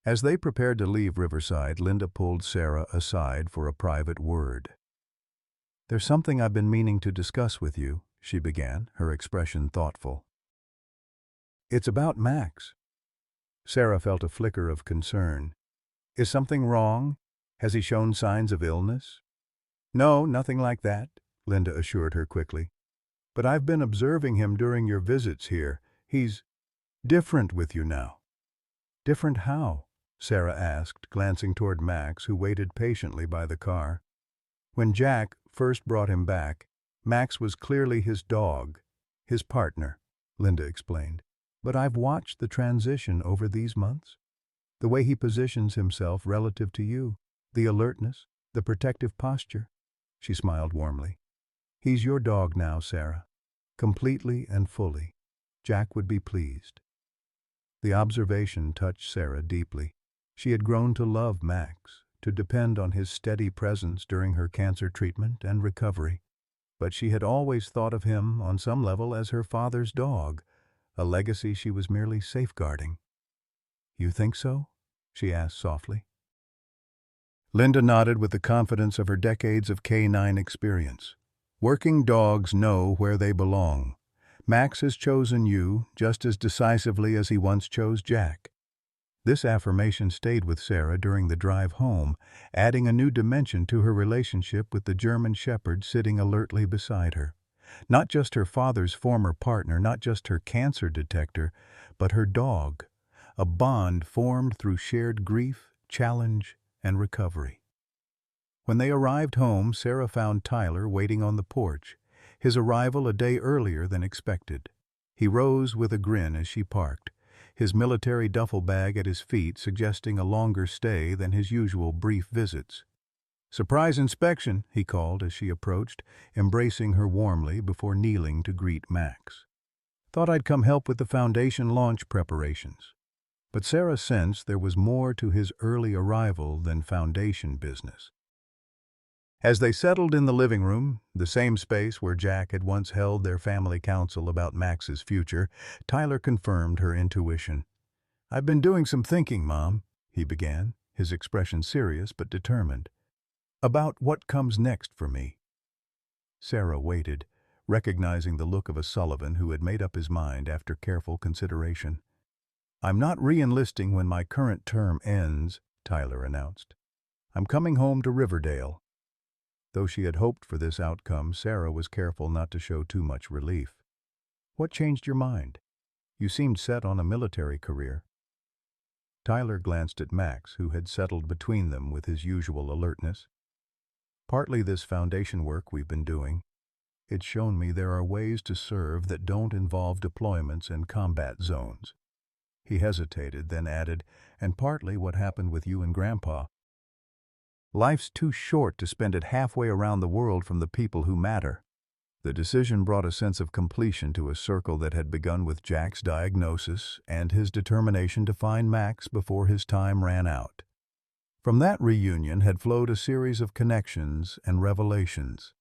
As they prepared to leave Riverside, Linda pulled Sarah aside for a private word. "There's something I've been meaning to discuss with you," she began, her expression thoughtful. "It's about Max." Sarah felt a flicker of concern. "Is something wrong? Has he shown signs of illness?" "No, nothing like that," Linda assured her quickly. "But I've been observing him during your visits here. He's different with you now." "Different how?" Sarah asked, glancing toward Max, who waited patiently by the car. "When Jack first brought him back, Max was clearly his dog, his partner," Linda explained. "But I've watched the transition over these months. The way he positions himself relative to you, the alertness, the protective posture." She smiled warmly. "He's your dog now, Sarah. Completely and fully. Jack would be pleased." The observation touched Sarah deeply. She had grown to love Max, to depend on his steady presence during her cancer treatment and recovery. But she had always thought of him, on some level, as her father's dog, a legacy she was merely safeguarding. "You think so?" she asked softly. Linda nodded with the confidence of her decades of canine experience. "Working dogs know where they belong. Max has chosen you just as decisively as he once chose Jack. This affirmation stayed with Sarah during the drive home, adding a new dimension to her relationship with the German Shepherd sitting alertly beside her. Not just her father's former partner, not just her cancer detector, but her dog, a bond formed through shared grief, challenge, and recovery. When they arrived home, Sarah found Tyler waiting on the porch, his arrival a day earlier than expected. He rose with a grin as she parked, his military duffel bag at his feet suggesting a longer stay than his usual brief visits. "Surprise inspection," he called as she approached, embracing her warmly before kneeling to greet Max. "Thought I'd come help with the foundation launch preparations." But Sarah sensed there was more to his early arrival than foundation business. As they settled in the living room, the same space where Jack had once held their family council about Max's future, Tyler confirmed her intuition. "I've been doing some thinking, Mom," he began, his expression serious but determined. "About what comes next for me." Sarah waited, recognizing the look of a Sullivan who had made up his mind after careful consideration. "I'm not re-enlisting when my current term ends," Tyler announced. "I'm coming home to Riverdale." Though she had hoped for this outcome, Sarah was careful not to show too much relief. "What changed your mind? You seemed set on a military career." Tyler glanced at Max, who had settled between them with his usual alertness. "Partly this foundation work we've been doing. It's shown me there are ways to serve that don't involve deployments and combat zones." He hesitated, then added, "And partly what happened with you and Grandpa. Life's too short to spend it halfway around the world from the people who matter." The decision brought a sense of completion to a circle that had begun with Jack's diagnosis and his determination to find Max before his time ran out. From that reunion had flowed a series of connections and revelations.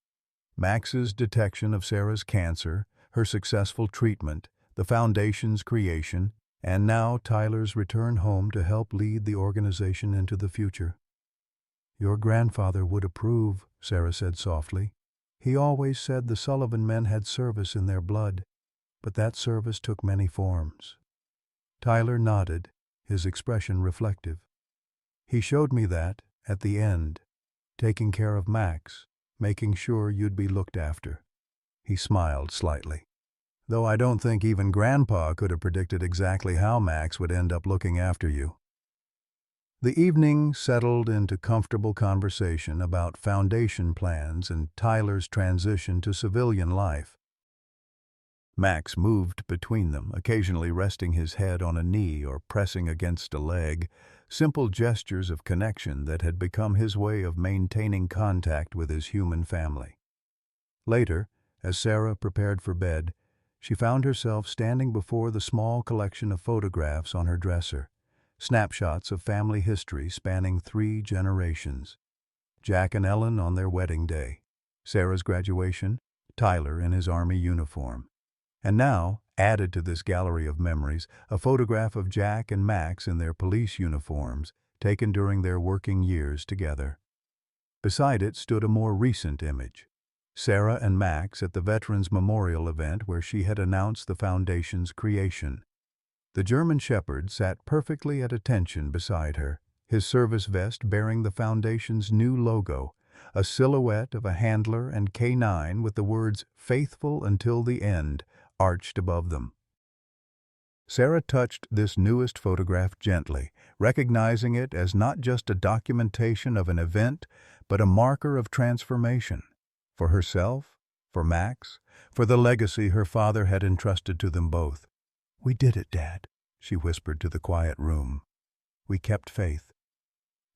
Max's detection of Sarah's cancer, her successful treatment, the foundation's creation, and now Tyler's return home to help lead the organization into the future. "Your grandfather would approve," Sarah said softly. "He always said the Sullivan men had service in their blood, but that service took many forms." Tyler nodded, his expression reflective. "He showed me that, at the end, taking care of Max, making sure you'd be looked after." He smiled slightly. "Though I don't think even Grandpa could have predicted exactly how Max would end up looking after you." The evening settled into comfortable conversation about foundation plans and Tyler's transition to civilian life. Max moved between them, occasionally resting his head on a knee or pressing against a leg, simple gestures of connection that had become his way of maintaining contact with his human family. Later, as Sarah prepared for bed, she found herself standing before the small collection of photographs on her dresser. Snapshots of family history spanning 3 generations. Jack and Ellen on their wedding day, Sarah's graduation, Tyler in his Army uniform. And now, added to this gallery of memories, a photograph of Jack and Max in their police uniforms, taken during their working years together. Beside it stood a more recent image. Sarah and Max at the Veterans Memorial event where she had announced the foundation's creation. The German Shepherd sat perfectly at attention beside her, his service vest bearing the foundation's new logo, a silhouette of a handler and K9 with the words "Faithful until the end" arched above them. Sarah touched this newest photograph gently, recognizing it as not just a documentation of an event, but a marker of transformation. For herself, for Max, for the legacy her father had entrusted to them both. "We did it, Dad," she whispered to the quiet room. "We kept faith."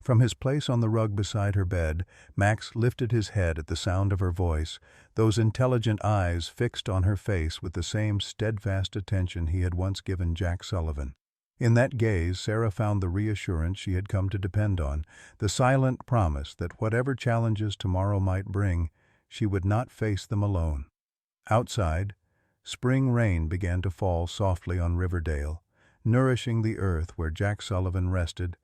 From his place on the rug beside her bed, Max lifted his head at the sound of her voice, those intelligent eyes fixed on her face with the same steadfast attention he had once given Jack Sullivan. In that gaze, Sarah found the reassurance she had come to depend on, the silent promise that whatever challenges tomorrow might bring, she would not face them alone. Outside, spring rain began to fall softly on Riverdale, nourishing the earth where Jack Sullivan rested,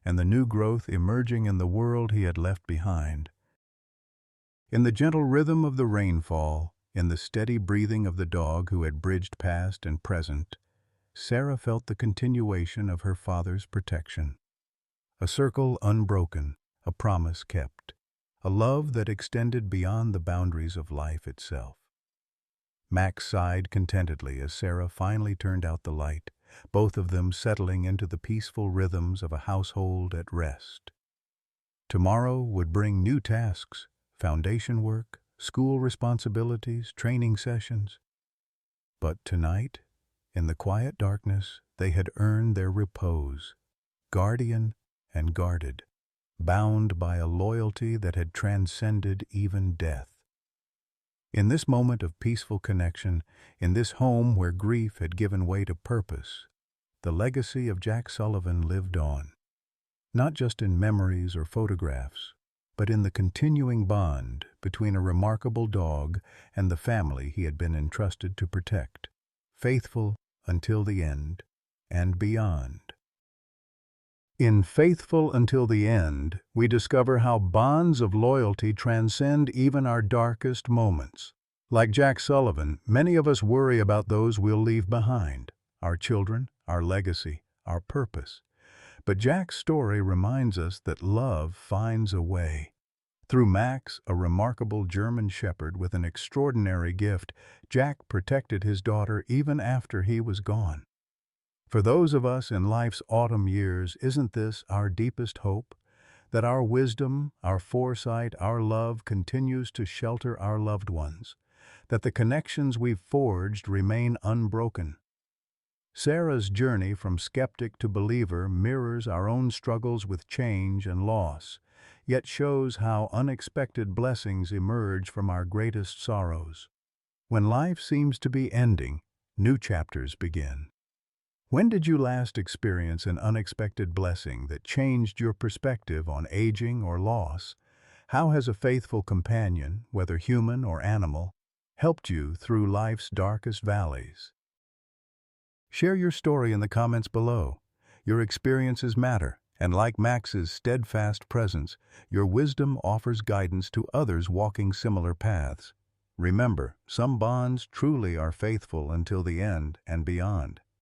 and the new growth emerging in the world he had left behind. In the gentle rhythm of the rainfall, In the steady breathing of the dog who had bridged past and present, Sarah felt the continuation of her father's protection. A circle unbroken, a promise kept, a love that extended beyond the boundaries of life itself. Max sighed contentedly as Sarah finally turned out the light, both of them settling into the peaceful rhythms of a household at rest. Tomorrow would bring new tasks, foundation work, school responsibilities, training sessions. But tonight, in the quiet darkness, they had earned their repose, guardian and guarded, bound by a loyalty that had transcended even death. In this moment of peaceful connection, in this home where grief had given way to purpose, the legacy of Jack Sullivan lived on, not just in memories or photographs, but in the continuing bond between a remarkable dog and the family he had been entrusted to protect, faithful until the end and beyond. In Faithful Until the End, we discover how bonds of loyalty transcend even our darkest moments. Like Jack Sullivan, many of us worry about those we'll leave behind, our children, our legacy, our purpose. But Jack's story reminds us that love finds a way. Through Max, a remarkable German shepherd with an extraordinary gift, Jack protected his daughter even after he was gone. For those of us in life's autumn years, isn't this our deepest hope? That our wisdom, our foresight, our love continues to shelter our loved ones, that the connections we've forged remain unbroken. Sarah's journey from skeptic to believer mirrors our own struggles with change and loss, yet shows how unexpected blessings emerge from our greatest sorrows. When life seems to be ending, new chapters begin. When did you last experience an unexpected blessing that changed your perspective on aging or loss? How has a faithful companion, whether human or animal, helped you through life's darkest valleys? Share your story in the comments below. Your experiences matter, and like Max's steadfast presence, your wisdom offers guidance to others walking similar paths. Remember, some bonds truly are faithful until the end and beyond.